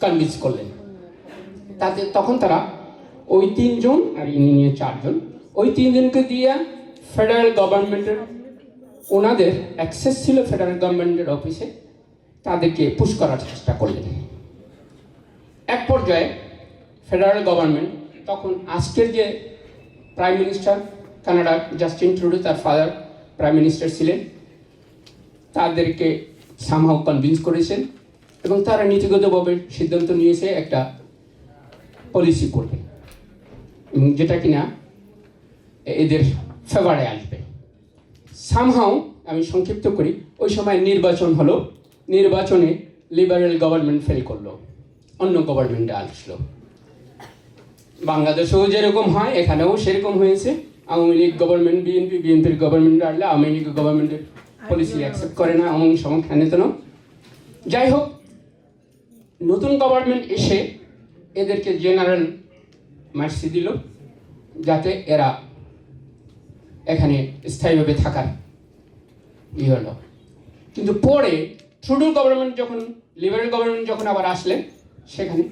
Speaker 9: কনভিন্স করলেন। তাতে তখন তারা ওই তিনজন আর ইনি নিয়ে চারজন, ওই তিনজনকে দিয়ে ফেডারেল গভর্নমেন্টের, ওনাদের অ্যাক্সেস ছিল ফেডারেল গভর্নমেন্টের অফিসে, তাদেরকে পুশ করার চেষ্টা করলেন। এক পর্যায়ে ফেডারেল গভর্নমেন্ট, তখন আজকের যে প্রাইম মিনিস্টার কানাডার জাস্টিন ট্রুডো, তার ফাদার প্রাইম মিনিস্টার ছিলেন, তাদেরকে সামহাও কনভিন্স করেছেন এবং তারা নীতিগতভাবে সিদ্ধান্ত নিয়েছে একটা পলিসি করবে যেটা কিনা এদের ফেভারে আসবে। সামহাও, আমি সংক্ষিপ্ত করি, ওই সময় নির্বাচন হলো, নির্বাচনে লিবারেল গভর্নমেন্ট ফেল করলো, অন্য গভর্নমেন্টে আসলো। বাংলাদেশেও যেরকম হয় এখানেও সেরকম হয়েছে। আওয়ামী লীগ গভর্নমেন্ট, বিএনপির গভর্নমেন্ট আসলে আওয়ামী লীগ গভর্নমেন্টের পলিসি অ্যাকসেপ্ট করে না, এমন সময় হেন। যাই হোক, নতুন গভর্নমেন্ট এসে এদেরকে জেনারেল মার্সি দিল যাতে এরা এখানে স্থায়ীভাবে থাকার হলো। কিন্তু পরে ট্রুডো গভর্নমেন্ট যখন, লিবারেল গভর্নমেন্ট যখন আবার আসলেন সেখানে,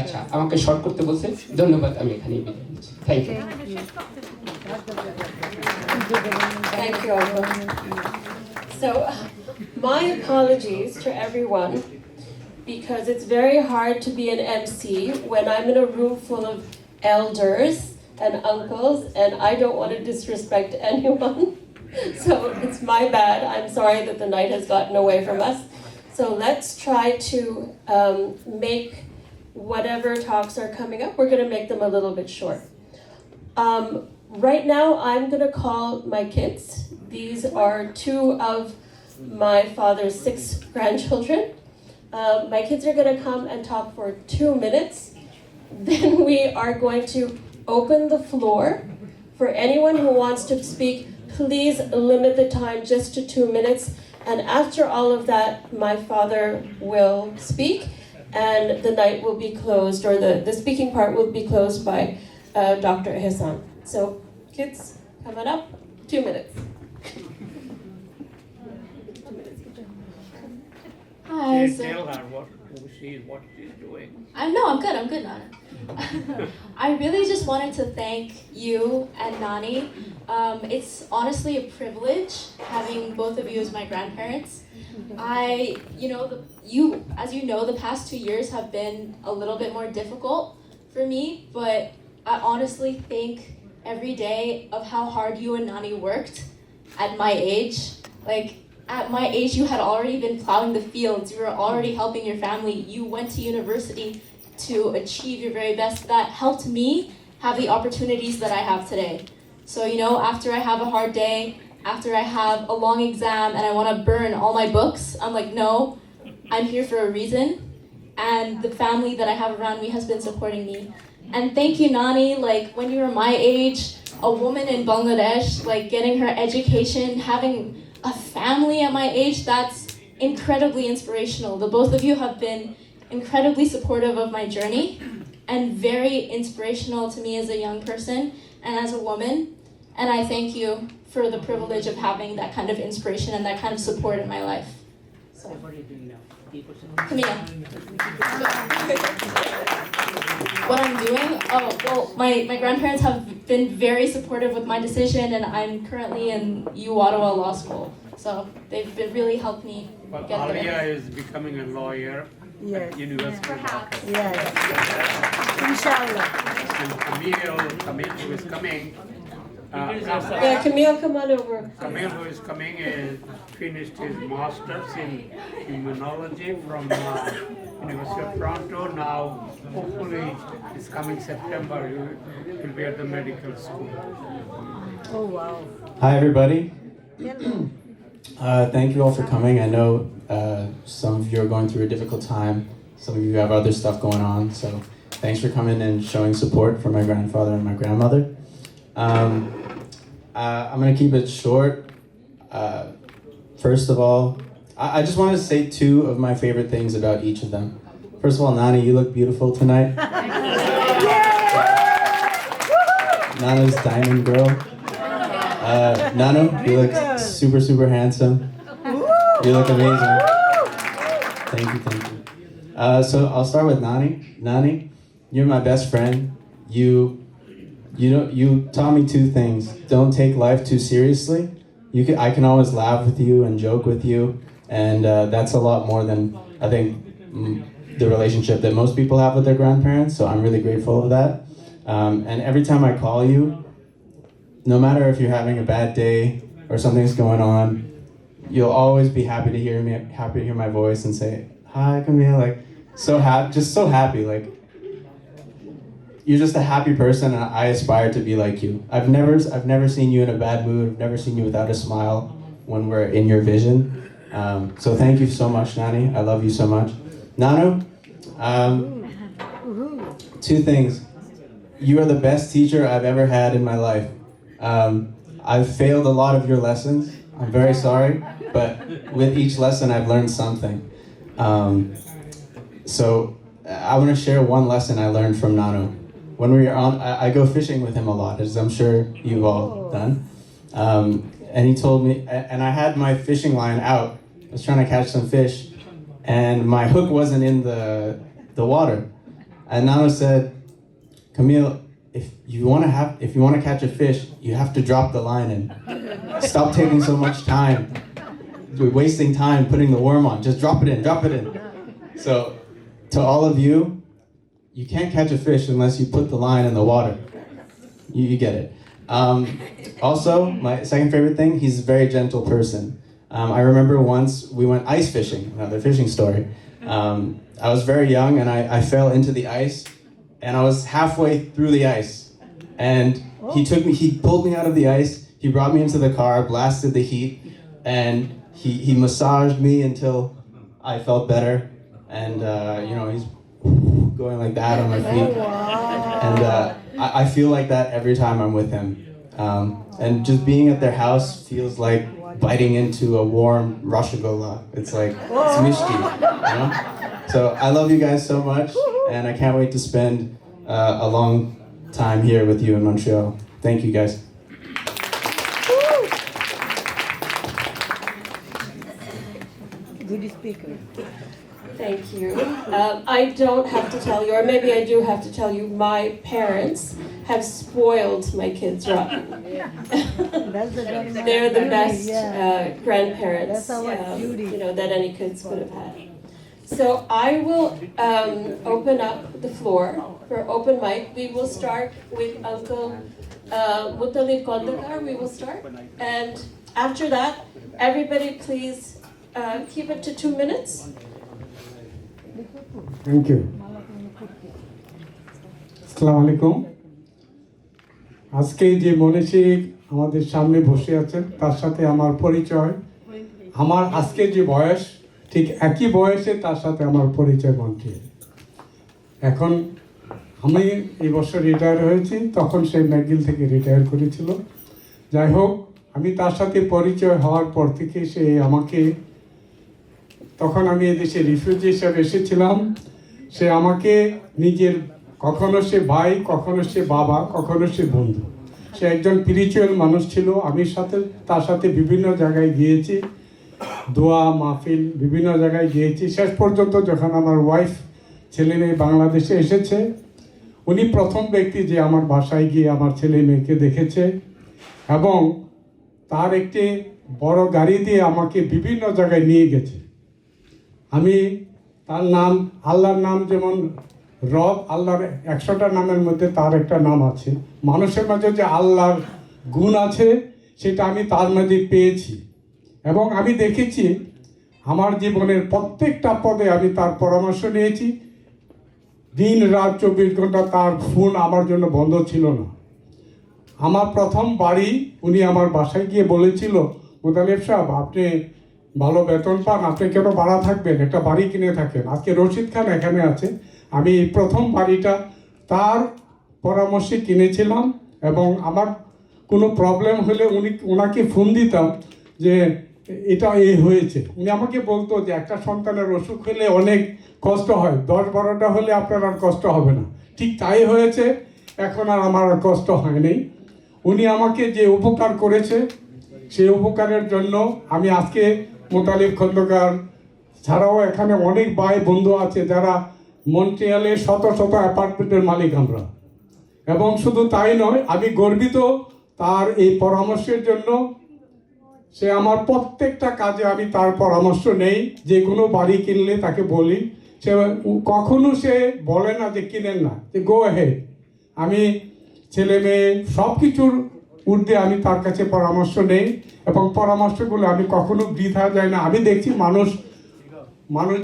Speaker 9: আচ্ছা আমাকে শর্ট করতে বলছে, ধন্যবাদ, আমি এখানেই বিদায় নিচ্ছি। Thank you.
Speaker 4: Thank you, Abdur. So, my apologies to everyone, because it's very hard to be an MC when I'm in a room full of elders and uncles, and I don't want to disrespect anyone. So it's my bad. I'm sorry that the night has gotten away from us. So let's try to make whatever talks are coming up, we're going to make them a little bit short. Right now, I'm going to call my kids. These are two of my father's 6 grandchildren. My kids are going to come and talk for 2 minutes. Then we are going to open the floor for anyone who wants to speak. Please limit the time just to 2 minutes. And after all of that, my father will speak and the night will be closed, or the speaking part will be closed by Dr. Hassan. So, kids, coming up, 2 minutes.
Speaker 2: Hi.
Speaker 10: Tell her what she's doing.
Speaker 2: I'm good, Nana. I really just wanted to thank you and Nani. It's honestly a privilege having both of you as my grandparents. As you know, the past 2 years have been a little bit more difficult for me, but I honestly think every day of how hard you and Nani worked at my age. Like, at my age, you had already been plowing the fields, you were already helping your family, you went to university to achieve your very best. That helped me have the opportunities that I have today. So, after I have a hard day, after I have a long exam and I want to burn all my books, I'm like, no, I'm here for a reason. And the family that I have around me has been supporting me. And thank you, Nani. Like, when you were my age, a woman in Bangladesh, like getting her education, having a family at my age, that's incredibly inspirational. The both of you have been incredibly supportive of my journey and very inspirational to me as a young person and as a woman. And I thank you for the privilege of having that kind of inspiration and that kind of support in my life. So, Camila. What I'm doing? Oh, well, my grandparents have been very supportive with my decision, and I'm currently in Ottawa Law School. So they've really helped me
Speaker 10: But
Speaker 2: get
Speaker 10: Alia
Speaker 2: there.
Speaker 10: is becoming a lawyer at University of
Speaker 2: Perhaps.
Speaker 10: Dhaka.
Speaker 11: Inshallah.
Speaker 10: And Camille, who is coming,
Speaker 4: Yeah, Camille, come on over.
Speaker 10: Camille, who is coming, finished his master's in immunology from University of Toronto. Now, hopefully, this coming September, he will be at the medical school.
Speaker 11: Oh, wow.
Speaker 12: Hi, everybody. Thank you all for coming. I know some of you are going through a difficult time. Some of you have other stuff going on. So thanks for coming and showing support for my grandfather and my grandmother. I'm going to keep it short. First of all, I just want to say two of my favorite things about each of them. First of all, Nani, you look beautiful tonight. Nana's diamond girl. Nano, you look super, super handsome. You look amazing. Thank you, thank you. So I'll start with Nani. Nani, you're my best friend. You taught me two things. Don't take life too seriously. I can always laugh with you and joke with you, and that's a lot more than I think the relationship that most people have with their grandparents. So I'm really grateful of that. And every time I call you, no matter if you're having a bad day or something's going on, you'll always be happy to hear me, happy to hear my voice and say, "Hi, Camille." Like, so happy, just so happy. Like, you're just a happy person, and I aspire to be like you. I've never seen you in a bad mood. I've never seen you without a smile when we're in your vision. So thank you so much, Nani. I love you so much. Nanu, two things. You are the best teacher I've ever had in my life. I've failed a lot of your lessons. I'm very sorry, but with each lesson I've learned something. So I want to share one lesson I learned from Nanu. When we were on, I go fishing with him a lot, as I'm sure you've all done. And he told me, and I had my fishing line out. I was trying to catch some fish, and my hook wasn't in the water. And Nanu said, "Camille, if you want to catch a fish, you have to drop the line in. Stop taking so much time. You're wasting time putting the worm on. Just drop it in, drop it in." So, to all of you, you can't catch a fish unless you put the line in the water. You get it. Also, my second favorite thing, he's a very gentle person. I remember once we went ice fishing, another fishing story. I was very young and I fell into the ice, and I was halfway through the ice. And he pulled me out of the ice, he brought me into the car, blasted the heat, and he massaged me until I felt better. And he's going like that on my feet. And I feel like that every time I'm with him. And just being at their house feels like biting into a warm rasgulla. It's like, it's mishti, you know? So I love you guys so much, and I can't wait to spend a long time here with you in Montreal. Thank you, guys.
Speaker 11: Good speaker.
Speaker 4: Thank you. I don't have to tell you, or maybe I do have to tell you, my parents have spoiled my kids rotten. They're the best grandparents that any kids could have had. So I will open up the floor for open mic. We will start with Uncle Muttalib Kondakar. We will start. And after that, everybody please keep it to 2 minutes.
Speaker 7: Thank you. আসসালামু আলাইকুম। আজকে যে মনীষী আমাদের সামনে বসে আছেন তার সাথে আমার পরিচয়, আমার আজকে যে বয়স ঠিক একই বয়সে তার সাথে আমার পরিচয় মন্ট্রিয়াল। এখন আমি এই বছর রিটায়ার হয়েছি, তখন সে ম্যাকগিল থেকে রিটায়ার করেছিল। যাই হোক, আমি তার সাথে পরিচয় হওয়ার পর থেকে সে আমাকে, তখন আমি এদেশে রিফিউজি হিসাবে এসেছিলাম, সে আমাকে নিজের, কখনো সে ভাই, কখনো সে বাবা, কখনো সে বন্ধু। সে একজন স্পিরিচুয়াল মানুষ ছিল। আমি তার সাথে বিভিন্ন জায়গায় গিয়েছি, দোয়া মাহফিল বিভিন্ন জায়গায় গিয়েছি। শেষ পর্যন্ত যখন আমার ওয়াইফ ছেলে মেয়ে বাংলাদেশে এসেছে, উনি প্রথম ব্যক্তি যে আমার বাসায় গিয়ে আমার ছেলে মেয়েকে দেখেছে, এবং তার একটি বড় গাড়ি দিয়ে আমাকে বিভিন্ন জায়গায় নিয়ে গেছে। আমি তার নাম, আল্লাহর নাম যেমন রব, আল্লাহর 100টা নামের মধ্যে তার একটা নাম আছে। মানুষের মাঝে যে আল্লাহর
Speaker 13: গুণ আছে সেটা আমি তার মধ্যে পেয়েছি এবং আমি দেখেছি আমার জীবনের প্রত্যেকটা পদে আমি তার পরামর্শ নিয়েছি। দিন রাত 24 ঘন্টা তার ফোন আমার জন্য বন্ধ ছিল না। আমার প্রথম বাড়ি উনি আমার বাসায় গিয়ে বলেছিল, মোতালেব সাহেব আপনি ভালো বেতন পান, আপনি কেন ভাড়া থাকবেন, একটা বাড়ি কিনে থাকেন। আজকে রশিদ খান এখানে আছে, আমি প্রথম বাড়িটা তার পরামর্শে কিনেছিলাম এবং আমার কোনো প্রবলেম হলে ওনাকে ফোন দিতাম যে এটা এই হয়েছে। উনি আমাকে বলতো যে একটা সন্তানের অসুখ হলে অনেক কষ্ট হয়, 10-12টা হলে আপনার আর কষ্ট হবে না। ঠিক তাই হয়েছে, এখন আর আমার আর কষ্ট হয়নি। উনি আমাকে যে উপকার করেছে সেই উপকারের জন্য আমি আজকে মোতালিব খন্দকার ছাড়াও এখানে অনেক ভাই বন্ধু আছে যারা মন্ট্রিয়ালে শত শত অ্যাপার্টমেন্টের মালিক আমরা, এবং শুধু তাই নয় আমি গর্বিত তার এই পরামর্শের জন্য। সে আমার প্রত্যেকটা কাজে আমি তার পরামর্শ নেই, যে কোনো বাড়ি কিনলে তাকে বলি, সে কখনো সে বলে না যে কিনেন না, যে গো অ্যাহেড। আমি ছেলে মেয়ে সব কিছুর ঊর্ধ্বে আমি তার কাছে পরামর্শ নেই এবং পরামর্শগুলো আমি কখনো বৃথা যায় না। আমি দেখছি মানুষ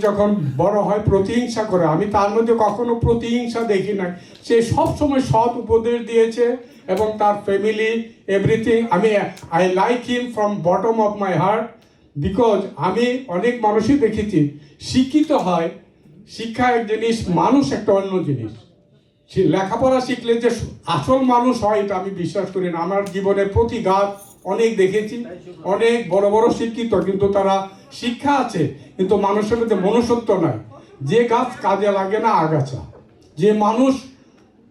Speaker 13: যখন বড় হয় প্রতিহিংসা করে, আমি তার মধ্যে কখনো প্রতিহিংসা দেখি না। সে সব সময় সৎ উপদেশ দিয়েছে এবং তার family everything. I like him from bottom of my heart, because আমি অনেক মানুষই দেখেছি শিক্ষিত হয়, শিক্ষা এক জিনিস, মানুষ একটা অন্য জিনিস। লেখাপড়া শিখলে যে আসল মানুষ হয় এটা আমি বিশ্বাস করি না। আমার জীবনের প্রতি গাছ অনেক দেখেছি, অনেক বড় বড় শিক্ষিত, কিন্তু তারা শিক্ষা আছে কিন্তু মানুষের মধ্যে মনুষ্যত্ব নাই। যে গাছ কাজে লাগে না আগাছা, যে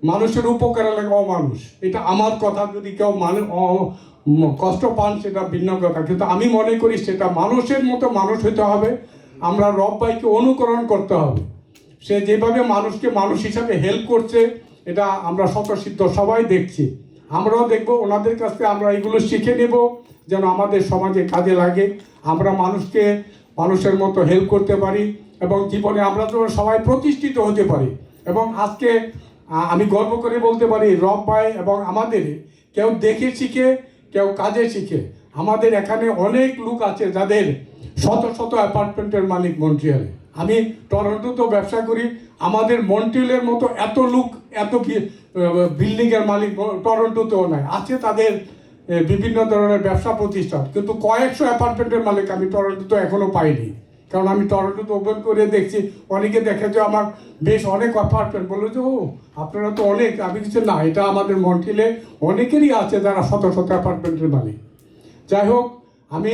Speaker 13: মানুষের উপকারে লাগে অমানুষ। এটা আমার কথা, যদি কেউ কষ্ট পান সেটা ভিন্ন কথা, কিন্তু আমি মনে করি সেটা মানুষের মতো মানুষ হতে হবে। আমরা রব ভাইকে অনুকরণ করতে হবে। সে যেভাবে মানুষকে মানুষ হিসাবে হেল্প করছে এটা আমরা স্বতঃসিদ্ধ সবাই দেখছি, আমরাও দেখব। ওনাদের কাছ থেকে আমরা এগুলো শিখে নেব যেন আমাদের সমাজে কাজে লাগে, আমরা মানুষের মতো হেল্প করতে পারি এবং জীবনে আমরা তো সবাই প্রতিষ্ঠিত হতে পারি। এবং আজকে আমি গর্ব করে বলতে পারি রব ভাই এবং আমাদের কেউ দেখে শিখে, কেউ কাজে শিখে। আমাদের এখানে অনেক লোক আছে যাদের শত শত অ্যাপার্টমেন্টের মালিক মন্ট্রিয়ালে। আমি টরন্টোতেও ব্যবসা করি, আমাদের মন্ট্রিয়ালের মতো এত লোক, এত বিল্ডিংয়ের মালিক টরন্টোতেও নাই। আছে তাদের বিভিন্ন ধরনের ব্যবসা প্রতিষ্ঠান, কিন্তু কয়েকশো অ্যাপার্টমেন্টের মালিক আমি টরন্টোতে এখনও পাইনি। কারণ আমি টরন্টোতে ওপেন করে দেখছি, অনেকে দেখে যে আমার বেশ অনেক অ্যাপার্টমেন্ট, বললো যে ও আপনারা তো অনেক। আমি কিছু না, এটা আমাদের মন্ট্রিয়ালে অনেকেরই আছে যারা শত শত অ্যাপার্টমেন্টের মালিক। যাই হোক, আমি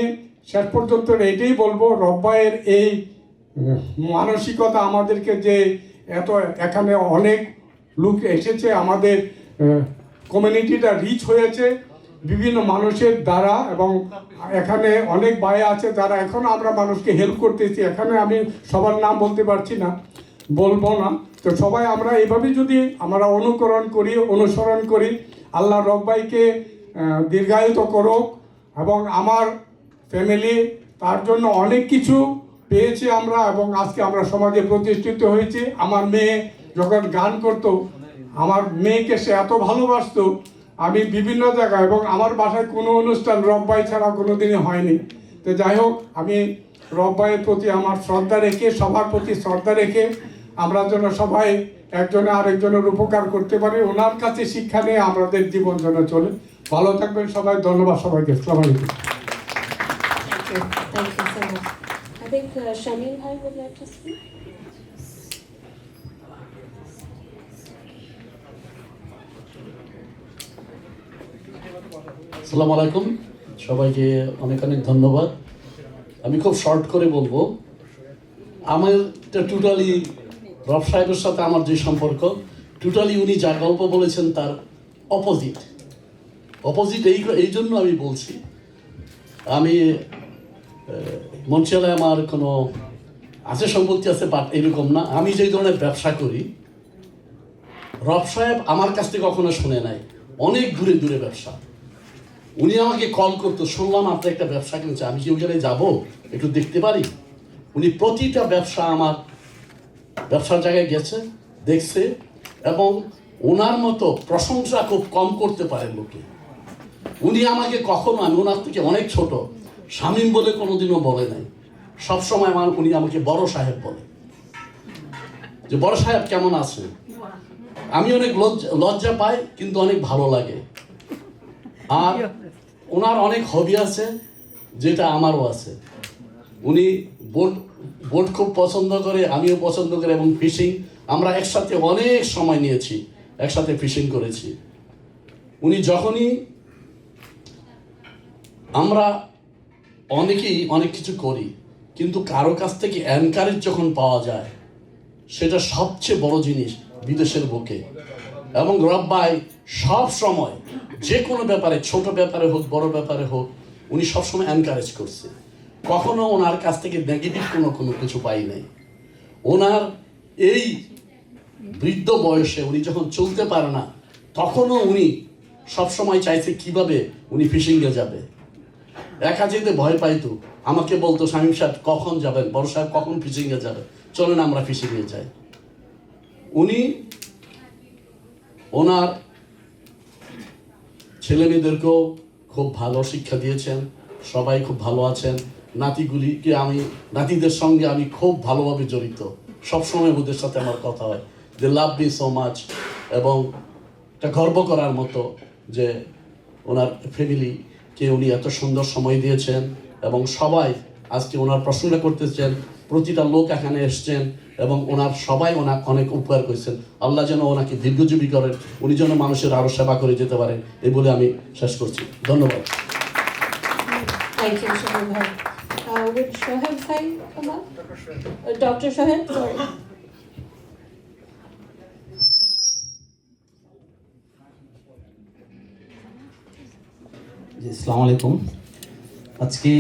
Speaker 13: শেষ পর্যন্ত এটাই বলবো, রব ভাইয়ের এই মানসিকতা আমাদেরকে যে এখানে অনেক লোক এসেছে, আমাদের কমিউনিটিটা রিচ হয়েছে বিভিন্ন মানুষের দ্বারা, এবং এখানে অনেক ভাই আছে যারা এখন আমরা মানুষকে হেল্প করতেছি। এখানে আমি সবার নাম বলতে পারছি না, বলবো না। তো সবাই আমরা এইভাবে যদি আমরা অনুসরণ করি, আল্লাহ রব ভাইকে দীর্ঘায়িত করুক। এবং আমার ফ্যামিলি তার জন্য অনেক কিছু পেয়েছি আমরা, এবং আজকে আমরা সমাজে প্রতিষ্ঠিত হয়েছি। আমার মেয়ে যখন গান করতো, আমার মেয়েকে সে এত ভালোবাসতো, আমি বিভিন্ন জায়গায়, এবং আমার বাসায় কোনো অনুষ্ঠান রব ভাই ছাড়া কোনো দিনই হয়নি। তো যাই হোক, আমি রব ভাইয়ের প্রতি আমার শ্রদ্ধা রেখে, সবার প্রতি শ্রদ্ধা রেখে আমরা যেন সবাই একজনে আরেকজনের উপকার করতে পারি, ওনার কাছে শিক্ষা নিয়ে আমাদের জীবন যেন চলে। ভালো থাকবেন সবাই, ধন্যবাদ সবাইকে। আসসালামু আলাইকুম।
Speaker 4: Thank you so much. I think Shamil Bhai would like to speak.
Speaker 14: আসসালামু আলাইকুম, সবাইকে অনেক অনেক ধন্যবাদ। আমি খুব শর্ট করে বলবো, আমার টোটালি রব সাহেবের সাথে আমার যে সম্পর্ক, টোটালি উনি যা গল্প বলেছেন তার অপোজিট। এই জন্য আমি বলছি, আমি মন্ট্রিয়ালে আমার কোনো আছে সম্পত্তি আছে, বাট এরকম না। আমি যে ধরনের ব্যবসা করি, রব সাহেব আমার কাছ থেকে কখনো শুনে নাই, অনেক দূরে দূরে ব্যবসা। উনি আমাকে কল করতো, শুনলাম আপনি একটা ব্যবসা কিনছে, আমি কি ওখানে যাবো, একটু দেখতে পারি? উনি প্রতিটা আমার ব্যবসার জায়গায় গেছে, দেখছে, এবং ওনার মতো প্রশংসা খুব কম করতে পারে লোকে। উনি আমাকে কখনো, আমি ওনার থেকে অনেক ছোট, শামীম বলে কোনোদিনও বলে নাই। সবসময় উনি আমাকে বড় সাহেব বলে, যে বড় সাহেব কেমন আছে। আমি অনেক লজ্জা পাই, কিন্তু অনেক ভালো লাগে। আর ওনার অনেক হবি আছে, যেটা আমারও আছে। উনি বোট খুব পছন্দ করে, আমিও পছন্দ করি, এবং ফিশিং আমরা একসাথে অনেক সময় নিয়েছি, একসাথে ফিশিং করেছি। উনি যখনই, আমরা অনেকেই অনেক কিছু করি, কিন্তু কারো কাছ থেকে এনকারেজ যখন পাওয়া যায়, সেটা সবচেয়ে বড় জিনিস বিদেশের বুকে। এবং রব ভাই সব সময় যে কোনো ব্যাপারে, ছোট ব্যাপারে হোক বড় ব্যাপারে হোক, উনি সবসময় এনকারেজ করছে। কখনো ওনার কাছ থেকে নেগেটিভ কোনো কিছু পাই নাই। ওনার এই বৃদ্ধ বয়সে উনি যখন চলতে পারে না, তখনও উনি সবসময় চাইছে কিভাবে উনি ফিশিংয়ে যাবে। একা যেতে ভয় পাইতো, আমাকে বলতো, শামীম সাহেব কখন যাবেন, বড় সাহেব কখন ফিশিংয়ে যাবে, চলেন আমরা ফিশিংয়ে যাই। উনি ওনার ছেলে মেয়েদেরকেও খুব ভালো শিক্ষা দিয়েছেন, সবাই খুব ভালো আছেন। নাতিগুলিকে নাতিদের সঙ্গে আমি খুব ভালোভাবে জড়িত, সবসময় ওদের সাথে আমার কথা হয়। দে লাভ মি সো মাচ। এবং এটা গর্ব করার মতো যে ওনার ফ্যামিলিকে উনি এত সুন্দর সময় দিয়েছেন, এবং সবাই আজকে ওনার প্রশংসা করতেছেন। প্রতিটা লোক এখানে এসছেন, এবং ওনার সবাই অনেক উপকার করেছেন। আল্লাহ যেন ওনাকে দীর্ঘজীবী করেন, উনি যেন মানুষের আরো সেবা করে যেতে পারেন, এই বলে আমি শেষ করছি। ধন্যবাদ।
Speaker 4: Thank you, Shoaib bhai. Would Shoaib bhai come up? Dr. Shoaib, sorry.
Speaker 15: আসসালামু আলাইকুম। আজকে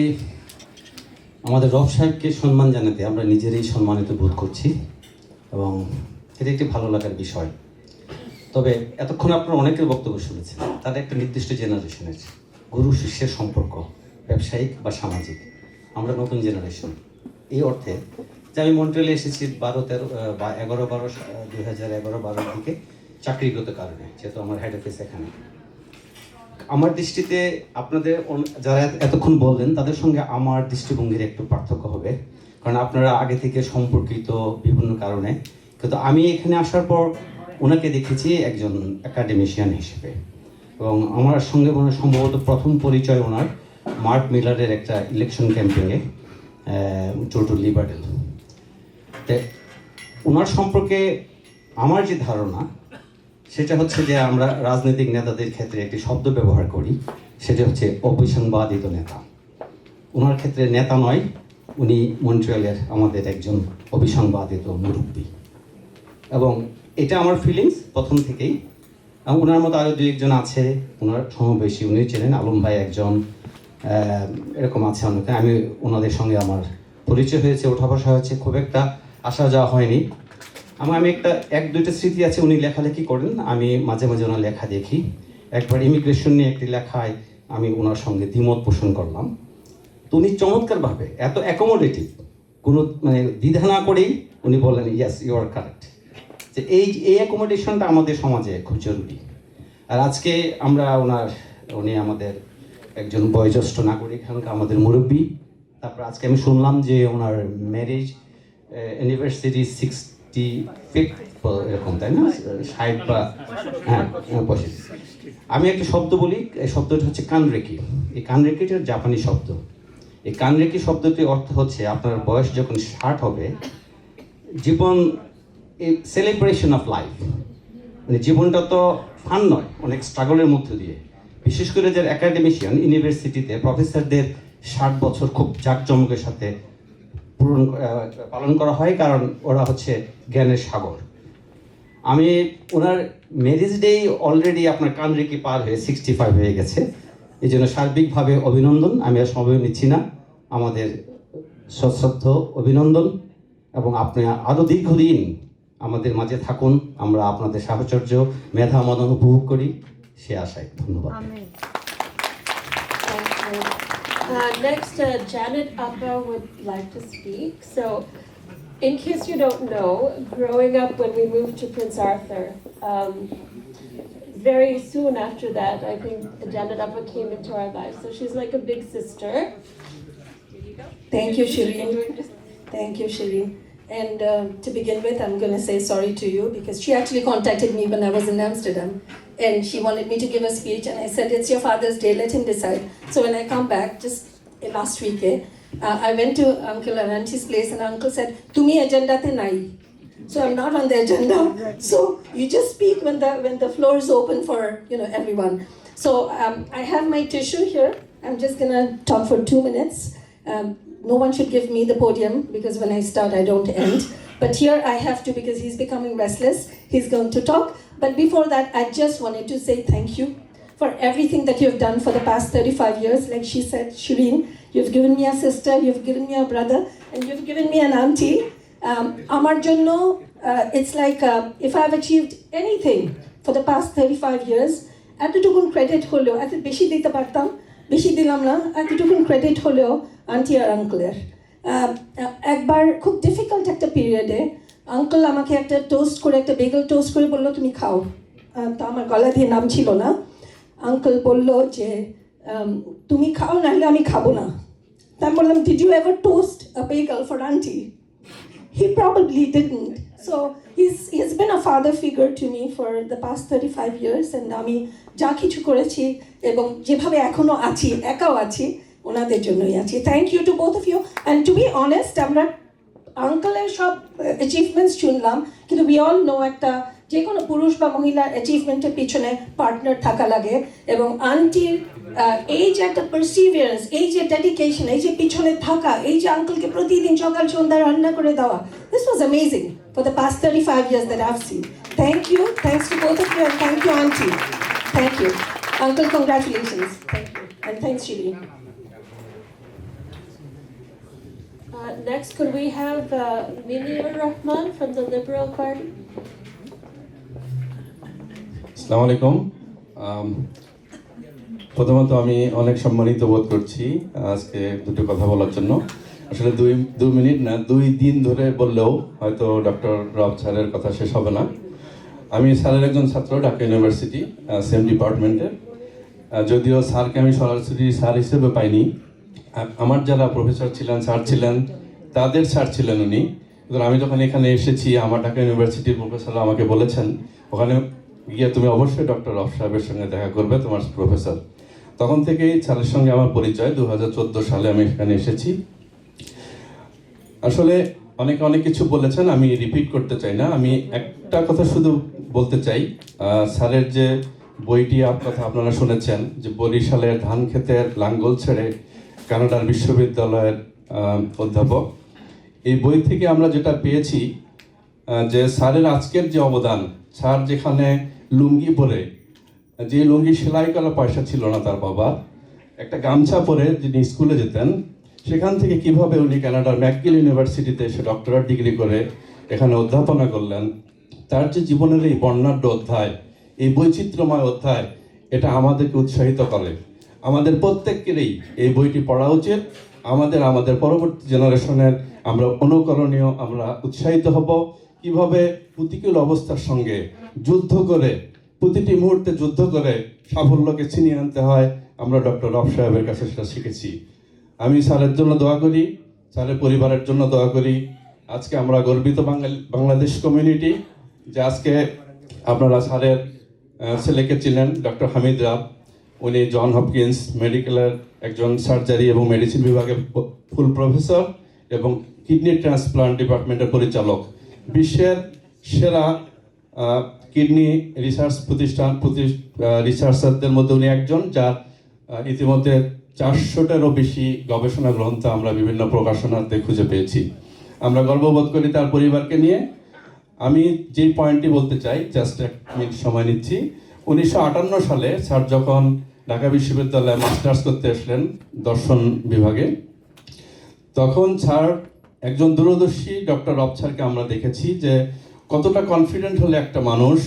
Speaker 15: আমাদের রব সাহেবকে সম্মান জানাতে আমরা নিজেরাই সম্মানিত বোধ করছি, এবং এটা একটি ভালো লাগার বিষয়। তবে এতক্ষণ আপনারা অনেকের বক্তব্য শুনেছেন, তাদের একটা নির্দিষ্ট জেনারেশনের গুরু শিষ্যের সম্পর্ক, ব্যবসায়িক বা সামাজিক। আমরা নতুন জেনারেশন। এই অর্থে যে আমি মন্ট্রিয়ালে এসেছি 2011-12 দিকে চাকরিগত কারণে, যেহেতু আমার হেড অফিস এখানে। আমার দৃষ্টিতে আপনাদের যারা এতক্ষণ বললেন তাদের সঙ্গে আমার দৃষ্টিভঙ্গির একটু পার্থক্য হবে, কারণ আপনারা আগে থেকে সম্পর্কিত বিভিন্ন কারণে। কিন্তু আমি এখানে আসার পর ওনাকে দেখেছি একজন একাডেমিশিয়ান হিসেবে, এবং আমার সঙ্গে সম্ভবত প্রথম পরিচয় ওনার মার্ক মিলারের একটা ইলেকশন ক্যাম্পেইনে চোটু লিবার্ডেল। ওনার সম্পর্কে আমার যে ধারণা সেটা হচ্ছে যে আমরা রাজনৈতিক নেতাদের ক্ষেত্রে একটি শব্দ ব্যবহার করি, সেটা হচ্ছে অবিসংবাদিত নেতা। ওনার ক্ষেত্রে নেতা নয়, উনি মন্ট্রিয়ালের আমাদের একজন অবিসংবাদিত মুরব্বী, এবং এটা আমার ফিলিংস প্রথম থেকেই। ওনার মতো আরও 2-1জন আছে ওনার সমবয়সী, উনি চেনেন, আলম ভাই একজন, এরকম আছে অনেকে। আমি ওনাদের সঙ্গে আমার পরিচয় হয়েছে, ওঠা বসা হয়েছে, খুব একটা আসা যাওয়া হয়নি। আমি 1-2টা স্মৃতি আছে, উনি লেখালেখি করেন, আমি মাঝে মাঝে ওনার লেখা দেখি। একবার ইমিগ্রেশন নিয়ে একটি লেখায় আমি ওনার সঙ্গে দ্বিমত পোষণ করলাম, তো উনি চমৎকারভাবে এত অ্যাকোমোডেটিভ, কোনো দ্বিধা না করেই উনি বললেন ইয়েস ইউ আর কারেক্ট। যে এই অ্যাকোমোডেশনটা আমাদের সমাজে খুব জরুরি। আর আজকে উনি আমাদের একজন বয়োজ্যেষ্ঠ নাগরিক, আমাদের মুরব্বী। তারপর আজকে আমি শুনলাম যে ওনার ম্যারেজ অ্যানিভার্সারি 65 এরকম, তাই না? 60 বা হ্যাঁ 65। আমি একটা শব্দ বলি, এই শব্দটা হচ্ছে কানরেকি। এই কানরেকিটা জাপানি শব্দ। এই কানরেকি শব্দটির অর্থ হচ্ছে আপনার বয়স যখন 60 হবে, জীবন সেলিব্রেশন অফ লাইফ, জীবনটা তো ফান নয়, অনেক স্ট্রাগলের মধ্য দিয়ে। বিশেষ করে যারা একাডেমিশিয়ান, ইউনিভার্সিটিতে প্রফেসরদের 60 বছর খুব জাঁকজমকের সাথে পালন করা হয়, কারণ ওরা হচ্ছে জ্ঞানের সাগর। আমি ওনার ম্যারেজ ডে অলরেডি আপনার কানরেকি পার হয়ে 65 হয়ে গেছে, এই জন্য সার্বিকভাবে অভিনন্দন। আমি আর সময় নিচ্ছি না, আমাদের সশ্রদ্ধ অভিনন্দন, এবং আপনি আরও দীর্ঘদিন আমাদের মাঝে থাকুন, আমরা আপনাদের সাহচর্য মেধা মদন উপভোগ করি, সে আশায়। ধন্যবাদ।
Speaker 4: Next, Janet Abdur would like to speak. So, in case you don't know, growing up when we moved to Prince Arthur, very soon after that, I think Janet Abba came into our lives. So she's like a big sister.
Speaker 16: Thank you, Shireen. Thank you, Shireen. And to begin with, I'm going to say sorry to you because she actually contacted me when I was in Amsterdam. And she wanted me to give a speech, and I said, it's your father's day, let him decide. So when I come back, just last week, I went to Uncle and Auntie's place, and Uncle said, Tumi agenda te nai. So I'm not on the agenda. So you just speak when the floor is open for everyone. So I have my tissue here. I'm just going to talk for 2 minutes. No one should give me the podium because when I start, I don't end. But here I have to because he's becoming restless. He's going to talk. But before that, I just wanted to say thank you for everything that you've done for the past 35 years. Like she said, Shireen, you've given me a sister, you've given me a brother, and you've given me an auntie. Amar jonno, it's like if I've achieved anything for the past 35 years, এতটুকুন credit হলেও এত বেশি দিতে পারতাম, বেশি দিলাম না, এতটুকুন ক্রেডিট হলেও আন্টি আর আঙ্কেলের। একবার খুব ডিফিকাল্ট একটা পিরিয়ডে আঙ্কেল আমাকে একটা টোস্ট করে, একটা বেগল টোস্ট করে বললো তুমি খাও। তো আমার গলা দিয়ে নাম ছিল না। আঙ্কেল বললো যে তুমি খাও, নাহলে আমি খাবো না। তা আমি বললাম, did you ever toast a bagel for auntie? He probably didn't. So he's been a father figure to me for the past 35 years, and আমি যা কিছু করেছি এবং যেভাবে এখনো আছি, একাও আছি, ওনাদের জন্যই আছি। Thank you to both of you. And to be honest, আমরা আঙ্কেলের সব অ্যাচিভমেন্টস শুনলাম, কিন্তু we all know একটা যে কোনো পুরুষ বা মহিলার অ্যাচিভমেন্টের পিছনে পার্টনার থাকা লাগে, এবং আন্টির এই যে একটা পারসিভিয়ারেন্স, এই যে ডেডিকেশন, এই যে পিছনে থাকা, এই যে আঙ্কেলকে প্রতিদিন সকাল সন্ধ্যা রান্না করে দেওয়া, this was amazing for the past 35 years that I've seen. Thank you, thanks to both of you, and thank you, auntie. Thank you. Uncle, congratulations. Thank you. And thanks, Shireen.
Speaker 4: Next, could we have Minir Rahman from the Liberal Party?
Speaker 17: আসসালামু আলাইকুম। প্রথমত আমি অনেক সম্মানিত বোধ করছি আজকে দুটো কথা বলার জন্য। আসলে দু মিনিট না, 2 দিন ধরে বললেও হয়তো ডক্টর রব স্যারের কথা শেষ হবে না। আমি স্যারের একজন ছাত্র, ঢাকা ইউনিভার্সিটি, সেম ডিপার্টমেন্টের। যদিও স্যারকে আমি সরাসরি স্যার হিসেবে পাইনি, আমার যারা প্রফেসর ছিলেন, স্যার ছিলেন, তাদের স্যার ছিলেন উনি। কিন্তু আমি যখন এখানে এসেছি, আমার ঢাকা ইউনিভার্সিটির প্রফেসররা আমাকে বলেছেন ওখানে গিয়ে তুমি অবশ্যই ডক্টর রব সাহেবের সঙ্গে দেখা করবে, তোমার প্রফেসর। তখন থেকেই স্যারের সঙ্গে আমার পরিচয়। 2014 সালে আমি এখানে এসেছি। আসলে অনেকে অনেক কিছু বলেছেন, আমি রিপিট করতে চাই না। আমি একটা কথা শুধু বলতে চাই, স্যারের যে বইটি কথা আপনারা শুনেছেন, যে বরিশালের ধান ক্ষেতের লাঙ্গল ছেড়ে কানাডার বিশ্ববিদ্যালয়ের অধ্যাপক, এই বই থেকে আমরা যেটা পেয়েছি যে স্যারের আজকের যে অবদান, স্যার যেখানে লুঙ্গি পরে, যে লুঙ্গি সেলাই করা পয়সা ছিল না তার বাবা, একটা গামছা পরে যিনি স্কুলে যেতেন, সেখান থেকে কিভাবে উনি কানাডার ম্যাকগিল ইউনিভার্সিটিতে এসে ডক্টরেট ডিগ্রি করে এখানে অধ্যাপনা করলেন, তার যে জীবনের এই বর্ণাঢ্য অধ্যায়, এই বৈচিত্র্যময় অধ্যায়, এটা আমাদেরকে উৎসাহিত করে। আমাদের প্রত্যেকেরই এই বইটি পড়া উচিত। আমাদের পরবর্তী জেনারেশনের আমরা অনুকরণীয়, আমরা উৎসাহিত হব কিভাবে প্রতিকূল অবস্থার সঙ্গে যুদ্ধ করে, প্রতিটি মুহূর্তে যুদ্ধ করে সাফল্যকে ছিনিয়ে আনতে হয়। আমরা ডক্টর রব সাহেবের কাছে সেটা শিখেছি। আমি স্যারের জন্য দোয়া করি, স্যারের পরিবারের জন্য দোয়া করি। আজকে আমরা গর্বিত বাংলাদেশ কমিউনিটি যে আজকে আপনারা স্যারের ছেলেকে চিনেন, ডক্টর হামিদ রাব। উনি জন হপকিন্স মেডিকেলের একজন সার্জারি এবং মেডিসিন বিভাগের ফুল প্রফেসর এবং কিডনি ট্রান্সপ্লান্ট ডিপার্টমেন্টের পরিচালক। বিশ্বের সেরা কিডনি রিসার্চ রিসার্চারদের মধ্যে উনি একজন, যার ইতিমধ্যে 400টারও বেশি গবেষণা গ্রন্থ আমরা বিভিন্ন প্রকাশনাতে খুঁজে পেয়েছি। আমরা গর্ববোধ করি তার পরিবারকে নিয়ে। আমি যেই পয়েন্টটি বলতে চাই, জাস্ট 1 মিনিট সময় নিচ্ছি। 1958 সালে স্যার যখন ঢাকা বিশ্ববিদ্যালয়ে মাস্টার্স করতে আসলেন দর্শন বিভাগে, তখন স্যার একজন দূরদর্শী ডক্টর রব স্যারকে আমরা দেখেছি যে কতটা কনফিডেন্ট হলে একটা মানুষ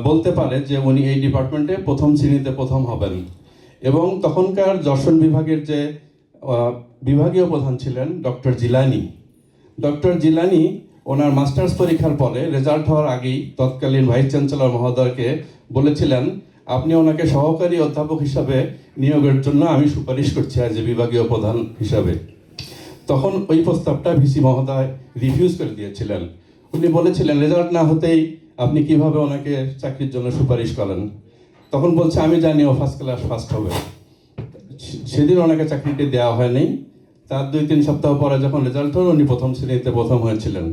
Speaker 17: বলতে পারে যে উনি এই ডিপার্টমেন্টে প্রথম শ্রেণীতে প্রথম হবেন। এবং তখনকার দর্শন বিভাগের যে বিভাগীয় প্রধান ছিলেন ডক্টর জিলানি ওনার মাস্টার্স পরীক্ষার পরে রেজাল্ট হওয়ার আগেই তৎকালীন ভাইস চ্যান্সেলর মহোদয়কে বলেছিলেন আপনি ওনাকে সহকারী অধ্যাপক হিসাবে নিয়োগের জন্য আমি সুপারিশ করছি আজ বিভাগীয় প্রধান হিসাবে। তখন ওই প্রস্তাবটা ভিসি মহোদয় রিফিউজ করে দিয়েছিলেন। উনি বলেছিলেন রেজাল্ট না হতেই আপনি কিভাবে ওনাকে চাকরির জন্য সুপারিশ করেন। তখন বলছে আমি জানি ও ফার্স্ট ক্লাস ফার্স্ট হবে। সেদিন ওনাকে চাকরিটি দেওয়া হয়নি। তার 2-3 সপ্তাহ পরে যখন রেজাল্ট হল উনি প্রথম শ্রেণীতে প্রথম হয়েছিলেন।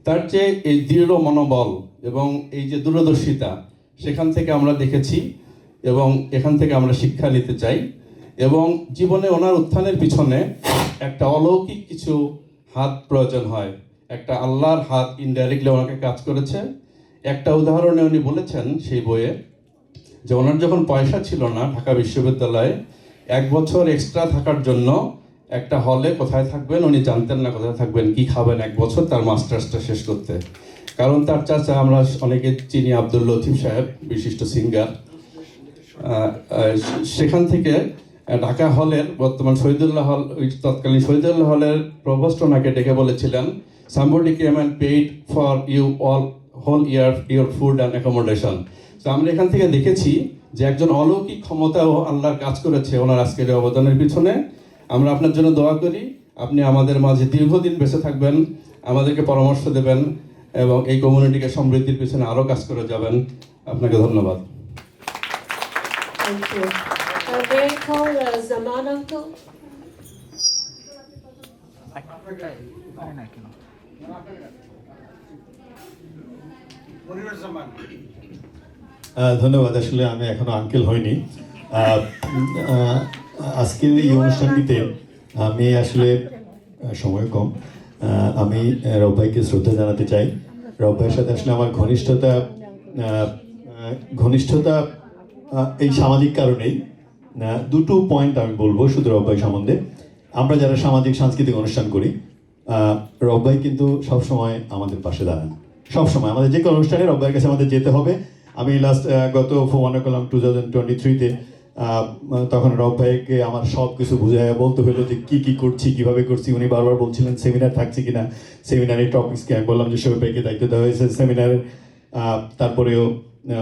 Speaker 17: তার যে এই দৃঢ় মনোবল এবং এই যে দূরদর্শিতা সেখান থেকে আমরা দেখেছি এবং এখান থেকে আমরা শিক্ষা নিতে চাই। এবং জীবনে ওনার উত্থানের পিছনে একটা অলৌকিক কিছু হাত প্রয়োজন হয়, একটা আল্লাহর হাত ইনডাইরেক্টলি ওনাকে কাজ করেছে। একটা উদাহরণে উনি বলেছেন সেই বইয়ে যে ওনার যখন পয়সা ছিল না ঢাকা বিশ্ববিদ্যালয়ে 1 বছর এক্সট্রা থাকার জন্য একটা হলে কোথায় থাকবেন উনি জানতেন না, কোথায় থাকবেন, কি খাবেন 1 বছর তার মাস্টার্সটা শেষ করতে। কারণ তার চাচা, আমরা অনেকে চিনি আব্দুর লতিফ সাহেব, বিশিষ্ট সিঙ্গার, সেখান থেকে ঢাকা হলের বর্তমান শহীদুল্লাহ হল, ওই তৎকালীন শহীদুল্লাহ হলের প্রভোস্ট ওনাকে ডেকে বলেছিলেন somebody came and paid for you all whole year your food and accommodation. তো আমরা এখান থেকে দেখেছি যে একজন অলৌকিক ক্ষমতাও আল্লাহর কাজ করেছে ওনার আজকের অবদানের পিছনে। আমরা আপনার জন্য দোয়া করি, আপনি আমাদের মাঝে দীর্ঘদিন বেঁচে থাকবেন, আমাদেরকে পরামর্শ দেবেন এবং এই কমিউনিটিকে সমৃদ্ধির পিছনে আরও কাজ করে যাবেন। আপনাকে ধন্যবাদ।
Speaker 4: Thank you. May I call Zaman uncle?
Speaker 18: ধন্যবাদ। আসলে আমি এখনো আঙ্কেল হইনি। আজকের এই অনুষ্ঠানটিতে আমি আসলে সময় কম, আমি রব ভাইকে শ্রদ্ধা জানাতে চাই। রব ভাইয়ের সাথে আসলে আমার ঘনিষ্ঠতা এই সামাজিক কারণেই। দুটো পয়েন্ট আমি বলবো শুধু রব ভাই সম্বন্ধে। আমরা যারা সামাজিক সাংস্কৃতিক অনুষ্ঠান করি, রব ভাই কিন্তু সবসময় আমাদের পাশে দাঁড়ান। সবসময় আমাদের যে কোনো অনুষ্ঠানে রব ভাইয়ের কাছে আমাদের যেতে হবে। আমি গত মনে করলাম 2023-তে তখন রব ভাইকে আমার সব কিছু বুঝাইয়া বলতে হলো যে কী করছি, কীভাবে করছি। উনি বারবার বলছিলেন সেমিনার থাকছে কিনা, সেমিনারের টপিক্সকে আমি বললাম যে শোয়েব ভাইকে দায়িত্ব দেওয়া হয়েছে সেমিনারের। তারপরেও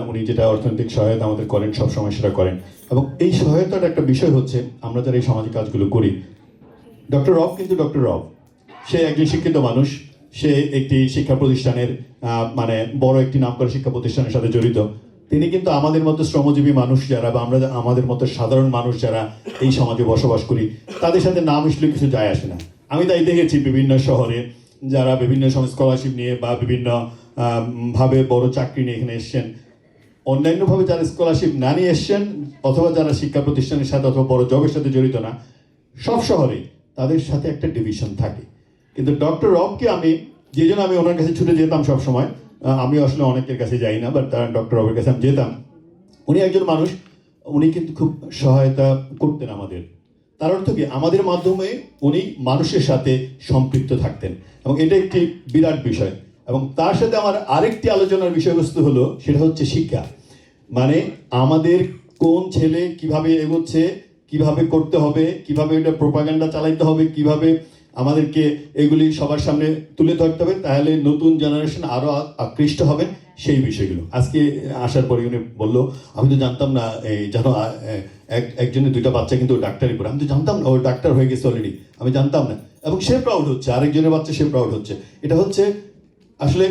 Speaker 18: উনি যেটা অর্থনৈতিক সহায়তা আমাদের করেন সবসময় সেটা করেন। এবং এই সহায়তার একটা বিষয় হচ্ছে আমরা যারা এই সামাজিক কাজগুলো করি, ডক্টর রব কিন্তু ডক্টর রব, সে একজন শিক্ষিত মানুষ, সে একটি শিক্ষা প্রতিষ্ঠানের মানে বড় একটি নামকরা শিক্ষা প্রতিষ্ঠানের সাথে জড়িত। তিনি কিন্তু আমাদের মতো শ্রমজীবী মানুষ যারা বা আমরা আমাদের মতো সাধারণ মানুষ যারা এই সমাজে বসবাস করি তাদের সাথে না মিশলে কিছু যায় আসে না। আমি তাই দেখেছি বিভিন্ন শহরে যারা বিভিন্ন সময় স্কলারশিপ নিয়ে বা বিভিন্ন ভাবে বড় চাকরি নিয়ে এখানে এসছেন, অন্যান্যভাবে যারা স্কলারশিপ না নিয়ে এসছেন অথবা যারা শিক্ষা প্রতিষ্ঠানের সাথে অথবা বড় জবের সাথে জড়িত না, সব শহরে তাদের সাথে একটা ডিভিশন থাকে। কিন্তু ডক্টর রবকে আমি যে জন্য আমি ওনার কাছে ছুটে যেতাম সবসময়, আমি আসলে অনেকের কাছে যাই না, বাট ডক্টর রবের কাছে আমি যেতাম। উনি একজন মানুষ, উনি কিন্তু খুব সহায়তা করতেন আমাদের। তার অর্থ কি আমাদের মাধ্যমে উনি মানুষের সাথে সম্পৃক্ত থাকতেন এবং এটা একটি বিরাট বিষয়। এবং তার সাথে আমার আরেকটি আলোচনার বিষয়বস্তু হলো সেটা হচ্ছে শিক্ষা। মানে আমাদের কোন ছেলে কিভাবে এগোচ্ছে, কিভাবে করতে হবে, কিভাবে এটা প্রোপাগান্ডা চালাইতে হবে, কিভাবে আমাদেরকে এগুলি সবার সামনে তুলে ধরতে হবে, তাহলে নতুন জেনারেশন আরও আকৃষ্ট হবে সেই বিষয়গুলো। আজকে আসার পরে উনি বললো আমি তো জানতাম না, এই জানো একজনের 2টা বাচ্চা কিন্তু ডাক্তারি পড়ে, আমি তো জানতাম না ও ডাক্তার হয়ে গেছে অলরেডি, আমি জানতাম না। এবং সে প্রাউড হচ্ছে, আরেকজনের বাচ্চা সে প্রাউড হচ্ছে। এটা হচ্ছে আসলে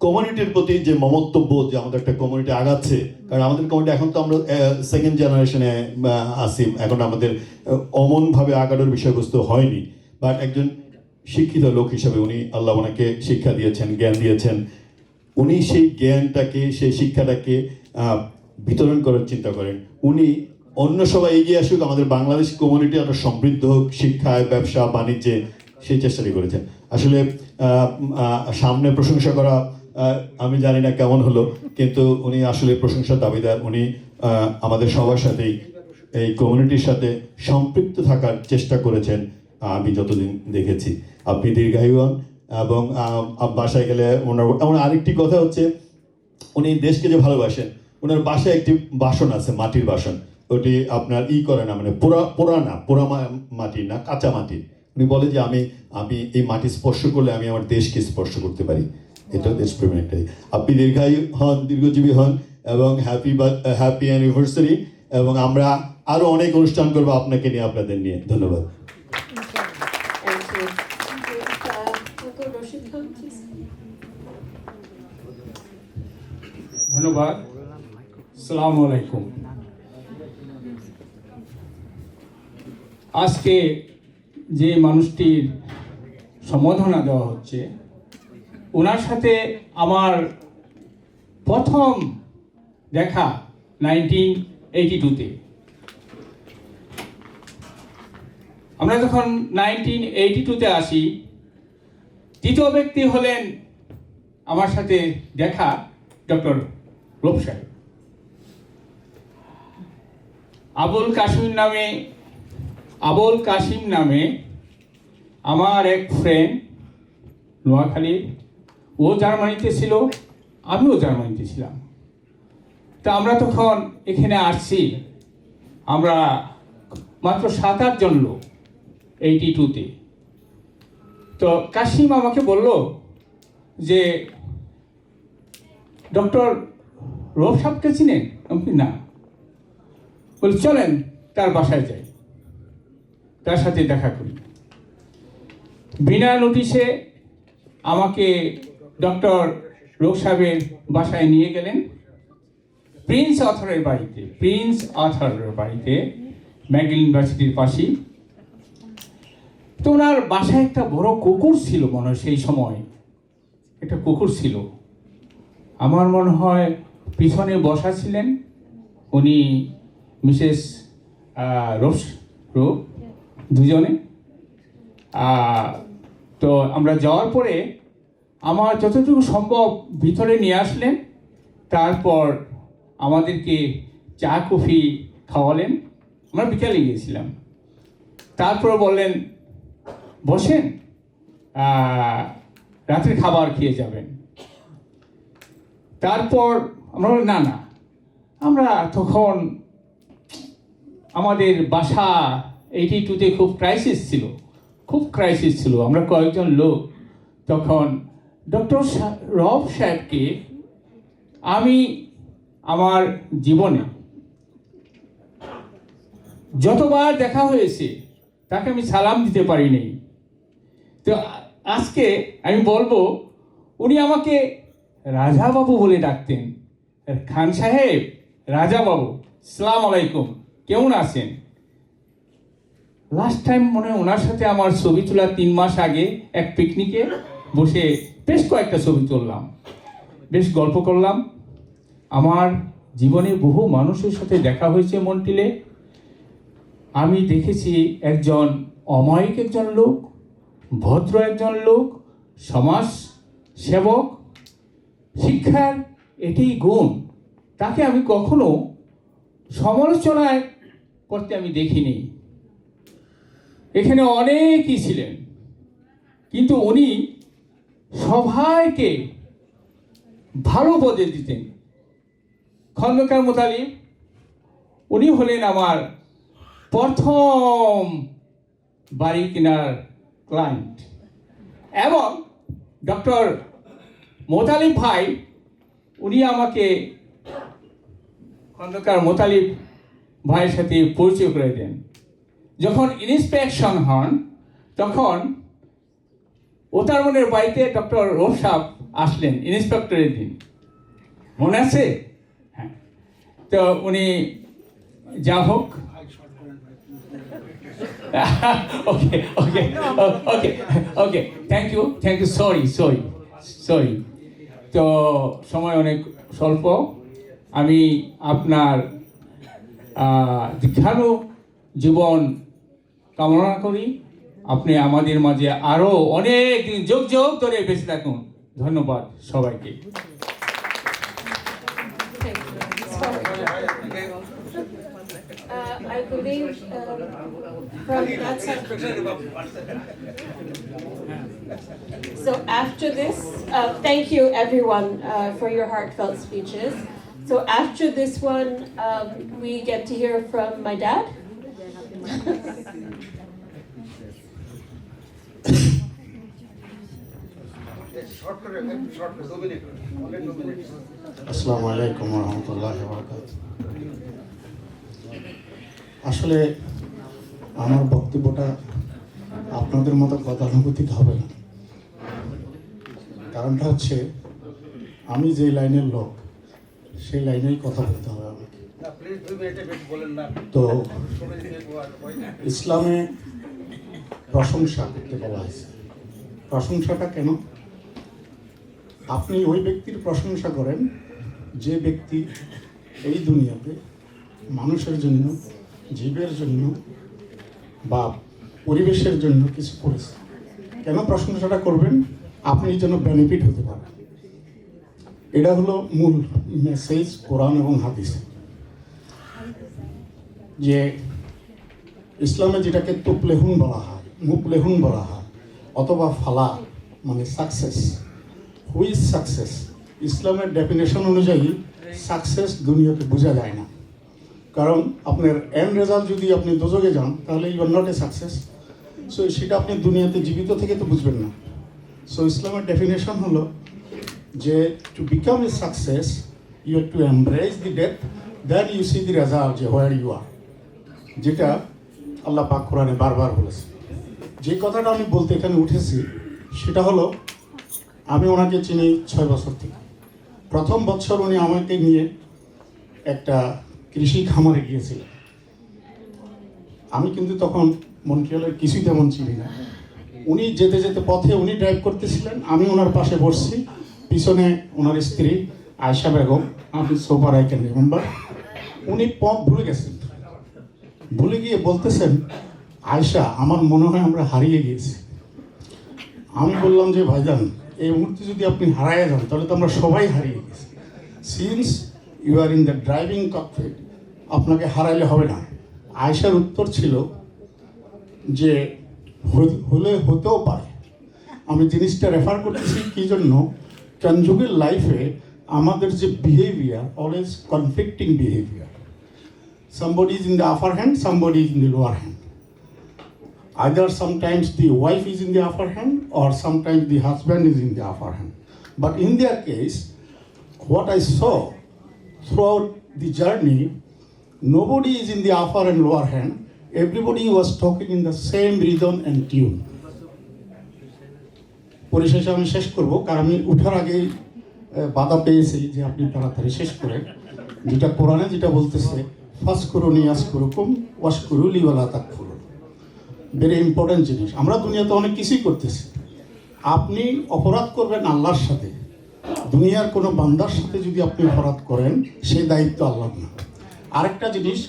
Speaker 18: কমিউনিটির প্রতি যে মমত্ববোধ, যে আমাদের একটা কমিউনিটি আগাচ্ছে। কারণ আমাদের কমিউনিটি এখন তো আমরা সেকেন্ড জেনারেশনে আসি, এখন আমাদের অমনভাবে আগানোর বিষয়বস্তু হয়নি। বাট একজন শিক্ষিত লোক হিসাবে উনি, আল্লাহ ওনাকে শিক্ষা দিয়েছেন, জ্ঞান দিয়েছেন, উনি সেই জ্ঞানটাকে, সেই শিক্ষাটাকে বিতরণ করার চিন্তা করেন। উনি অন্য সবাই এগিয়ে আসুক, আমাদের বাংলাদেশ কমিউনিটি একটা সমৃদ্ধ হোক শিক্ষায়, ব্যবসা বাণিজ্যে, সেই চেষ্টাটি করেছেন। আসলে সামনে প্রশংসা করা আমি জানি না কেমন হলো, কিন্তু উনি আসলে প্রশংসার দাবিদার। উনি আমাদের সবার সাথেই এই কমিউনিটির সাথে সম্পৃক্ত থাকার চেষ্টা করেছেন আমি যতদিন দেখেছি। আপনি দীর্ঘায়ু হন এবং বাসায় গেলে ওনার আরেকটি কথা হচ্ছে উনি দেশকে যে ভালোবাসেন, ওনার বাসায় একটি বাসন আছে, মাটির বাসন, ওটি আপনার করে না, মানে পোড়া মাটি না, কাঁচা মাটি। উনি বলে যে আমি এই মাটি স্পর্শ করলে আমি আমার দেশকে স্পর্শ করতে পারি। এটা দেশপ্রেমের একটাই। আপনি দীর্ঘায়ু হন, দীর্ঘজীবী হন এবং হ্যাপি অ্যানিভার্সারি, এবং আমরা আরো অনেক অনুষ্ঠান করবো আপনাকে নিয়ে, আপনাদের নিয়ে। ধন্যবাদ।
Speaker 13: ধন্যবাদ। আসসালামু আলাইকুম। আজকে যে মানুষটির সম্বোধনা দেওয়া হচ্ছে, ওনার সাথে আমার প্রথম দেখা 1982-তে। আমরা যখন 1982-তে আসি, তৃতীয় ব্যক্তি হলেন আমার সাথে দেখা ডক্টর রব সাহেব। আবুল কাশিম নামে আমার এক ফ্রেন্ড নোয়াখালী, ও জার্মানিতে ছিল, আমিও জার্মানিতে ছিলাম। তা আমরা তখন এখানে আসছি, আমরা মাত্র 7-8 জন লোক 82-তে। তো কাশিম আমাকে বলল যে ডক্টর রব সাহেবকে চিনেন? আমি না। বলি চলেন তার বাসায় যাই, তার সাথে দেখা করি। বিনা নোটিশে আমাকে ডক্টর রব সাহেবের বাসায় নিয়ে গেলেন, প্রিন্স অথরের বাড়িতে, ম্যাগিল ইউনিভার্সিটির পাশেই। তো ওনার বাসায় একটা বড় কুকুর ছিল, মনে হয় সেই সময় একটা কুকুর ছিল। আমার মনে হয় পিছনে বসা ছিলেন উনি, মিসেস রব, দুজনে। তো আমরা যাওয়ার পরে আমার যতটুকু সম্ভব ভিতরে নিয়ে আসলেন, তারপর আমাদেরকে চা কফি খাওয়ালেন। আমরা বিকালে গিয়েছিলাম। তারপর বললেন বসেন, রাতের খাবার খেয়ে যাবেন। তারপর আমরা বললাম না, আমরা তখন আমাদের বাসা 82-তে খুব ক্রাইসিস ছিল। আমরা কয়েকজন লোক তখন ডক্টর রব সাহেবকে আমি আমার জীবনে যতবার দেখা হয়েছে তাকে আমি সালাম দিতে পারিনি। তো আজকে আমি বলবো, উনি আমাকে রাজা বাবু বলে ডাকতেন। খান সাহেব, রাজা বাবু, আসসালামু আলাইকুম, কেমন আছেন? লাস্ট টাইম মনে হয় ওনার সাথে আমার ছবি তোলা 3 মাস আগে এক পিকনিকে বসে বেশ কয়েকটা ছবি তুললাম, বেশ গল্প করলাম। আমার জীবনে বহু মানুষের সাথে দেখা হয়েছে মন্ট্রিলে। আমি দেখেছি একজন অমায়িক একজন লোক, ভদ্র একজন লোক, সমাজ সেবক, শিক্ষার এটাই গুণ। তাকে আমি কখনো সমালোচনায় করতে আমি দেখিনি। এখানে অনেকেই ছিলেন, কিন্তু উনি সবাইকে ভালো পদে দিতেন। খন্দকার মোতালিব, উনি হলেন আমার প্রথম বাড়ি কেনার ক্লায়েন্ট, এবং ডক্টর মোতালিব ভাই, উনি আমাকে খন্দকার মোতালিব ভাইয়ের সাথে পরিচয় করে দেন। যখন ইন্সপেকশন হন তখন ওতারমনের বাড়িতে ডক্টর রব সাহেব আসলেন ইন্সপেক্টরের দিন, মনে আছে? হ্যাঁ। তো উনি যা হোক, ওকে ওকে ওকে ওকে থ্যাংক ইউ সরি। তো সময় অনেক স্বল্প। আমি আপনার দীর্ঘায়ু জীবন কামনা করি। আপনি আমাদের মাঝে আরো অনেক দিন যোগ ধরে বেঁচে থাকুন। ধন্যবাদ সবাইকে।
Speaker 4: I believe from that side. So after this, thank you everyone for your heartfelt speeches. So after this one, we get to hear from my dad.
Speaker 3: আসসালামু আলাইকুম রহমতুল্লাহ বরকাত। আসলে আমার বক্তব্যটা আপনাদের মতো গতানুগতিক হবে না। কারণটা হচ্ছে আমি যে লাইনের লোক সেই লাইনেই কথা বলতে হবে আমাকে। তো ইসলামে প্রশংসা করতে বলা হয়েছে। প্রশংসাটা কেন? আপনি ওই ব্যক্তির প্রশংসা করেন যে ব্যক্তি এই দুনিয়াতে মানুষের জন্য, জীবের জন্য বা পরিবেশের জন্য কিছু করেছে। কেন প্রশংসাটা করবেন? আপনি যেন বেনিফিট হতে পারেন। এটা হলো মূল মেসেজ কোরআন এবং হাদিসে। যে ইসলামে যেটাকে তুপলেহুন বলা হয়, মুপলেহুন বলা হয়, অথবা ফালা মানে সাকসেস। What's success? ইসলামের ডেফিনেশন অনুযায়ী সাকসেস দুনিয়াতে বোঝা যায় না। কারণ আপনার এন্ড রেজাল্ট যদি আপনি দোজকে যান তাহলে you are not a success. So সেটা আপনি দুনিয়াতে জীবিত থেকে তো বুঝবেন না। সো ইসলামের ডেফিনেশন হলো যে to become a success you have to embrace the death, then you see the result যে হোয়ার ইউ আর, যেটা আল্লাহ পাক কোরআনে বারবার বলেছে। যে কথাটা আমি বলতে এখানে উঠেছি সেটা হলো, আমি ওনাকে চিনি 6 বছর থেকে। প্রথম বছর উনি আমাকে নিয়ে একটা কৃষি খামারে গিয়েছিলেন। আমি কিন্তু তখন মন্ট্রিয়ালের কিছুই তেমন চিনি না। উনি যেতে যেতে পথে উনি ড্রাইভ করতেছিলেন, আমি ওনার পাশে বসছি, পিছনে ওনার স্ত্রী আয়েশা বেগম, আমি সোফার আই ক্যান রিমেম্বার। উনি পথ ভুলে গেছেন, ভুলে গিয়ে বলতেছেন, আয়েশা আমার মনে হয় আমরা হারিয়ে গিয়েছি। আমি বললাম যে ভাইজান এই মুহূর্তে যদি আপনি হারিয়ে যান তাহলে তো আমরা সবাই হারিয়ে গেছি। Since you are in the driving cockpit, আপনাকে হারাইলে হবে না। আয়েশার উত্তর ছিল যে হতেও পারে। আমি জিনিসটা রেফার করতেছি কি জন্য? কনজুগের লাইফে আমাদের যে behaviour, always conflicting behaviour. somebody is in the upper hand, somebody is in the lower hand. Either sometimes the wife is in the upper hand or sometimes the husband is in the upper hand. But in their case, what I saw throughout the journey, nobody is in the upper and lower hand. Everybody was talking in the same rhythm and tune. পরিশেষে আমি শেষ করব, কারণ আমি উঠার আগেই বাধা পেয়েছি যে আপনি তাড়াতাড়ি শেষ করেন। যেটা কোরআনে যেটা বলতেছে, ফাসকুরুনি আসকুরুকুম ওয়াশকুরুলি ওয়ালা তাকফুরুন। ভেরি ইম্পর্টেন্ট জিনিস। আমরা দুনিয়াতে অনেক কিছুই করতেছি। আপনি অপরাধ করবেন আল্লাহর সাথে, দুনিয়ার কোনো বান্দার সাথে যদি আপনি অপরাধ করেন সেই দায়িত্ব আল্লাহর না। আরেকটা জিনিস,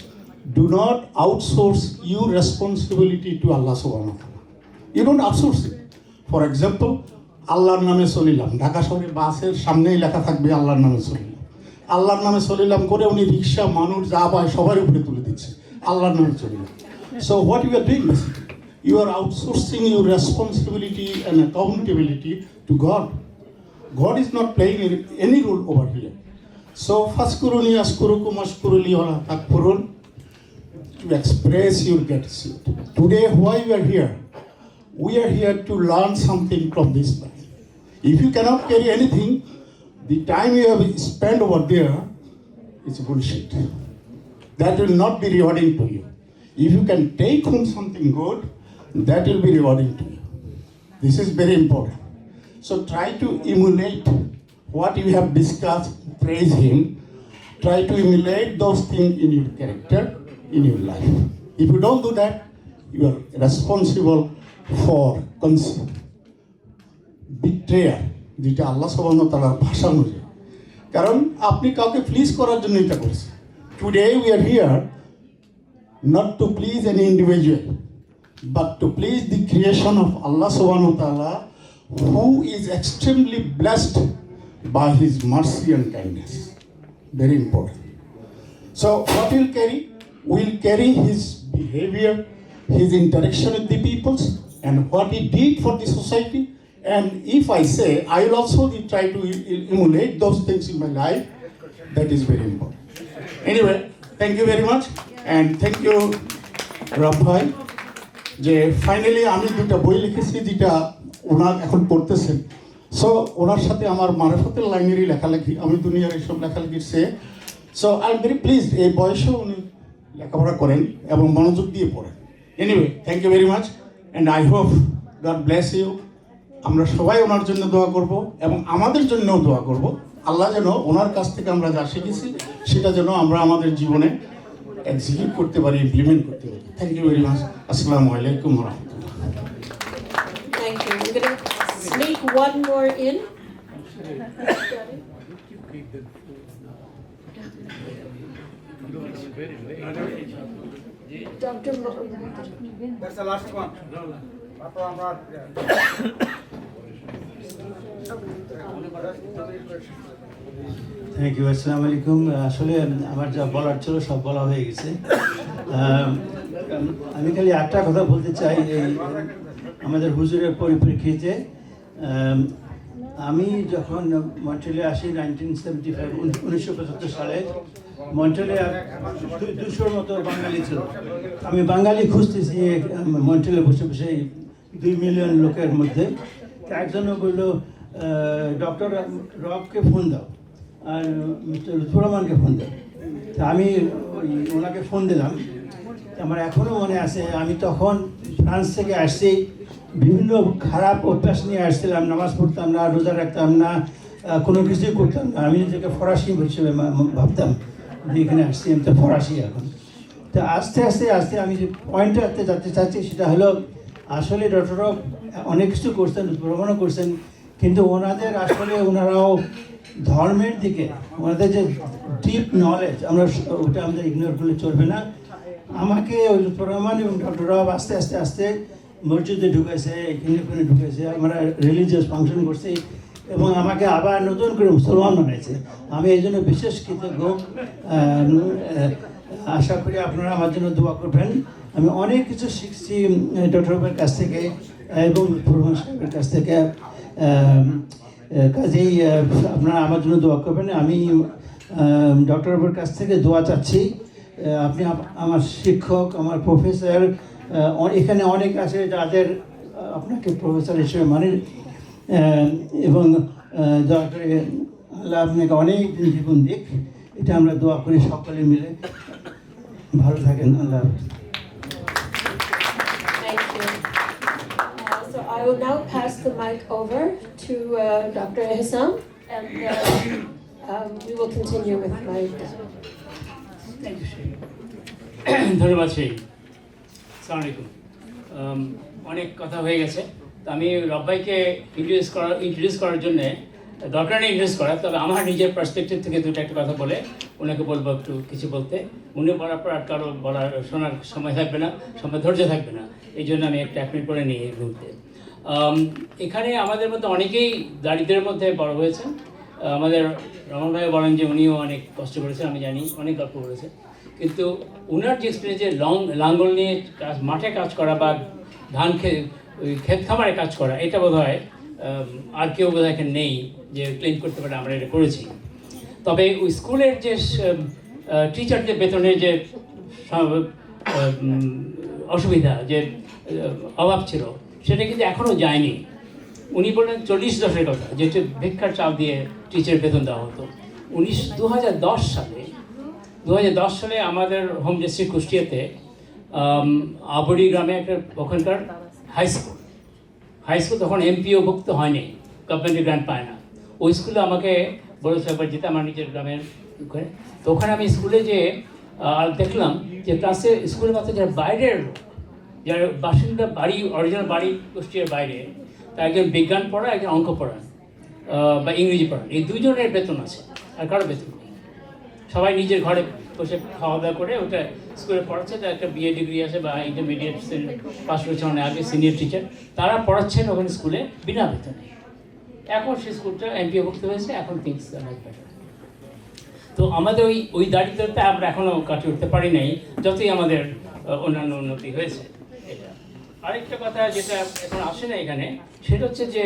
Speaker 3: do not outsource your responsibility to আল্লাহ সুবহানাহু ওয়া তাআলা। You don't outsource it. For example, আল্লাহর নামে চলিলাম, ঢাকা শহরে বাসের সামনেই লেখা থাকবে আল্লাহর নামে চলিলাম। আল্লাহর নামে চলিলাম করে উনি রিক্সা, মানুষ যা পায় সবার উপরে তুলে দিচ্ছে, আল্লাহর নামে চলিলাম। So what you are doing basically, you are outsourcing your responsibility and accountability to God. God is not playing any role over here. So, faskuruni askurukum ashkuruli wala takfurun, to express your gratitude. Today, why we are here? We are here to learn something from this life. If you cannot carry anything, the time you have spent over there is bullshit. That will not be rewarding to you. If you can take home something good, that will be rewarding to you. This is very important. So try to emulate what you have discussed, praise him. Try to emulate those things in your character, in your life. If you don't do that, you are responsible for betrayal, যেটা আল্লাহ সুবহানাহু ওয়া তাআলার ভাষা অনুযায়ী। কারণ আপনি কাউকে please করার জন্য এটা করেছেন। Today we are here not to please any individual, but to please the creation of Allah subhanahu wa ta'ala, who is extremely blessed by his mercy and kindness. Very important. So what we'll carry? We'll carry his behavior, his interaction with the peoples, and what he did for the society. And if I say, I will also try to emulate those things in my life. That is very important. Anyway, thank you very much, and thank you, Rabb bhai. যে finally আমি দুটা বই লিখেছি যেটা ওনার এখন পড়তেছেন, so ওনার সাথে আমার মারফতের লাইনেরই লেখালেখি, আমি দুনিয়ার এইসব লেখালেখির চেয়ে। So I am very pleased এই বয়সেও উনি লেখাপড়া করেন এবং মনোযোগ দিয়ে পড়েন। Anyway, thank you very much and I hope God bless you. আমরা সবাই ওনার জন্য দোয়া করব এবং আমাদের জন্যও দোয়া করব, আল্লাহ যেন ওনার কাছ থেকে আমরা যা শিখেছি সেটা যেন আমরা আমাদের জীবনে এক্সিকিউট করতে পারি, ইমপ্লিমেন্ট করতে পারি। Thank you very much. আসসালামু আলাইকুম রহমতুল্লাহ।
Speaker 4: Thank you. We're going to sneak one more in. Dr.
Speaker 6: That's the last one.
Speaker 19: Thank you, আসসালামু আলাইকুম। আসলে আমার যা বলার ছিল সব বলা হয়ে গেছে। আমি খালি একটা কথা বলতে চাই, এই আমাদের হুজুরের পরিপ্রেক্ষিতে আমি যখন মন্ট্রিয়ালে আসি 1975 সালে, মন্ট্রিয়ালে 200-র মতো বাঙালি ছিল। আমি বাঙালি খুঁজতেছি মন্ট্রিয়ালে বসে বসে 2 মিলিয়ন লোকের মধ্যে। একজন বললো ডক্টর রবকে ফোন দাও আর মিস্টার লুৎফর রহমানকে ফোন দাও। তা আমি ওনাকে ফোন দিলাম। আমার এখনও মনে আছে, আমি তখন ফ্রান্স থেকে আসছি, বিভিন্ন খারাপ অভ্যাস নিয়ে আসছিলাম, নামাজ পড়তাম না, রোজা রাখতাম না, কোনো কিছুই করতাম না। আমি নিজেকে ফরাসি হিসেবে ভাবতাম যে এখানে আসছি, আমি তো ফরাসি এখন। তো আস্তে আস্তে আস্তে আমি যে পয়েন্টটাতে যেতে চাচ্ছি সেটা হলো, আসলে ডক্টর অনেক কিছু করছেন, ভ্রমণও করছেন, কিন্তু ওনাদের আসলে ওনারাও ধর্মের দিকে ওনাদের যে ডিপ নলেজ, আমরা ওটা আমাদের ইগনোর করলে চলবে না। আমাকে ওই লুৎফর রহমান এবং ডক্টর রব আস্তে আস্তে আস্তে মসজিদে ঢুকেছে, এখানে ঢুকেছে, আমরা রিলিজিয়াস ফাংশন করছি এবং আমাকে আবার নতুন করে মুসলমান বানাইছে। আমি এই জন্য বিশেষ কৃতজ্ঞ। আশা করি আপনারা আমার জন্য দোয়া করবেন। আমি অনেক কিছু শিখছি ডক্টর রবের কাছ থেকে এবং লুৎফর রহমান সাহেবের কাছ থেকে। কাজেই আপনারা আমার জন্য দোয়া করবেন। আমি ডক্টর রবের কাছ থেকে দোয়া চাচ্ছি। আপনি আমার শিক্ষক, আমার প্রফেসর, এখানে অনেক আছে যাদের আপনাকে প্রফেসর হিসেবে মানে, এবং দয়া করে আল্লাহ আপনাকে অনেক দিন জীবন দিক, এটা আমরা দোয়া করি সকলে মিলে। ভালো থাকেন, আল্লাহ।
Speaker 4: Thank you. So I will now pass the mic over to Dr. Hissam, and we will continue with my.
Speaker 5: Thank you, Sheikh. ধন্যবাদ শেখ। আসসালামু আলাইকুম। অনেক কথা হয়ে গেছে, তো আমি রব্বাইকে ইন্ট্রোডিউস করার জন্যে দরকার নেই ইন্ট্রোডিউস করা, তবে আমার নিজের পার্সপেক্টিভ থেকে একটা কথা বলে ওনাকে বলবো একটু কিছু বলতে। উনি বলার পর আর কারো বলার শোনার সময় থাকবে না, ধৈর্য থাকবে না, এই জন্য আমি একটা 1 মিনিট পরে নিয়ে ঘুরতে। এখানে আমাদের মধ্যে অনেকেই দারিদ্রের মধ্যে বড় হয়েছেন। আমাদের রমন ভাই বলেন যে উনিও অনেক কষ্ট করেছেন, আমি জানি, অনেক গল্প করেছেন, কিন্তু ওনার যে এক্সপিরিয়েন্সে লাঙ্গল নিয়ে মাঠে কাজ করা বা ধান ক্ষেত খামারে কাজ করা, এটা বোধ হয় আর কেউ বোধ হয় এখানে নেই যে ক্লেম করতে পারে আমরা এটা করেছি। তবে ওই স্কুলের যে টিচারদের বেতনের যে অসুবিধা, যে অভাব ছিল, সেটা কিন্তু এখনও যায়নি। উনি বললেন 40-10-এর কথা, যেটা ভিক্ষার চাল দিয়ে টিচার বেতন দেওয়া হতো। 2010 সালে আমাদের হোম ডিস্ট্রিক্ট কুষ্টিয়াতে আবুরি গ্রামে একটা ওখানকার হাই স্কুল তখন এমপিও ভুক্ত হয়নি, গভর্নমেন্টের গ্রান্ট পায় না। ওই স্কুলে আমাকে বলেছে একবার যেতে, আমার নিজের গ্রামের। তো ওখানে আমি স্কুলে যেয়ে দেখলাম যে ক্লাসে স্কুলের মাত্র যারা বাইরের লোক, যারা বাসিন্দা বাড়ি, অরিজিনাল বাড়ি কুষ্টিয়ার বাইরে, তা একজন বিজ্ঞান পড়া, একজন অঙ্ক পড়ান বা ইংরেজি পড়ান, এই দুজনের বেতন আছে, আর কারো বেতন নেই। সবাই নিজের ঘরে বসে খাওয়া দাওয়া করে ওটা স্কুলে পড়াচ্ছে। তার একটা বিএ ডিগ্রি আছে বা ইন্টারমিডিয়েট পাস করেছে অনেক আগে, সিনিয়র টিচার, তারা পড়াচ্ছেন ওখানে স্কুলে বিনা বেতনে। এখন সেই স্কুলটা এমপিও ভুক্ত হয়েছে, এখন থিংস লাইক বেটার। তো আমাদের ওই দারিদ্রতা আমরা এখনও কাটিয়ে উঠতে পারি নাই, যতই আমাদের অন্যান্য উন্নতি হয়েছে। এটা আরেকটা কথা যেটা এখন আসে না এখানে, সেটা হচ্ছে যে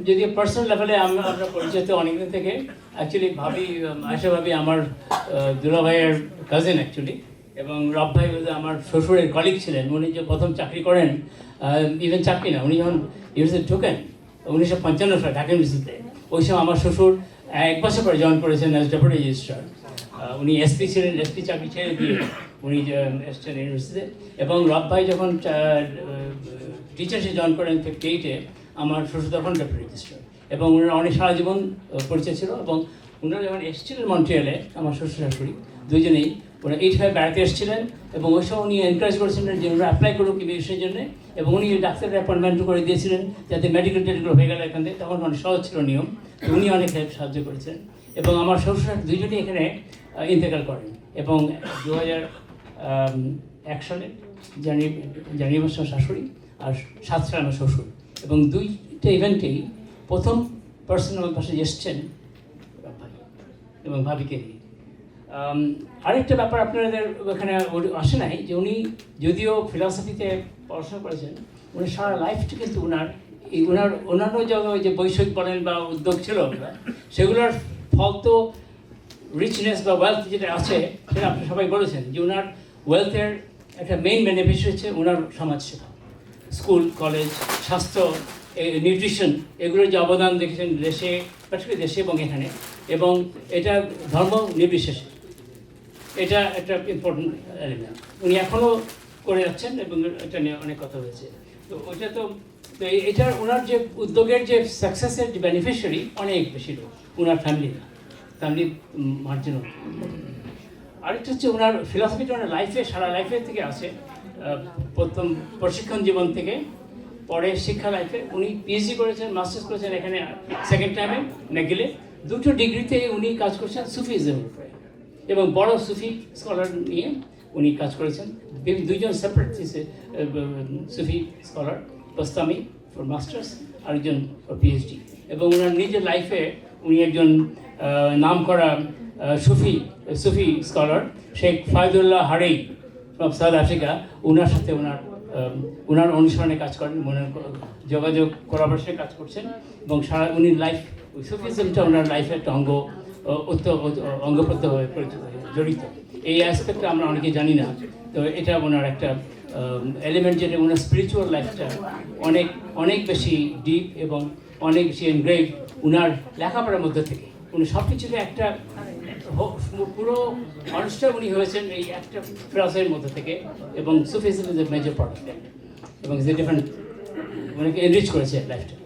Speaker 5: যদি পার্সোনাল লেভেলে আমরা পরিচিত অনেকদিন থেকে। অ্যাকচুয়ালি আয়শা ভাবি আমার দুলা ভাইয়ের কাজিন অ্যাকচুয়ালি, এবং রব ভাই আমার শ্বশুরের কলিগ ছিলেন। উনি যে প্রথম চাকরি করেন, ইভেন চাকরি না, উনি যখন ইউনিভার্সিটি ঢোকেন 1955 সালে ঢাকা ইউনিভার্সিটিতে। ওই সময় আমার শ্বশুর 1 বছর পরে জয়েন করেছেন অ্যাজ ডেপুটি রেজিস্ট্রার। উনি এসপি ছিলেন, এসপি চাকরি ছেড়ে দিয়ে উনি এসছেন ইউনিভার্সিটিতে। এবং রব ভাই যখন টিচার্সে জয়েন করেন 58-এ, আমার শ্বশুর তখন ডেপুটি রেজিস্ট্রার। এবং ওনার অনেক সারা জীবন পরিচয় ছিল। এবং ওনারা যখন এসেছিলেন মন্ট্রিয়ালে, আমার শ্বশুর শাশুড়ি দুজনেই, ওরা 85 বেড়াতে এসেছিলেন। এবং ওই সময় উনি এনকারেজ করেছিলেন যে ওরা অ্যাপ্লাই করুক এই বিষয়ের জন্য। এবং উনি ডাক্তারের অ্যাপয়েন্টমেন্ট করে দিয়েছিলেন যাতে মেডিকেল টেডিকেল হয়ে গেলে এখান থেকে, তখন অনেক সহজ ছিল নিয়ম। উনি অনেক সাহায্য করেছেন। এবং আমার শ্বশুর দুজনেই এখানে ইন্তেকাল করেন। এবং 2001 সালে জানুয়ারি মাসে শাশুড়ি, আর 7 সালে আমার শ্বশুর। এবং দুইটা ইভেন্টেই প্রথম পার্সন আমার পাশে এসছেন এবং ভাবিকে নিয়ে। আরেকটা ব্যাপার আপনাদের ওখানে আসে নাই, যে উনি যদিও ফিলসফিতে পড়াশোনা করেছেন, উনি সারা লাইফটা কিন্তু ওনার অন্যান্য জায়গায় যে বৈষয়িক বলেন বা উদ্যোগ ছিল সেগুলোর ফল তো রিচনেস বা ওয়েলথ যেটা আছে সেটা আপনি সবাই বলেছেন, যে ওনার ওয়েলথের একটা মেইন বেনিফিট হচ্ছে ওনার সমাজসেবা, স্কুল, কলেজ, স্বাস্থ্য, নিউট্রিশন, এগুলোর যে অবদান দেখেছেন দেশে, পার্টিকুলার দেশে এবং এখানে। এবং এটা ধর্ম নির্বিশেষে এটা একটা ইম্পর্টেন্ট এলিমেন্ট উনি এখনও করে যাচ্ছেন। এবং এটা নিয়ে অনেক কথা হয়েছে। তো ওইটা তো এটা ওনার যে উদ্যোগের যে সাকসেসের যে বেনিফিশিয়ারি অনেক বেশি লোক, ওনার ফ্যামিলি মার্জিনও। আরেকটা হচ্ছে ওনার ফিলসফিটা ওনার লাইফে, সারা লাইফের থেকে আছে। প্রথম প্রশিক্ষণ জীবন থেকে পরে শিক্ষা লাইফে উনি পিএইচডি করেছেন, মাস্টার্স করেছেন এখানে সেকেন্ড টাইমে ম্যাগিলে। দুটো ডিগ্রিতে উনি কাজ করছেন সুফিজমের উপরে, এবং বড় সুফি স্কলার নিয়ে উনি কাজ করেছেন। দুইজন সেপারেট সুফি স্কলার, বাস্তামি ফর মাস্টার্স, আরেকজন ফর পিএইচডি। এবং ওনার নিজের লাইফে উনি একজন নামকরা সুফি স্কলার শেখ ফায়দুল্লাহ হারেই ফ্রম সাউথ আফ্রিকা, ওনার সাথে ওনার অনুসরণে কাজ করেন, ওনার যোগাযোগ কোলাবোরেশনে কাজ করছেন। এবং সারা উনি লাইফ সুফিজমটা ওনার লাইফের একটা অঙ্গপ্রত্যভাবে জড়িত। এই অ্যাসপেক্টটা আমরা অনেকে জানি না। তো এটা ওনার একটা এলিমেন্ট, যেটা ওনার স্পিরিচুয়াল লাইফটা অনেক অনেক বেশি ডিপ এবং অনেক বেশি এনগ্রেভ ওনার লেখাপড়ার মধ্যে থেকে। উনি সব কিছুতে একটা পুরো মানুষটা উনি হয়েছেন এই একটা ফিলসফির মধ্যে থেকে। এবং Sufism is a major part of that, এবং ইজ এ ডিফারেন্ট ওনাকে এনরিচ করেছে লাইফটা।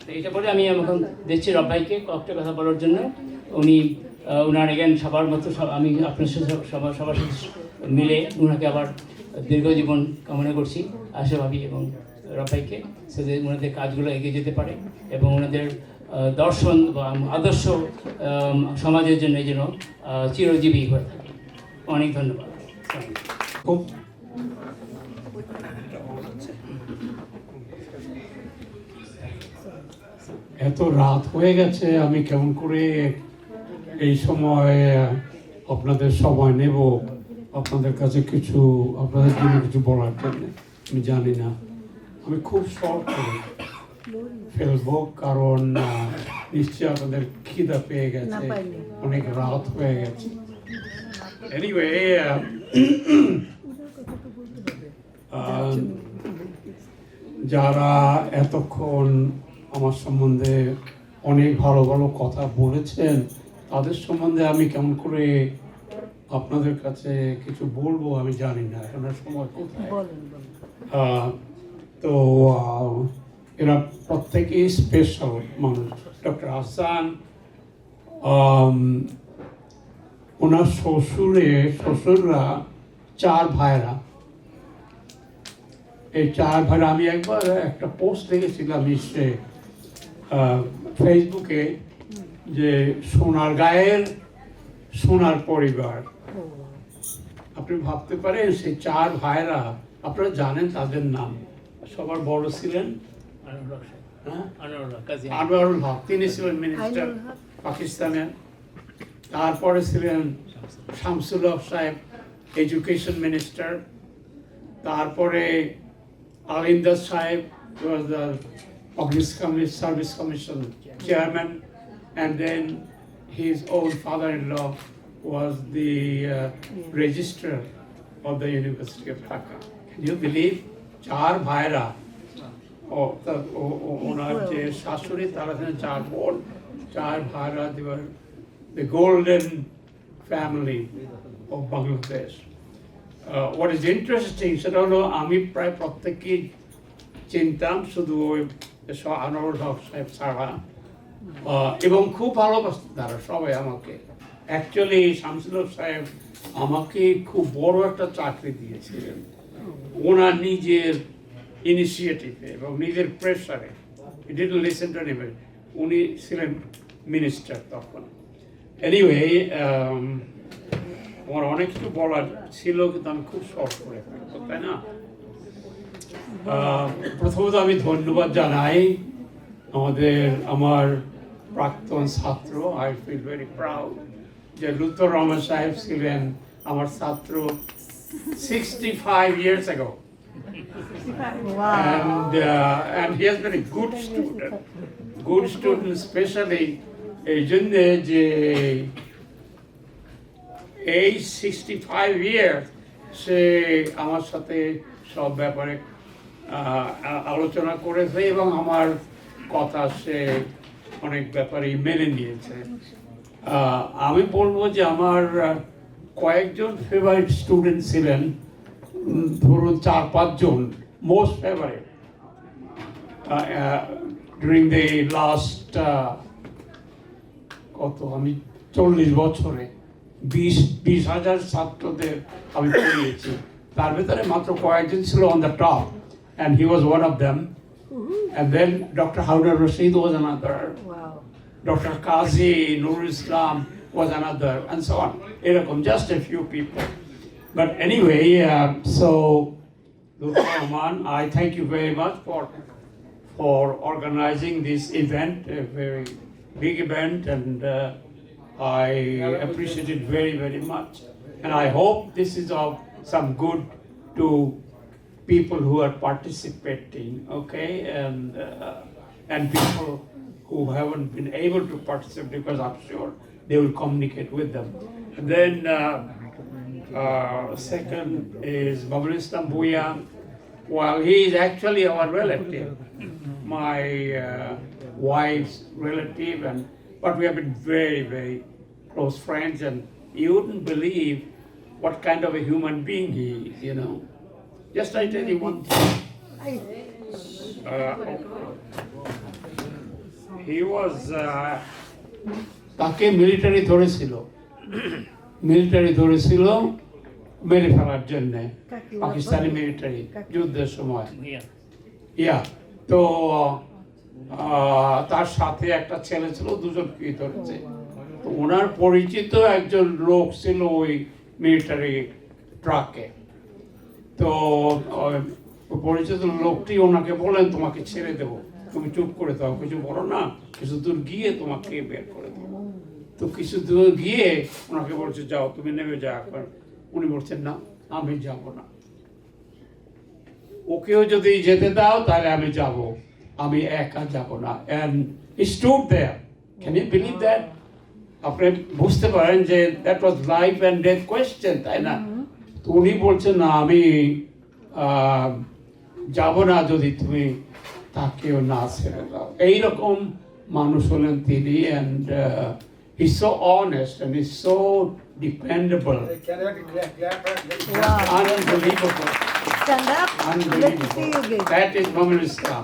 Speaker 5: তো এটা বলে আমি এখন দেখছি রব ভাইকে কয়েকটা কথা বলার জন্য। উনি ওনার এগেন সবার মতো আমি আপনার সাথে সবার সাথে মিলে ওনাকে আবার দীর্ঘ জীবন কামনা করছি, আশা ভাবি এবং রব ভাইকে, যাতে ওনাদের কাজগুলো এগিয়ে যেতে পারে এবং ওনাদের দর্শন বা আদর্শ সমাজের জন্য যেন চিরজীবী হয়ে থাকে। অনেক ধন্যবাদ।
Speaker 20: এত রাত হয়ে গেছে, আমি কেমন করে এই সময় আপনাদের সময় নেব আপনাদের কাছে কিছু, আপনাদের জন্য কিছু বলার জন্য। আমি জানি না, আমি খুব শর্ট করে ফেলবো, কারণ নিশ্চয়ই আপনাদের খিদা পেয়ে গেছে, অনেক রাত হয়ে গেছে। এনিওয়ে, যারা এতক্ষণ আমার সম্বন্ধে অনেক ভালো ভালো কথা বলেছেন, তাদের সম্বন্ধে আমি কেমন করে আপনাদের কাছে কিছু বলবো আমি জানি না, এখন সময় কোথায়। তো এরা প্রত্যেকেই স্পেশাল মানুষ। ডক্টর আহসান, ওনার শ্বশুররা 4 ভাইরা। এই 4 ভাইরা, আমি একবার একটা পোস্ট দেখেছিলাম ফেসবুকে, যে সোনারগাঁয়ের সোনার পরিবার। আপনি ভাবতে পারেন সেই 4 ভাইরা, আপনারা জানেন তাদের নাম। সবার বড় ছিলেন আনোয়ারুল হক, তিনি ছিলেন মিনিস্টার পাকিস্তানের। তারপরে ছিলেন শামসুল হক সাহেব, এডুকেশন মিনিস্টার। তারপরে আলিন্দার সাহেব was the Public Service Commission chairman, and then his own father-in-law was the registrar of the University of Dhaka. Can you believe? 4 ভাইরা ওনার যে শাশুড়ি তারা ছিলেন 4 বোন 4 ভাইরা দেওয়ার the golden family of Bangladesh. What is interesting সেটা হলো আমি প্রায় প্রত্যেককেই চিনতাম শুধু ওই আনোয়ারুল হক সাহেব ছাড়া এবং খুব ভালোবাসতেন তারা সবাই আমাকে। অ্যাকচুয়ালি শামসুল হক সাহেব আমাকে খুব বড় একটা চাকরি দিয়েছিলেন ওনার নিজের ইনিশিয়েটিভে এবং নিজের প্রেশারে। He didn't listen to anybody. উনি ছিলেন মিনিস্টার তখন। এনিওয়ে আমার অনেক কিছু বলার ছিল কিন্তু আমি খুব শর্ট করে ফেলবো, তাই না? প্রথমত আমি ধন্যবাদ জানাই আমার প্রাক্তন ছাত্র। আই ফিল ভেরি প্রাউড যে লুৎফর রহমান সাহেব ছিলেন আমার ছাত্র 65 years ago. And he has been a good student, especially এই জন্যে যে এই 65 years সে আমার সাথে সব ব্যাপারে আলোচনা করেছে এবং আমার কথা সে অনেক ব্যাপারে মেনে নিয়েছে। আমি বলবো যে আমার কয়েকজন ফেভারিট স্টুডেন্ট ছিলেন, ধরুন 4-5 জন most favourite during the last আমি 40 বছরে 20,000 ছাত্রদের আমি পড়িয়েছি। তার ভিতরে মাত্র কয়েকজন ছিল on the top, and he was one of them. And then Dr. Abdur Rabb was another. Wow. Dr. Qazi Nurul Islam was another, and so on. Just a few people. But anyway, so Dr. Rahman, I thank you very much for organizing this event, a very big event, and I appreciate it very, very much. And I hope this is of some good to people who are participating, okay, and people who haven't been able to participate, because I'm sure they will communicate with them. And then second is Babul Islam Bhuya. Well, he is actually our relative, my wife's relative, but we have been very, very close friends, and you wouldn't believe what kind of a human being he is, you know. Just I tell you one thing. He was তাকে military ধরেছিল মেরে ফেলার জন্য, Pakistani military যুদ্ধের সময়। তো তার সাথে একটা ছেলে ছিল, দুজনকেই ধরেছে। তো ওনার পরিচিত একজন লোক ছিল ওই মিলিটারি ট্রাকে। তো পরিচিত লোকটি ওনাকে বলেন তোমাকে ছেড়ে দেবো, তুমি চুপ করে দাও, কিছু বলো না, কিছু দূর গিয়ে তোমাকে বের করে দেবো। তো কিছু দূর গিয়ে ওনাকে বলছে যাও, তুমি নেমে যাও। এখন উনি বলছেন না, আমি যাব না, ওকেও যদি যেতে দাও তাহলে আমি যাব, আমি একা যাব না। And he stood there. Can you believe that? আপনি বুঝতে পারেন যে that was life and death question, তাই না? তো উনি বলছেন না, আমি যাব না যদি তুমি তাকেও না ছেড়ে দাও। এইরকম মানুষ হলেন তিনি। And he's so honest and he's so dependable. Unbelievable.
Speaker 11: Stand up.
Speaker 20: Unbelievable. That is Babul Islam.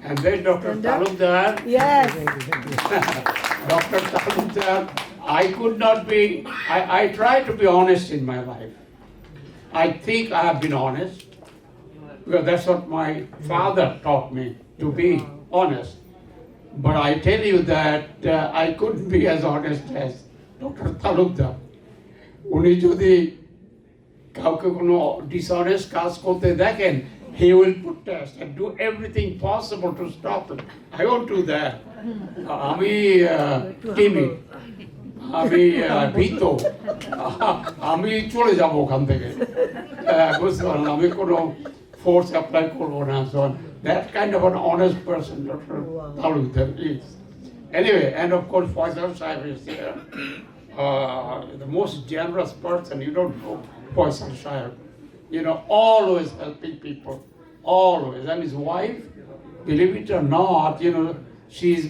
Speaker 20: And then Dr. Talukdar.
Speaker 11: Yes.
Speaker 20: Dr. Talukdar, I could not be, I try to be honest in my life. I think I have been honest, because that's what my father taught me, to be honest. But I tell you that I couldn't be as honest as Dr. Talukdar. উনি যদি কাউকে কোনো dishonest কাজ করতে দেখেন, he will protest and do everything possible to stop it. I won't do that. আমি timid, আমি ভীত, আমি চলে যাব ওখান থেকে, বুঝতে পারলাম, আমি কোনো ফোর্স অ্যাপ্লাই করবো না। So that kind of an honest person Dr. Talukdar is. Anyway, and of course Faisal Sahib is there, the most generous person. You don't know Faisal Sahib, you know, always helping people, always. And his wife, believe it or not, you know, she's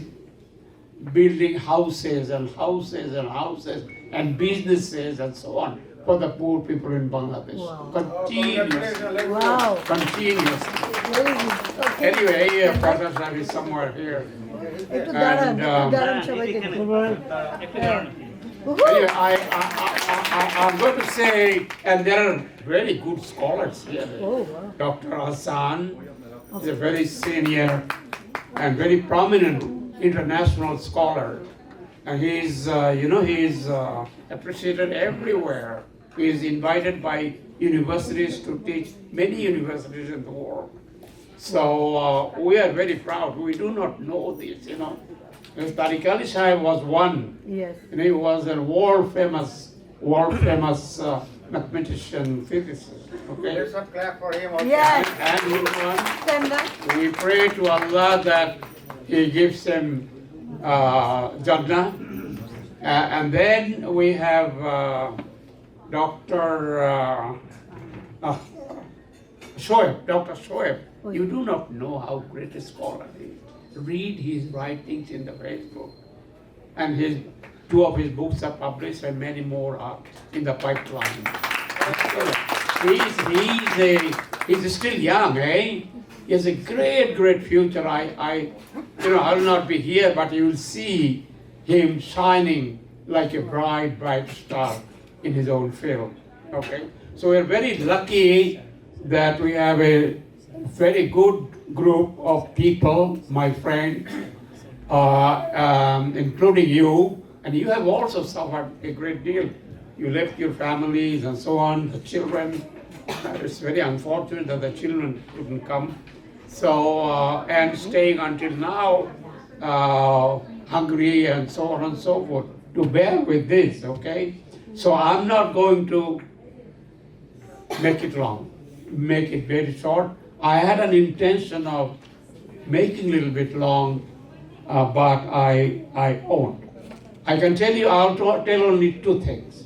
Speaker 20: building houses and houses and houses and businesses and so on for the poor people in Bangladesh.
Speaker 11: Wow.
Speaker 20: Continuously.
Speaker 11: Wow.
Speaker 20: Continuously.
Speaker 11: Okay.
Speaker 20: Anyway, Father Rabb is somewhere here.
Speaker 11: একটু দাঁড়ান,
Speaker 20: And,
Speaker 11: একটু দাঁড়ান সবাইকে একটু। হ্যাঁ।
Speaker 20: Anyway, I'm going to say, and there are very good scholars here.
Speaker 11: Oh, wow.
Speaker 20: Dr. Hassan is a very senior and very prominent international scholar. And he's, you know, he's appreciated everywhere. He is invited by universities to teach many universities in the world. So we are very proud. We do not know this, you know. Tariq Ali Shahib was one.
Speaker 11: Yes.
Speaker 20: And he was a world famous mathematician, physicist. Okay.
Speaker 6: Let's not clap for him also.
Speaker 11: Yes.
Speaker 20: And
Speaker 11: Stand up.
Speaker 20: we pray to Allah that He gives him Jannah. And then we have Dr. Shoaib, Dr. Shoaib. You do not know how great a scholar he is. Read his writings in the Facebook. And two of his books are published and many more are in the pipeline. He's still young, eh? He has a great future. I will not be here, but you will see him shining like a bright star in his own field. Okay, so we're very lucky that we have a very good group of people, my friend, including you, and you have also suffered a great deal. You left your families and so on, the children. It's very unfortunate that the children couldn't come. So, and staying until now, hungry and so on and so forth, to bear with this, okay? So I'm not going to make it long, make it very short. I had an intention of making a little bit long, but I won't. I can tell you, I'll tell only two things,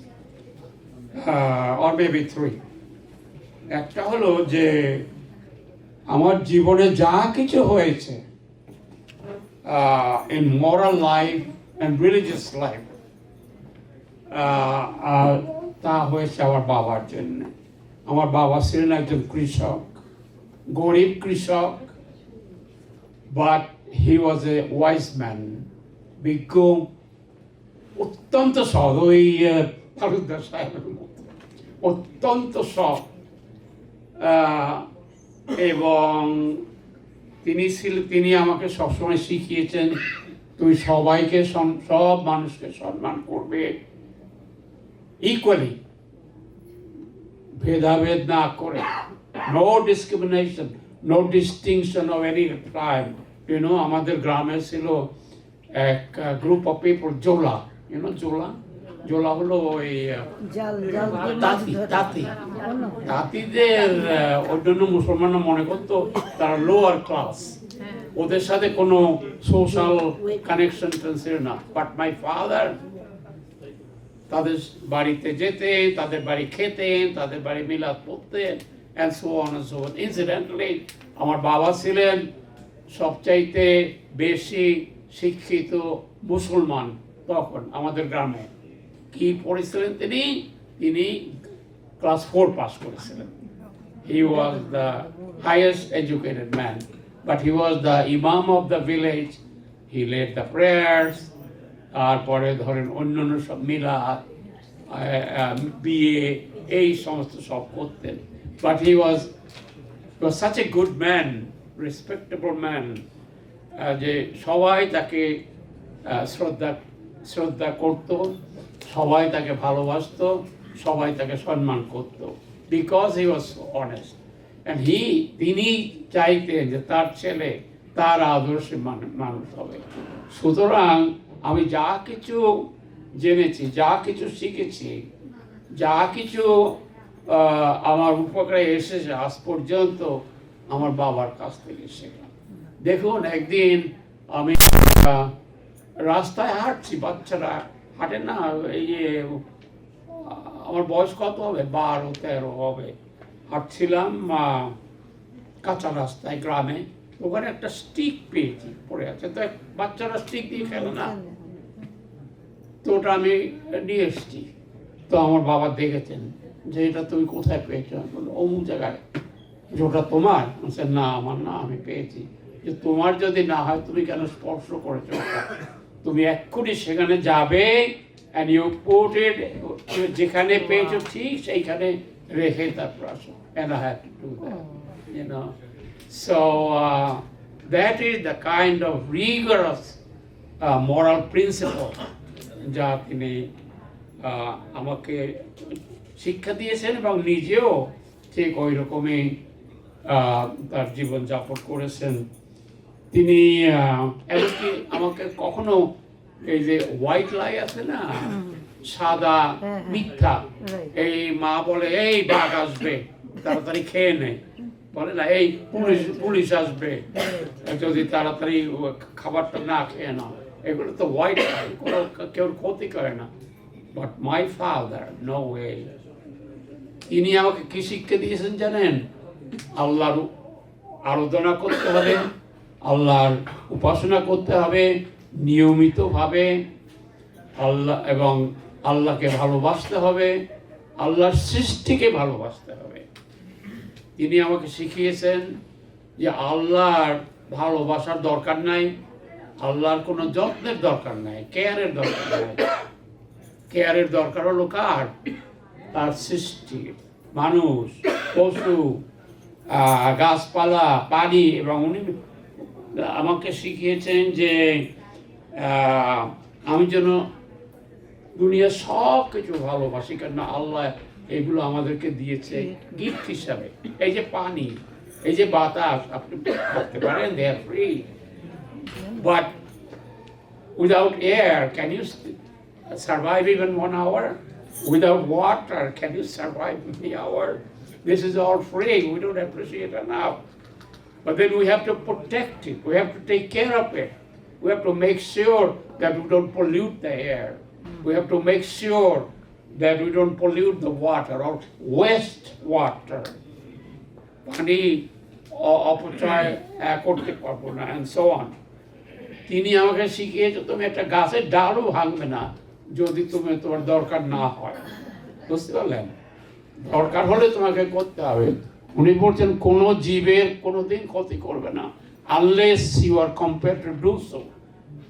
Speaker 20: or maybe three. একটা হলো যে আমার জীবনে যা কিছু হয়েছে in moral life and religious life তা হয়েছে আমার বাবার জন্য। আমার বাবা ছিলেন একজন কৃষক, গরিব কৃষক, but he was a wise man, বিজ্ঞ, অত্যন্ত সৎ, ওই তালুকদার সাহেবের মতো অত্যন্ত সৎ। এবং তিনি আমাকে সবসময় শিখিয়েছেন তুই সবাইকে সব মানুষকে সম্মান করবে ইকুয়ালি, ভেদাভেদ না করে, no discrimination, no distinction of any tribe. You know আমাদের গ্রামে ছিল এক group of people, Jola, you know Jola হলো ওই তাঁতিদের অন্যান্য মুসলমানরা মনে করতো তারা লোয়ার ক্লাস, ওদের সাথে কোনো সোশ্যাল কানেকশন ছিল না। বাট মাই ফাদার তাদের বাড়িতে যেতেন, তাদের বাড়ি খেতেন, তাদের বাড়ি মিলাদ পড়তেন, and so on and so on. Incidentally, আমার বাবা ছিলেন সবচাইতে বেশি শিক্ষিত মুসলমান তখন আমাদের গ্রামে। কি পড়েছিলেন তিনি ক্লাস 4 পাস করেছিলেন। He was the highest educated man, but he was the imam of the village. He led the prayers, তারপরে ধরেন অন্যান্য সব মিলাদ, বিয়ে, এই সমস্ত সব করতেন। But he was such a good man, respectable man, যে সবাই তাকে শ্রদ্ধা করত, সবাই তাকে ভালোবাসতো, সবাই তাকে সম্মান করত, because he was honest. And তিনি চাইতেন যে তার ছেলে তার আদর্শে মানুষ হবে। সুতরাং আমি যা কিছু জেনেছি, যা কিছু শিখেছি, যা কিছু আমার উপকারে এসেছে আজ পর্যন্ত আমার বাবার কাছ থেকে শেখা। দেখুন, একদিন আমি রাস্তায় হাঁটছি, বাচ্চারা হাঁটে না, আমার বয়স কত হবে, 12-13 হবে, হাঁটছিলাম কাঁচা রাস্তায় গ্রামে, ওখানে একটা স্টিক পেয়েছি পড়ে আছে, তো বাচ্চারা স্টিক দিয়ে খেলে না, তো ওটা আমি নিয়ে এসেছি। তো আমার বাবা দেখেছেন যে এটা তুমি কোথায় পেয়েছো, আমি বললাম অমুক জায়গায়। যে ওটা তোমার? বলছে না আমার না, আমি পেয়েছি। যে তোমার যদি না হয় তুমি কেন স্পর্শ করেছো ওটা? তুমি এক্ষুনি সেখানে যাবে and you put it যেখানে পেয়েছো ঠিক সেইখানে রেখে তারপর আসো। And I had to do that, you know. So that is the kind of rigorous moral principle যা তিনি আমাকে শিক্ষা দিয়েছেন এবং নিজেও ঠিক ওই রকমই তার জীবনযাপন করেছেন। তিনি এমনকি আমাকে কখনো এই যে হোয়াইট লাই আছে না, সাদা মিথ্যা, এই মা বলে এই বাঘ আসবে তাড়াতাড়ি খেয়ে নেয়, বলে না এই পুলিশ আসবে যদি তাড়াতাড়ি খাবারটা না খেয়ে নাও, এগুলো তো হোয়াইট লাই, কোনো কেউ ক্ষতি করে না। But my father no way, তিনি আমাকে কি শিক্ষা দিয়েছেন জানেন? আল্লাহর আরাধনা করতে হবে, আল্লাহর উপাসনা করতে হবে নিয়মিতভাবে, আল্লাহ এবং আল্লাহকে ভালোবাসতে হবে, আল্লাহর সৃষ্টিকে ভালোবাসতে হবে। তিনি আমাকে শিখিয়েছেন যে আল্লাহর ভালোবাসার দরকার নাই, আল্লাহর কোনো যত্নের দরকার নাই, কেয়ারের দরকার নাই। কেয়ারের দরকার হলো কার? তার সৃষ্টি, মানুষ, পশু, গাছপালা, পানি। এবং উনি আমাকে শিখিয়েছেন যে আমি যেন দুনিয়ার সব কিছু ভালোবাসি, কেন আল্লাহ এগুলো আমাদেরকে দিয়েছে গিফট হিসাবে। এই যে পানি, এই যে বাতাস, আপনি করতে পারেন, they are free, but without air can you survive even 1 hour? Without water, can you survive the hour? This is all free. We don't appreciate enough. But then we have to protect it. We have to take care of it. We have to make sure that we don't pollute the air. We have to make sure that we don't pollute the water or waste water. Pani অপচয় করতে পারবো না, and so on. তিনি আমাকে শিখিয়েছে তুমি একটা গাছের ডালও ভাঙবে না যদি তুমি তোমার দরকার না হয়। বুঝতে পারলেন? দরকার হলে তোমাকে করতে হবে। উনি বলছেন কোনো জীবের কোনোদিন ক্ষতি করবে না, unless you are compelled to do so.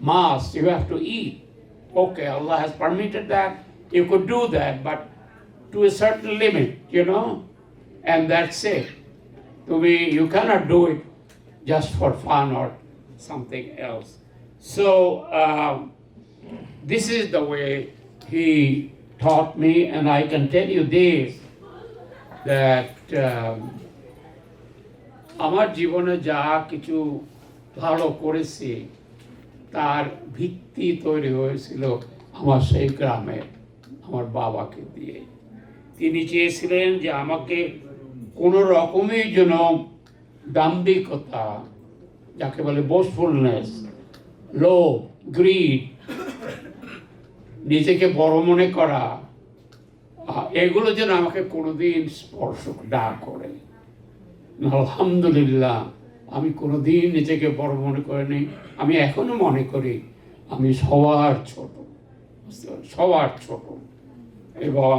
Speaker 20: Must, you have to eat. Okay, Allah has permitted that, you could do that, but to a certain limit, you know, and that's it. You cannot do it just for fun or something else. So this is the way he taught me, and I can tell you this, that আমার জীবনে যা কিছু ভালো করেছি তার ভিত্তি তৈরি হয়েছিল আমার সেই গ্রামে আমার বাবাকে দিয়ে। তিনি চেয়েছিলেন যে আমাকে কোনো রকমই যেন দাম্ভিকতা, যাকে বলে বোস্টফুলনেস, লোভ, গ্রিড, নিজেকে বড় মনে করা, এগুলো যেন আমাকে কোনোদিন স্পর্শ না করে। আলহামদুলিল্লাহ, আমি কোনোদিন নিজেকে বড় মনে করিনি। আমি এখনো মনে করি আমি সবার ছোট, সবার ছোট, এবং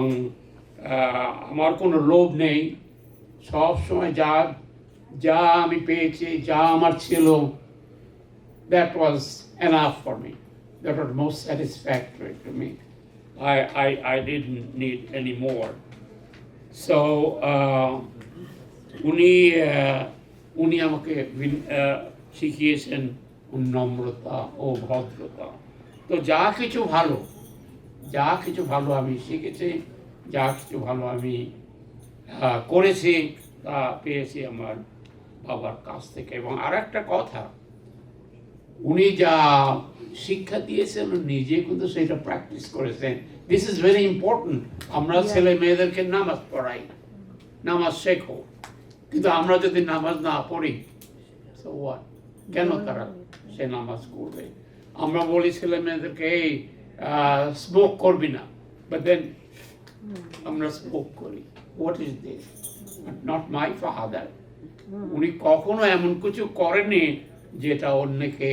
Speaker 20: আমার কোনো লোভ নেই। সব সময় যা আমি পেয়েছি, যা আমার ছিল, that was enough for me. That was most satisfactory to me. I didn't need any more. So উনি আমাকে শিখিয়েছেন নম্রতা ও ভদ্রতা। তো যা কিছু ভালো আমি শিখেছি, যা কিছু ভালো আমি করেছি তা পেয়েছি আমার বাবার কাছ থেকে। এবং আর একটা কথা, উনি যা শিক্ষা দিয়েছেন নিজে কিন্তু সেটা প্র্যাকটিস করেছেন। This is very important. আমরা ছেলে মেয়েদেরকে নামাজ পড়াই, নামাজ শেখো, কিন্তু আমরা যদি নামাজ না পড়ি, সো হোয়াট? কেন তারা সে নামাজ করবে? আমরা বলি ছেলে মেয়েদেরকে এই স্মোক করবি না, বাট দেন আমরা স্মোক করি। What is this? Not my father উনি কখনো এমন কিছু করেননি যেটা অন্যকে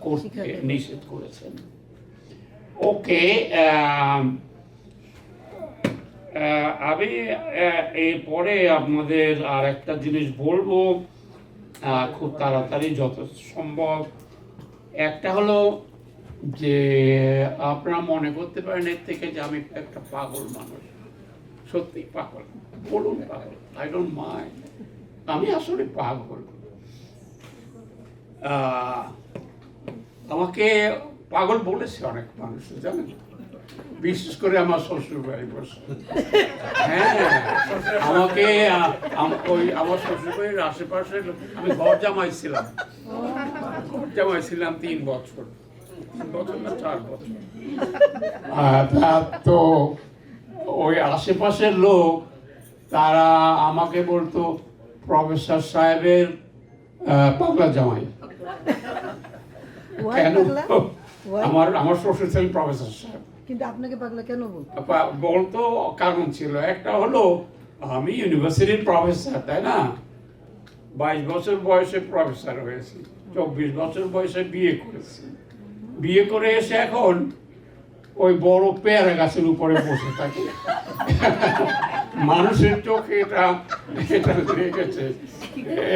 Speaker 20: করতে নিষেধ করেছেন। ওকে, আমি এরপরে আপনাদের আর একটা জিনিস বলবো খুব তাড়াতাড়ি যত সম্ভব। একটা হলো যে আপনারা মনে করতে পারেন এর থেকে যে আমি একটা পাগল মানুষ, সত্যি পাগল, বলুন পাগল, আই ডোন্ট মাইন্ড, আমি আসলে পাগল। আমাকে পাগল বলেছে অনেক মানুষ, জানেন, বিশেষ করে আমার শ্বশুর বাড়ি বসে। হ্যাঁ, আমাকে আমার শ্বশুর বাড়ির আশেপাশে আমি ঘর জামাইছিলাম 3 বছর, 3 বছর না 4 বছর। তো ওই আশেপাশের লোক তারা আমাকে বলতো প্রফেসর সাহেবের পাগলা জামাই। কেন? আমার শ্বশুর ছিলেন প্রফেসর সাহেব,
Speaker 11: কিন্তু আপনাকে পাগলা কেন
Speaker 20: বলতো কারণ ছিল। একটা হলো আমি ইউনিভার্সিটির প্রফেসর, তাই না, 22 বছর বয়সে প্রফেসর হয়েছি, 24 বছর বয়সে বিয়ে করেছি। বিয়ে করে এসে এখন ওই বড় পেয়ারা গাছের উপরে বসে থাকি। মানুষের চোখে এটা লেগেছে।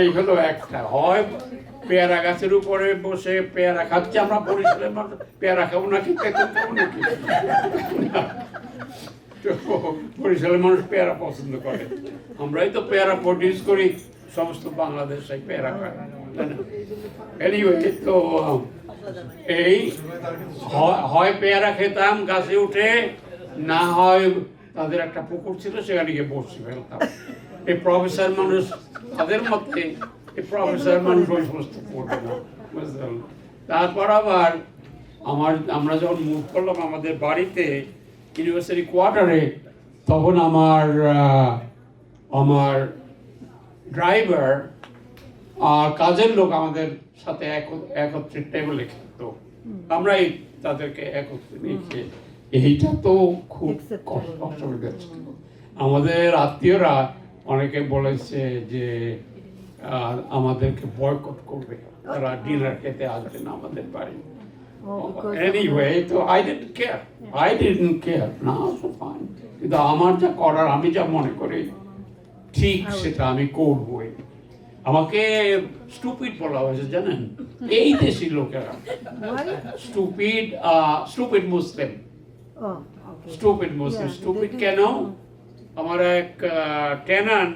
Speaker 20: এই হলো একটা, হয় পেয়ারা গাছের উপরে বসে পেয়ারা খাচ্ছে, আমরা বরিশালের মানুষ পেয়ারা খাবো নাকি, খাবো নাকি? বরিশালের মানুষ পেয়ারা পছন্দ করে, আমরাই তো পেয়ারা প্রডিউস করি, সমস্ত বাংলাদেশে পেয়ারা খায়। এনিওয়ে, তো এই হয় পেয়ারা খেতাম গাছে উঠে, না হয় তাদের একটা পুকুর ছিল সেখানে গিয়ে বসে ফেলতাম। এই প্রফেসর মানুষ, তাদের মধ্যে এই প্রফেসর মানুষ ওই সমস্ত করবে না, বুঝতে পারলাম। তারপর আবার আমরা যখন মুভ করলাম আমাদের বাড়িতে ইউনিভার্সিটি কোয়ার্টারে, তখন আমার ড্রাইভার আর কাজের লোক আমাদের সাথে একত্রে টেবিলে খেত, আমরাই তাদেরকে একত্রে নিয়ে খেয়ে। এইটা তো খুব অসুবিধা ছিল। আমাদের আত্মীয়রা অনেকে বলেছে যে আমাদেরকে বয়কট করবে, তারা ডিনার খেতে আসবে না আমাদের বাড়ি। Anyway, তো I didn't care, না, ফাইন। কিন্তু আমার যা করার, আমি যা মনে করি ঠিক সেটা আমি করবই। আমাকে স্টুপিড বলা হয়েছে, জানেন, এই দেশি লোকেরা। স্টুপিড মুসলিম। স্টুপিড কেন? আমার এক টেনান্ট,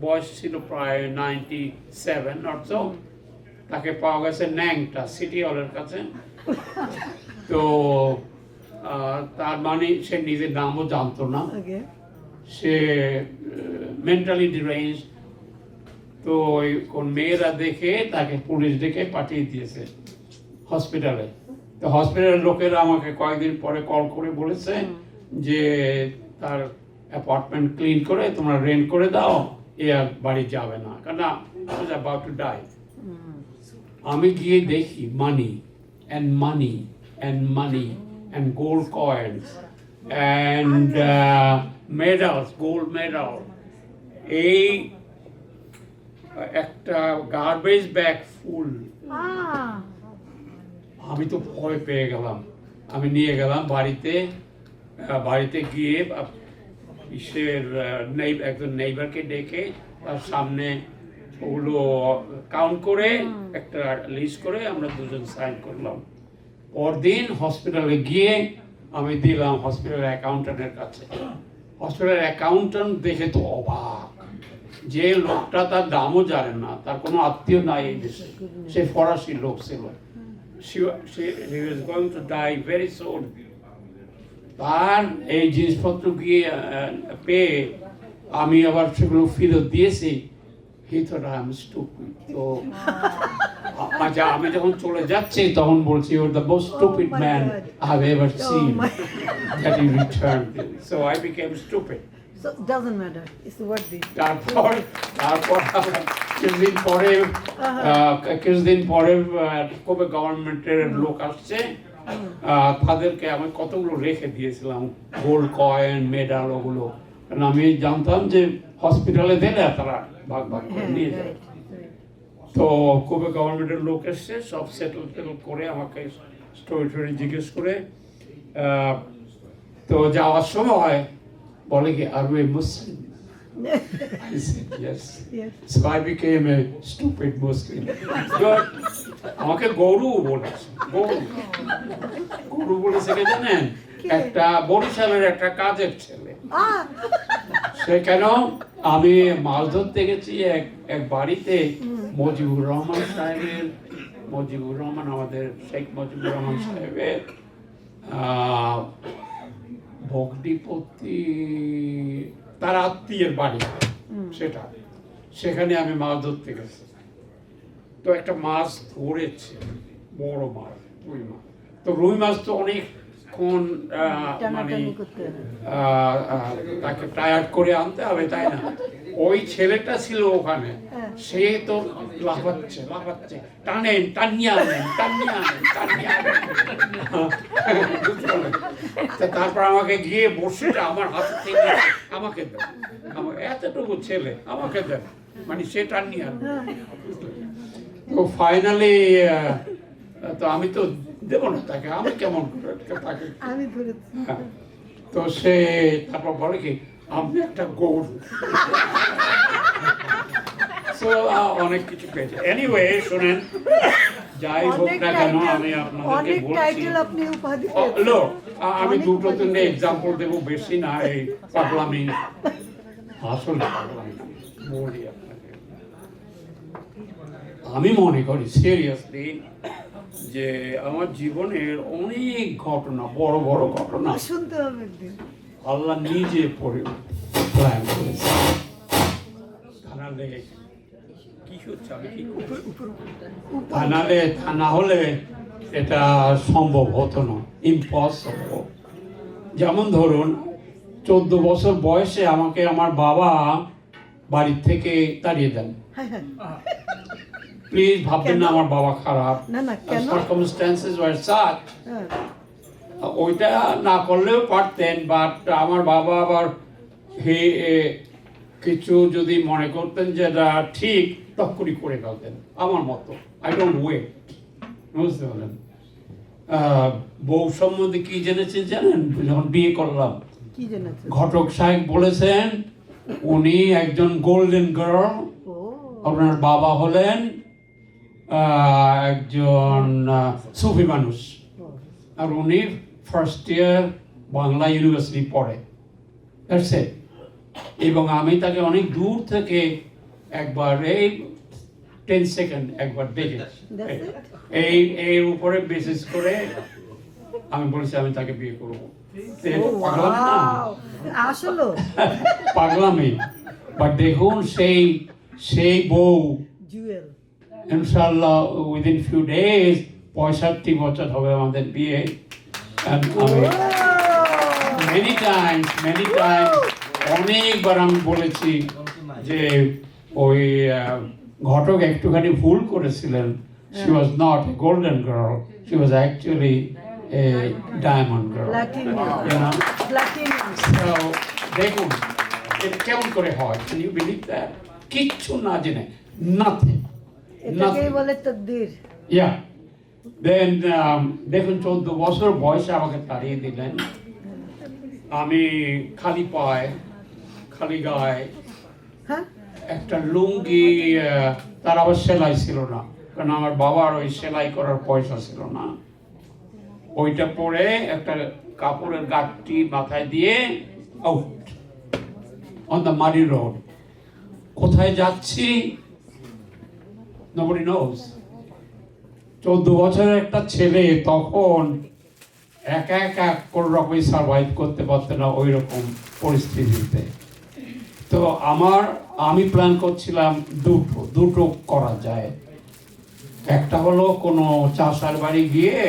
Speaker 20: বয়স ছিল প্রায় 97 অর্থ, তাকে পাওয়া গেছে ন্যাংটা সিটি হলের কাছে। তো তার মানে সে নিজের নামও জানতো না, সে মেন্টালি ডিরেঞ্জ। তো কোন মেয়েরা দেখে তাকে পুলিশ ডেকে পাঠিয়ে দিয়েছে হসপিটালে। তো হসপিটালের লোকেরা আমাকে কয়েকদিন পরে কল করে বলেছে যে তার অ্যাপার্টমেন্ট ক্লিন করে তোমরা রেন্ট করে দাও, এ আর বাড়ি যাবে না, কারণ about to die. আমি গিয়ে দেখি মানি and money and money and gold coins and medals, gold medal, এই একটা গার্বেজ ব্যাগ ফুল। আমি তো ভয় পেয়ে গেলাম। আমি নিয়ে গেলাম বাড়িতে গিয়ে একজন নেইবারকে ডেকে তার সামনে ওগুলো কাউন্ট করে একটা লিস্ট করে আমরা দুজন সাইন করলাম। পরদিন হসপিটালে গিয়ে আমি দিলাম হসপিটালের অ্যাকাউন্ট্যান্টের কাছে। হসপিটালের অ্যাকাউন্ট্যান্ট দেখে তো অবাক, যে লোকটা তার দামও জানে না, তার কোনো আত্মীয় নাই এই দেশে, সে ফরাসি লোক ছিল। He was going to die very soon. তার এই জিনিসপত্র গিয়ে পেয়ে আমি আবার সেগুলো ফেরত দিয়েছি। He thought I am stupid. তো আচ্ছা, আমি যখন চলে যাচ্ছি তখন বলছি, you're the most stupid man I have ever seen. That he returned it. So I became stupid.
Speaker 11: So it doesn't matter. It's worth it.
Speaker 20: তারপর কিছুদিন পরে কবে গভর্নমেন্টের লোক আসছে, তাদেরকে আমি কতগুলো রেখে দিয়েছিলাম গোল্ড কয়েন মেডাল, ওগুলো কারণ আমি জানতাম যে হসপিটালে দিলে তারা ভাগ ভাগ করে নিয়ে যায়। তো কোবে গভর্নমেন্টের লোক এসছে, সব সেটেল করে আমাকে স্টোরি জিজ্ঞেস করে তো যাওয়ার সময় বলে কি আর ওই মুসলিম? I said yes. So I became a stupid Muslim. আমাকে গরু বলেছে, গরু বলেছে কে জানেন? একটা বরিশালের একটা কাজের ছেলে। সে কেন আমি মাছ ধরতে গেছি এক বাড়িতে মুজিবুর রহমান সাহেবের, মুজিবুর রহমান আমাদের শেখ মুজিবুর রহমান সাহেবের ভগ্নিপতি, তার আত্মীয়ের বাড়ি সেটা, সেখানে আমি মাছ ধরতে গেছি। তো একটা মাছ ধরেছে, বড় মাছ, রুই মাছ। তো রুই মাছ তো অনেকক্ষণ মানে তাকে টায়ার্ড করে আনতে হবে, তাই না? ওই ছেলেটা ছিল ওখানে, সে তো লাফাচ্ছে টানেন, টানিয়ে আনেন। তারপর আমাকে গিয়ে বসিটা আমার হাতে থেকে আমাকে দেন, আমার এতটুকু ছেলে আমাকে দেন, মানে সে টানিয়ে আনেন। তো ফাইনালি তো আমি তো দেবো না তাকে, আমি কেমন করে তাকে, তো সে তারপর বলে কি আমি একটা গরু। অনেক কিছু পেয়েছে। এনিওয়ে শুনেন, যাই হোক না কেন আমি আপনাদেরকে বলছি, আমি দুটো তিনটে এক্সাম্পল দেবো, বেশি না। এই পাগলামি, আসলে পাগলামি বলি আপনাকে। আমি মনে করি সিরিয়াসলি যে আমার জীবনের অনেক ঘটনা, বড় বড় ঘটনা আল্লাহ নিজে পড়ে প্ল্যান করেছে। থানা হলে এটা সম্ভব হতো না, ইম্পসিবল। যেমন ধরুন 14 বছর বয়সে আমাকে আমার বাবা বাড়ির থেকে তাড়িয়ে দেন। প্লিজ ভাববেন না আমার বাবা খারাপ, সার্কামস্ট্যান্সেস ওয়ার সাচ। ওইটা না করলেও পারতেন, বাট আমার বাবা আবার কিছু যদি মনে করতেন যে এটা ঠিক, তখনই করে ফেলতেন আমার মতো। আই ডোন্ট ওয়েট, বুঝতে পারলেন? বউ সম্বন্ধে কি জেনেছেন জানেন? যখন বিয়ে করলাম, ঘটক সাহেব বলেছেন উনি একজন গোল্ডেন গার্ল, আপনার বাবা হলেন একজন সুফি মানুষ, আর উনি ফার্স্ট ইয়ার বাংলা ইউনিভার্সিটি পড়ে। That's it. এবং আমি তাকে অনেক দূর থেকে একবার, এই 10 সেকেন্ড একবার দেখেছি। এর উপরে বেসিস করে আমি বলেছি আমি তাকে বিয়ে করবো। পাগলামি। বাট দেখুন সেই বউ ইনশাআল্লাহ উইদিন ফিউ ডেজ 65 বছর হবে আমাদের বিয়ে। মেনি টাইমস অনেকবার আমি বলেছি যে ওই ঘটক একটুখানি ভুল করেছিলেন। She was not a golden girl, she was actually a diamond girl. You know? So দেখুন এটা কেমন করে হয়, can you believe that? কিচ্ছু না জেনে, nothing.
Speaker 11: এটাকেই বলে তাকদীর।
Speaker 20: Yeah. Then দেখুন 14 বছর বয়সে আমাকে তাড়িয়ে দিলেন। আমি খালি পায়ে, খালি গায়ে, একটা লুঙ্গি, তার আবার সেলাই ছিল না, কারণ আমার বাবার ওই সেলাই করার পয়সা ছিল না। ওইটা পরে একটা কাপড়ের গাঁটটি মাথায় দিয়ে out on the muddy road. কোথায় যাচ্ছি nobody knows. 14 বছরের একটা ছেলে তখন একা কোনো রকমই সার্ভাইভ করতে পারতো না ওই রকম পরিস্থিতিতে। তো আমি প্ল্যান করছিলাম দুটো করা যায়। একটা হলো কোনো চাষার বাড়ি গিয়ে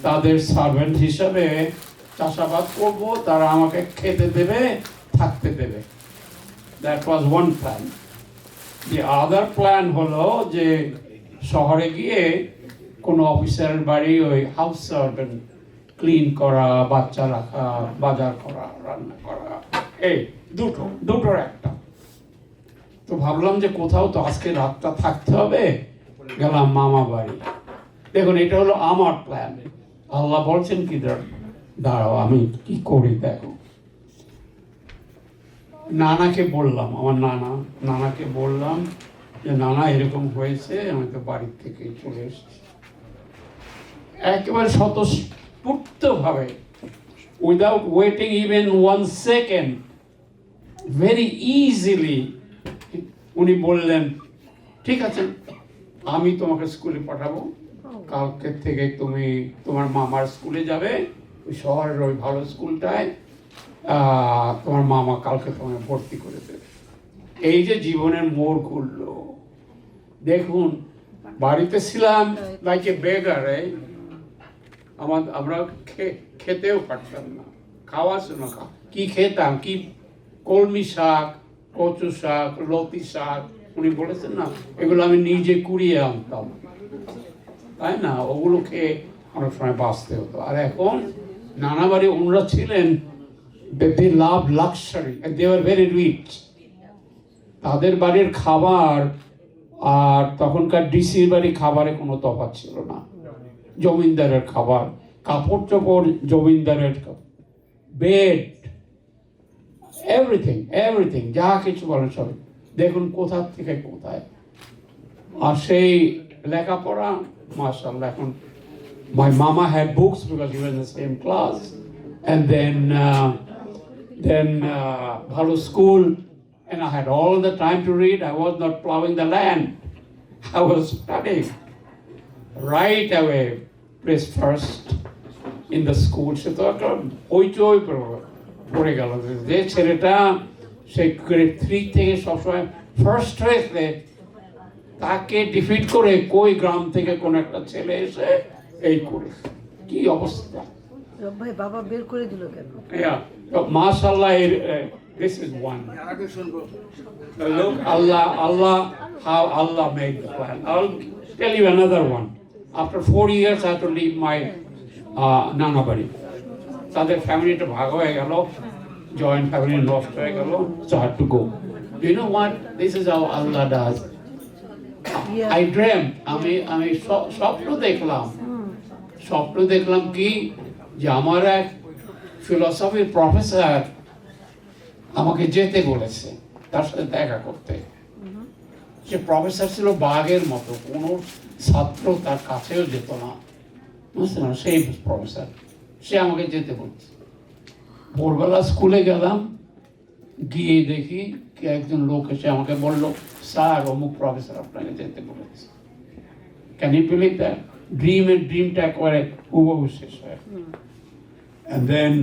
Speaker 20: তাদের সার্ভেন্ট হিসাবে চাষাবাদ করব, তারা আমাকে খেতে দেবে, থাকতে দেবে। That was one plan. The other plan হলো যে শহরে গিয়ে কোনো অফিসারের বাড়ি ওই হাউস সার্ভেন্ট, ক্লিন করা, বাচ্চা রাখা, বাজার করা, রান্না করা, এই দুটোর একটা। তো ভাবলাম যে কোথাও তো আজকে রাতটা থাকতে হবে, গেলাম মামা বাড়ি। দেখুন এটা হলো আমার প্ল্যান। আল্লাহ বলছেন কি দাঁড়াও আমি কি করি দেখো। নানাকে বললাম, আমার নানাকে বললাম যে নানা এরকম হয়েছে, আমি তো বাড়ির থেকে চলে এসেছি। একেবারে স্বতঃস্ফূর্তভাবে, without waiting even 1 second, very easily উনি বললেন ঠিক আছে আমি তোমাকে স্কুলে পাঠাবো, কালকে থেকে তুমি তোমার মামার স্কুলে যাবে, ওই শহরের ওই ভালো স্কুলটায়, তোমার মামা কালকে তোমায় ভর্তি করে দেবে। এই যে জীবনের মোড় ঘুরলো। দেখুন বাড়িতে ছিলাম লাইক এ বেগার, আমরা খেতেও পারতাম না, খাওয়া শোনা কি খেতাম, কি কলমি শাক, কচু শাক, লতি শাক, উনি বলেছেন না এগুলো আমি নিজে কুড়িয়ে আনতাম, তাই না? ওগুলো খেয়ে অনেক সময় বাঁচতে হতো। আর এখন নানা বাড়ি ওনারা ছিলেন, they love luxury and they were very rich. তাদের বাড়ির খাবার আর তখনকার ডিসির বাড়ির খাবারে কোনো তফাৎ ছিল না। জমিদারের খাবার, কাপড় চোপড় জমিদারের, বেড, এভরিথিং যা কিছু বলেন সব। দেখুন কোথা থেকে কোথায়। আর সেই লেখাপড়া মাশাআল্লাহ, এখন my mama had books because we were in the same class, and then ভালো school, and I had all the time to read. I was not plowing the land, I was studying. Right away placed first in the school. সে তো একটা হইচই পড়ে গেল যে ছেলেটা সে grade 3 থেকে সবসময় first হয়েছে, তাকে ডিফিট করে কই গ্রাম থেকে কোন একটা ছেলে এসে এই করে কি অবস্থা।
Speaker 11: ভাই বাবা বের করে দিল কেন?
Speaker 20: মাশাআল্লাহ, this is one. Look, how Allah made the plan. I'll tell you another one. After 4 years I had to leave my nana bari. তাদের ফ্যামিলিটা ভাগ হয়ে গেল, জয়েন্ট ফ্যামিলি নষ্ট হয়ে গেল, so I had to go. Do you know what? This is how Allah does. I dreamt, আমি স্বপ্ন দেখলাম কি যে আমার এক ফিলোসফির প্রফেসর আমাকে যেতে বলেছে তার সাথে দেখা করতে। সে প্রফেসর ছিল বাঘের মতো, কোনো ছাত্র তার কাছেও যেত না, বুঝতে না, সেই প্রফেসর। সে আমাকে যেতে বলছে। ভোরবেলা স্কুলে গেলাম, গিয়ে দেখি কি একজন লোক এসে আমাকে বললো, স্যার অমুক প্রফেসর আপনাকে যেতে বলেছে। Can you believe that? ড্রিমটা একবারে হুবহু শেষ হয়। And then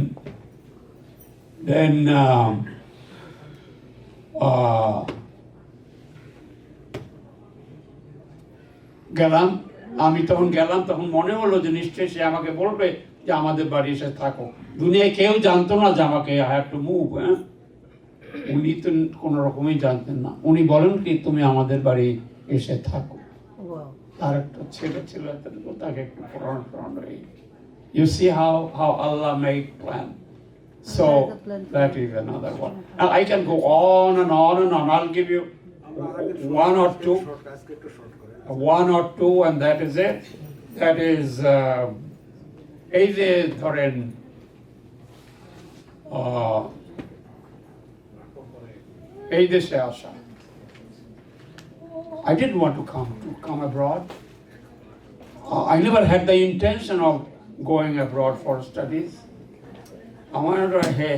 Speaker 20: গেলাম, আমি তখন মনে হলো যে নিশ্চয়ই সে আমাকে বলবে যে আমাদের বাড়ি এসে থাকো। দুনিয়ায় কেউ জানতো না যে আমাকে I have to move, হ্যাঁ? উনি তো কোনো রকমই জানতেন না। উনি বলেন কি তুমি আমাদের বাড়ি এসে থাকো। তার একটা ছেলে ছিল, তাকে একটু পড়ানো। You see how Allah made plan. So that is another one. And I can go on and on and on. I'll give you one or two, and that is it. That is এই যে ধরেন এই দেশে আসা। I didn't want to come abroad. I never had the intention of going abroad for studies. আমার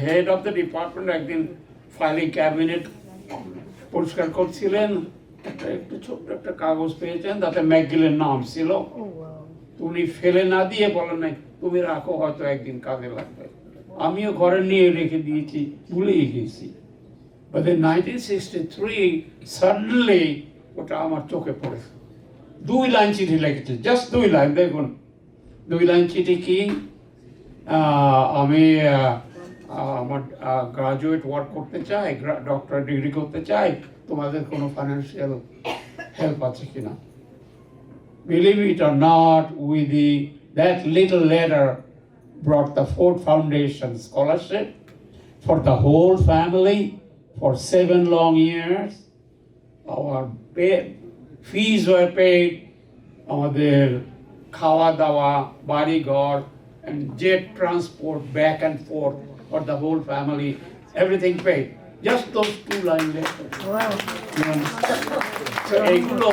Speaker 20: head of the department একদিন filing cabinet পরিষ্কার করছিলেন, একটু ছোট্ট একটা কাগজ পেয়েছেন, তাতে ম্যাকগিলের নাম ছিল। উনি ফেলে না দিয়ে বলেন নাই তুমি রাখো, হয়তো একদিন কাজে লাগবে। আমিও ঘরে নিয়ে রেখে দিয়েছি, ভুলেই গেছি। But in 1963 suddenly ওটা আমার চোখে পড়েছে। 2 লাইন চিঠি লিখেছে, জাস্ট 2 লাইন। দেখুন 2 লাইন চিঠি কি, আমি আমার গ্রাজুয়েট ওয়ার্ক করতে চাই, ডক্টর ডিগ্রি করতে চাই, তোমাদের কোনো ফাইন্যান্সিয়াল হেল্প আছে কিনা। Believe it or not, that little letter brought the Ford Foundation scholarship for the whole family for 7 long years. Our fees were paid, আমাদের খাওয়া দাওয়া, বাড়ি ঘর, and jet transport back and forth for the whole family, everything paid. Just those 2 line letters.
Speaker 11: Wow.
Speaker 20: So এগুলো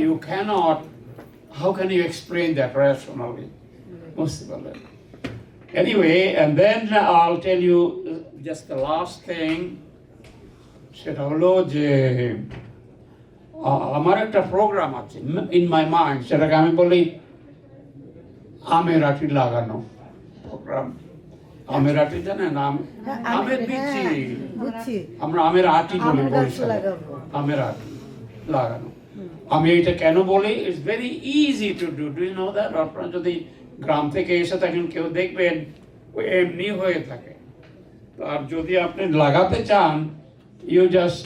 Speaker 20: you cannot, how can you explain that rationally? Possible. Anyway, and then I'll tell you just the last thing. সেটা হলো যে আমার একটা programme আছে in my mind, সেটাকে আমি বলি আমের আটি লাগানো প্রোগ্রাম। আমের আটি জানেন? আমের বিচি, আমরা আমের আটি বলি বরিশালে, আমের আটি লাগানো। আমি এটা কেন বলি, it's very easy to do, do you know that? আপনারা যদি গ্রাম থেকে এসে থাকেন, কেউ দেখবেন এমনি হয়ে থাকে। আর যদি আপনি লাগাতে চান, you just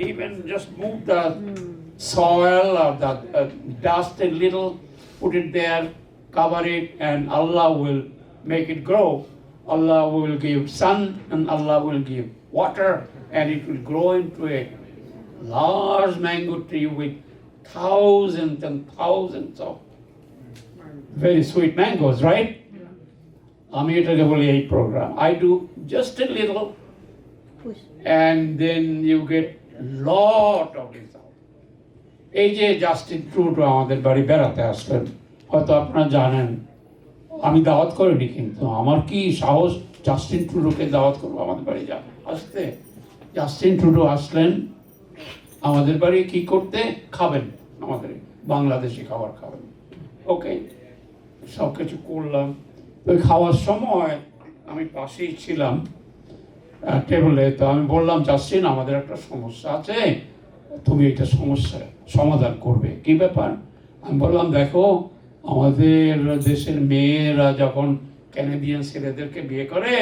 Speaker 20: even just move the soil or the dust a little, put it there, cover it, and Allah will make it grow. Allah will give sun and Allah will give water, and it will grow into a large mango tree with thousands and thousands of very sweet mangoes, right? আমি এটাকে বলি এই program. I do just a little, and then you get lot of result. এই যে Justin Trudeau আমাদের বাড়ি বেড়াতে আসলেন, হয়তো আপনারা জানেন, আমি দাওয়াত করিনি, কিন্তু আমার কি সাহস জাস্টিন ট্রুডোকে দাওয়াত করবো আমাদের বাড়ি আসতে? জাস্টিন ট্রুডো আসলেন আমাদের বাড়ি কি করতে? খাবেন, আমাদের বাংলাদেশি খাবার খাবেন। ওকে, সব কিছু করলাম। ওই খাওয়ার সময় আমি পাশেই ছিলাম টেবিলে, তো আমি বললাম, জাস্টিন, আমাদের একটা সমস্যা আছে, তুমি এটা সমস্যার সমাধান করবে। কি ব্যাপার? আমি বললাম, দেখো, আমাদের দেশের মেয়েরা যখন ক্যানাডিয়ান ছেলেদেরকে বিয়ে করে,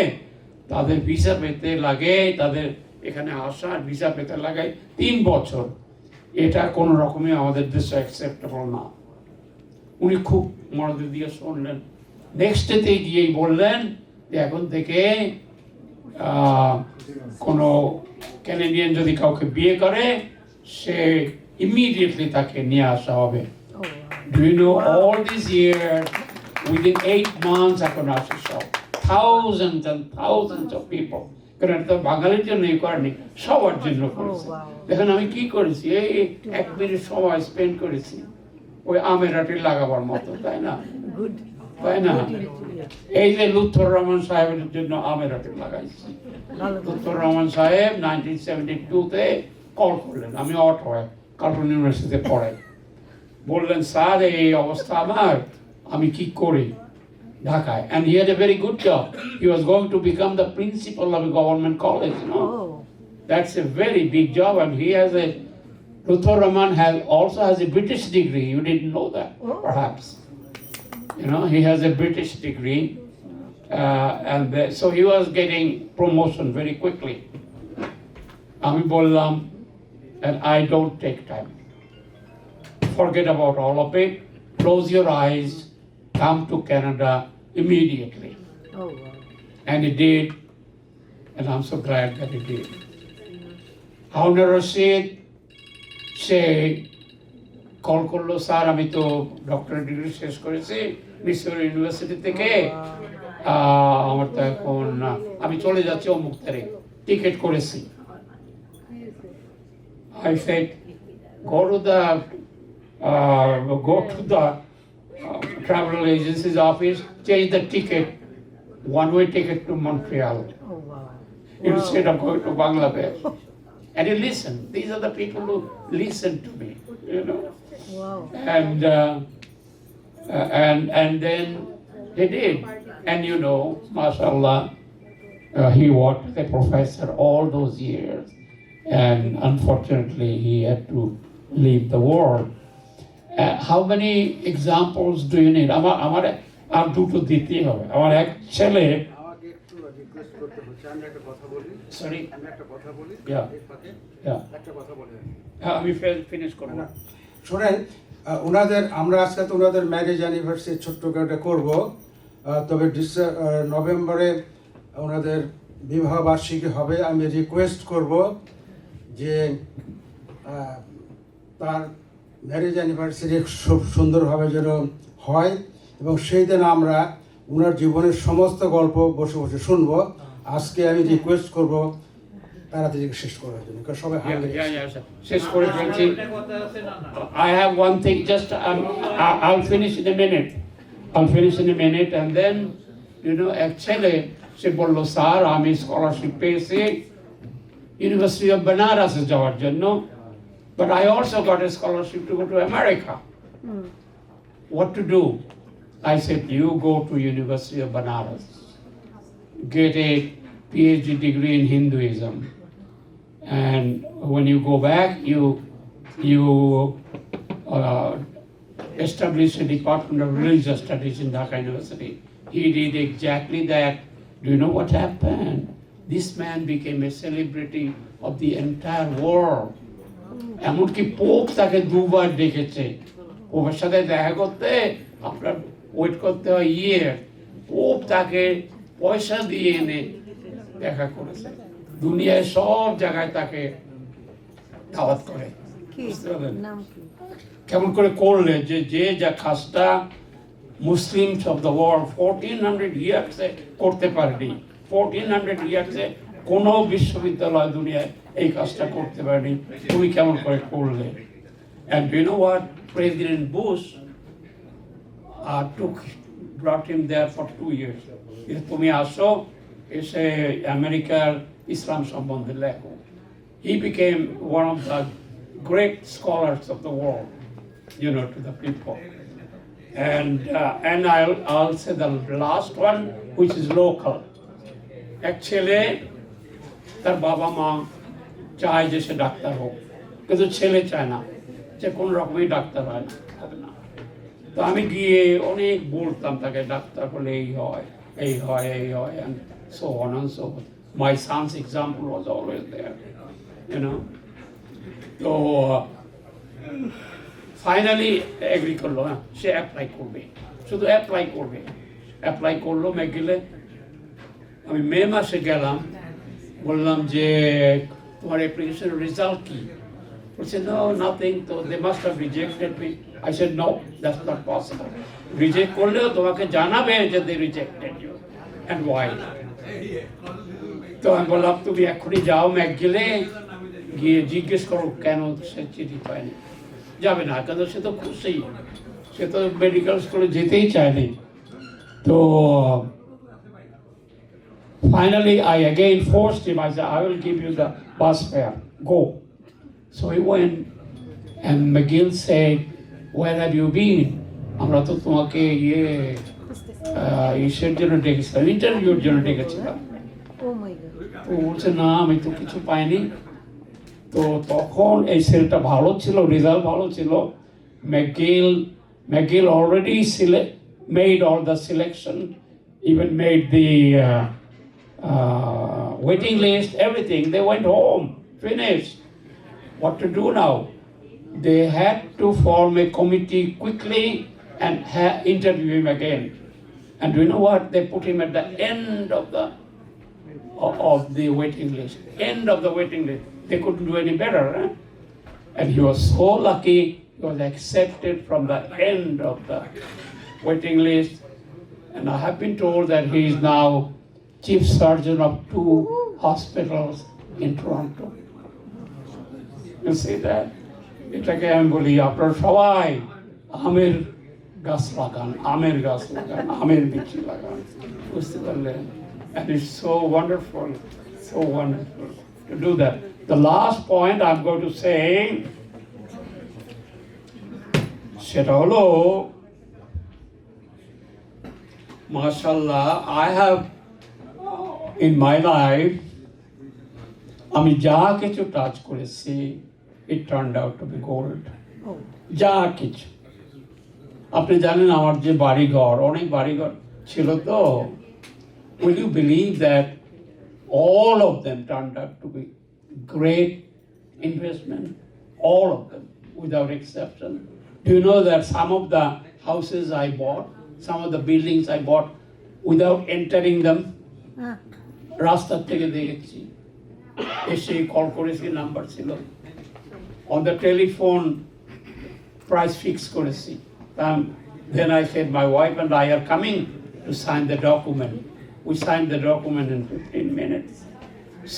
Speaker 20: তাদের ভিসা পেতে লাগে, তাদের এখানে আসার ভিসা পেতে লাগে 3 বছর। এটা কোনো রকমই আমাদের দেশে অ্যাকসেপ্টেবল না। উনি খুব মনোযোগ দিয়ে শুনলেন। নেক্সট ডেতে গিয়েই বললেন যে এখন থেকে কোনো ক্যানাডিয়ান যদি কাউকে বিয়ে করে, সে ইমিডিয়েটলি তাকে নিয়ে আসা হবে। Do you know, all these years, within 8 months, এখন আসে সব thousands and thousands of people. কারণ এটা বাঙালির জন্য করেনি, সবার জন্য করেছে। দেখেন আমি কি করেছি, এই 1 মিনিট সময় স্পেন্ড করেছি ওই আমের আটি লাগাবার মতো, তাই না? তাই না? এই যে লুৎফর রহমান সাহেবের জন্য আমের আটি লাগাইছি। লুৎফর রহমান সাহেব 1972-তে কল করলেন, আমি অটোয় কার্টুন ইউনিভার্সিটিতে পড়াই। বললেন, স্যার, এই অবস্থা আমার, আমি কি করি ঢাকায়? And he had a very good job. He was going to become the principal of a government college, you know. That's a very big job, and he has a, Lutfur Rahman also has a British degree. You didn't know that, perhaps. You know, he has a British degree, so he was getting promotion very quickly. Ami bollam, and I don't take time. Forget about all of it. Close your eyes. Come to Canada immediately. And he did, and I'm so glad that he did. Harun Rashid say call করলো, sir, আমি তো doctorate degree শেষ করেছি Missouri university থেকে, আমার তো এখন আমি চলে যাচ্ছি অমুক তারিখ, টিকিট করেছি। I said, go to the travel agency's office, change the ticket, one-way ticket to Montreal, instead of going to Bangladesh. And he listened. These are the people who listen to me, you know. And then he did. And you know, mashallah, he worked as a professor all those years. And unfortunately, he had to leave the world. How many examples do you need? আমার দুটো দিতেই হবে। আমার এক ছেলে, আমি finish করব।
Speaker 6: শোনেন, আমরা আজকে তো ওনাদের ম্যারেজ অ্যানিভার্সারি ছোট্ট করে করব, তবে নভেম্বরে ওনাদের বিবাহ বার্ষিকী হবে, আমি রিকোয়েস্ট করব যে তার ম্যারেজ অ্যানিভার্সারি খুব সুন্দরভাবে যেন হয় এবং সেই দিন আমরা ওনার জীবনের সমস্ত গল্প বসে বসে শুনবো। আজকে আমি রিকোয়েস্ট করব তাড়াতাড়ি শেষ করার জন্য, কারণ সবাই
Speaker 20: শেষ করে ফেলছি। I have one thing, just I'll finish in a minute. And then, you know, actually, সে বললো স্যার আমি স্কলারশিপ পেয়েছি ইউনিভার্সিটি অফ বেনারসে যাওয়ার জন্য, but I also got a scholarship to go to America. What to do? I said, you go to University of Banaras, get a PhD degree in Hinduism, and when you go back, you establish a Department of Religious Studies in Dhaka University. He did exactly that. Do you know what happened? This man became a celebrity of the entire world. এমনকি pope তাকে দুবার ডেকেছে, পোপের সাথে দেখা করতে আপনার wait করতে হয় ইয়ের, পোপ তাকে পয়সা দিয়ে এনে দেখা করেছে, দুনিয়ায় সব জায়গায় তাকে দাওয়াত করে। কেমন করে করলে যে যে যা কাজটা মুসলিমস অফ দ্য ওয়ার্ল্ড 1400 ইয়ার্সে করতে পারেনি, 1400 ইয়ার্সে কোনো বিশ্ববিদ্যালয় দুনিয়ায় এই কাজটা করতে পারেনি, তুমি কেমন করে করলে? And do you know what? President Bush brought him there for 2 years. তুমি আসো, এসে আমেরিকার ইসলাম সম্বন্ধে লেখো। He became one of the great scholars of the world, you know, to the people. And I'll say the last one, which is local. Actually, তার বাবা মা চায় যে সে ডাক্তার হোক, কিন্তু ছেলে চায় না, যে কোনো রকমই ডাক্তার হয় না, হবে না। তো আমি গিয়ে অনেক বলতাম তাকে, ডাক্তার হলে এই হয়, এই হয়, এই হয়, and so on and so forth. My son's example was always there, you know. তো ফাইনালি এগ্রি করলো, হ্যাঁ সে অ্যাপ্লাই করবে, শুধু অ্যাপ্লাই করলো ম্যাকগিলে। আমি মে মাসে গেলাম, বললাম যে তোমার অ্যাপ্লিকেশনের রেজাল্ট কি? বলছে নো নাথিং, তো they must have rejected me. I said no, that's not possible. Reject করলেও তোমাকে জানাবে যে they rejected you and why. তো আমি বললাম তুমি এখনই যাও ম্যাকগিলে, গিয়ে জিজ্ঞেস করো কেন সে চিঠি পায়নি। যাবে না, কেন সে তো খুশি, সে তো মেডিকেল স্কুলে যেতেই চায়নি। তো finally I again forced him. I said, I will give you the bus fare, go. So he went, and McGill said, where have you been? আমরা তো তোমাকে ইসের জন্য ডেকেছিলাম, ইন্টারভিউর জন্য ডেকেছিলাম। তো বলছে না আমি তো কিছু পাইনি। তো তখন এই ছেলেটা ভালো ছিল, রেজাল্ট ভালো ছিল। McGill already made all the selection, even made the waiting list, everything. They went home, finished. What to do now? They had to form a committee quickly and interview him again. And do you know what? They put him at the end of the waiting list. End of the waiting list. They couldn't do any better. And he was so lucky, he was accepted from the end of the waiting list. And I have been told that he is now chief surgeon of 2 hospitals in Toronto. You see that? এটাকে আমি বলি আপনারা সবাই আমের গাছ লাগান, আমের বিচি লাগান, বুঝতে পারলেন? And it's so wonderful to do that. The last point I'm going to say, সেটা হলো mashallah, I have in my life, আমি যা কিছু টাচ করেছি, it turned out to be gold. যা কিছু, আপনি জানেন আমার যে বাড়িঘর, অনেক বাড়িঘর ছিল তো, will you believe that all of them turned out to be great investment? All of them, without exception. Do you know that some of the houses I bought, some of the buildings I bought without entering them? রাস্তার থেকে দেখেছি, এসে call করেছি, number ছিল, on the telephone price fix করেছি। Then I said, my wife and I are coming to sign the document. We signed the document in 15 minutes.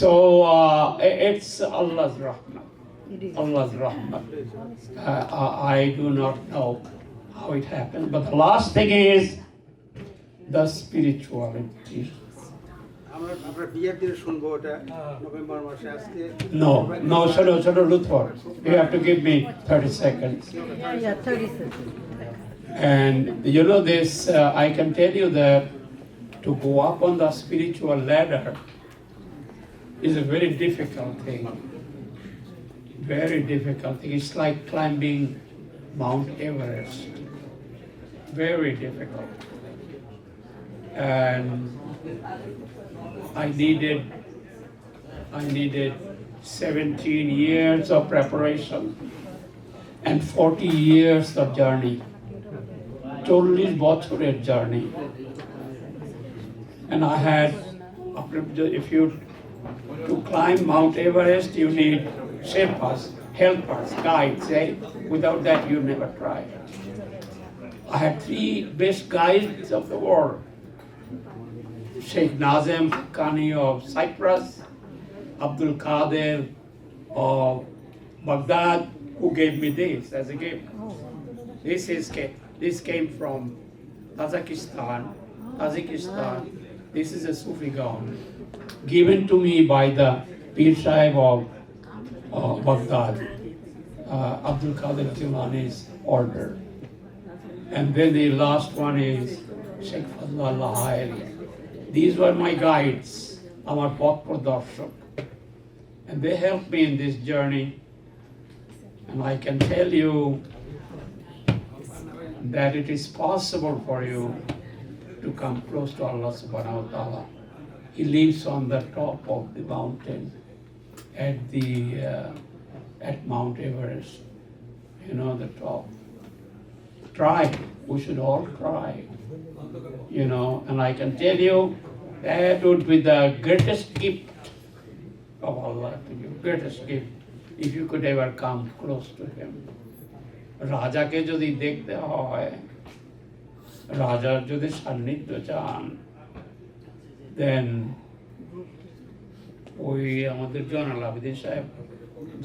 Speaker 20: So it's Allah's rahmah. Allah's rahmah. I do not know how it happened, but the last thing is the spirituality. No, Shado Luthor. You have to give me 30 seconds.
Speaker 11: Yeah, 30 seconds.
Speaker 20: And you know this, I can tell you that to go up on the spiritual ladder is a very difficult thing. Very difficult thing. It's like climbing Mount Everest. Very difficult. And I needed 17 years of preparation and 40 years of journey. 40 বছরের journey. And I had, if you, to climb Mount Everest, you need Sherpas, helpers, guides, eh? Without that, you never try. I had 3 best guides of the world. Sheikh Nazem Haqqani of Cyprus, Abdul Qadir of Baghdad, who gave me this as a gift. This came from Tajikistan. This is a Sufi gown given to me by the Pir Sahib of Baghdad, Abdul Qadir Jilani's order. And then the last one is Sheikh Fadlallah Hairi. These were my guides, our Path Pradarshak. And they helped me in this journey. And I can tell you that it is possible for you to come close to Allah subhanahu wa ta'ala. He lives on the top of the mountain at Mount Everest. You know, the top. Try. We should all try. You know, and I can tell you that would be the greatest gift of Allah to you. Greatest gift. If you could ever come close to Him. রাজাকে যদি দেখতে হয়, রাজার যদি সান্নিধ্য চান, then ওই আমাদের জয়নাল আবেদিন সাহেব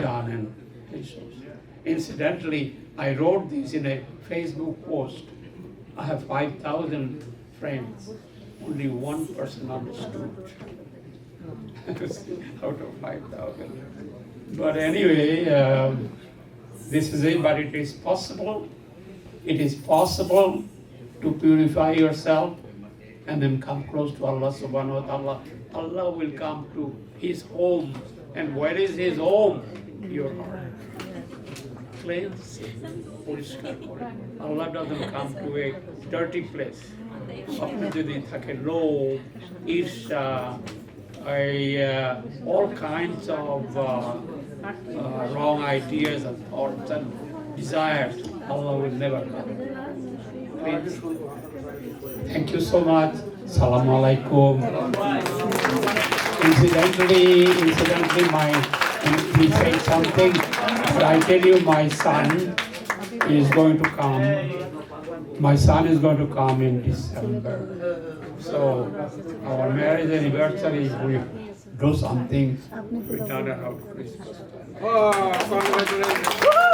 Speaker 20: জানেন। Incidentally, I wrote this in a Facebook post. I have 5,000 friends. Only one person understood out of 5,000. But anyway, this is it, but it is possible. It is possible to purify yourself and then come close to Allah subhanahu wa ta'ala. Allah will come to His home. And where is His home? Your heart. Cleanse, puriskar kore. Allah doesn't come to a dirty place. Apni jodi thake lobh, irsha, all kinds of wrong ideas and thoughts and desires, Allah will never come. Please. Thank you so much. Assalamu alaikum. Incidentally, he said something, but I tell you, my son is going to come. My son is going to come in December. So our marriage anniversary, we do something. We turn around Christmas.
Speaker 6: Oh, congratulations.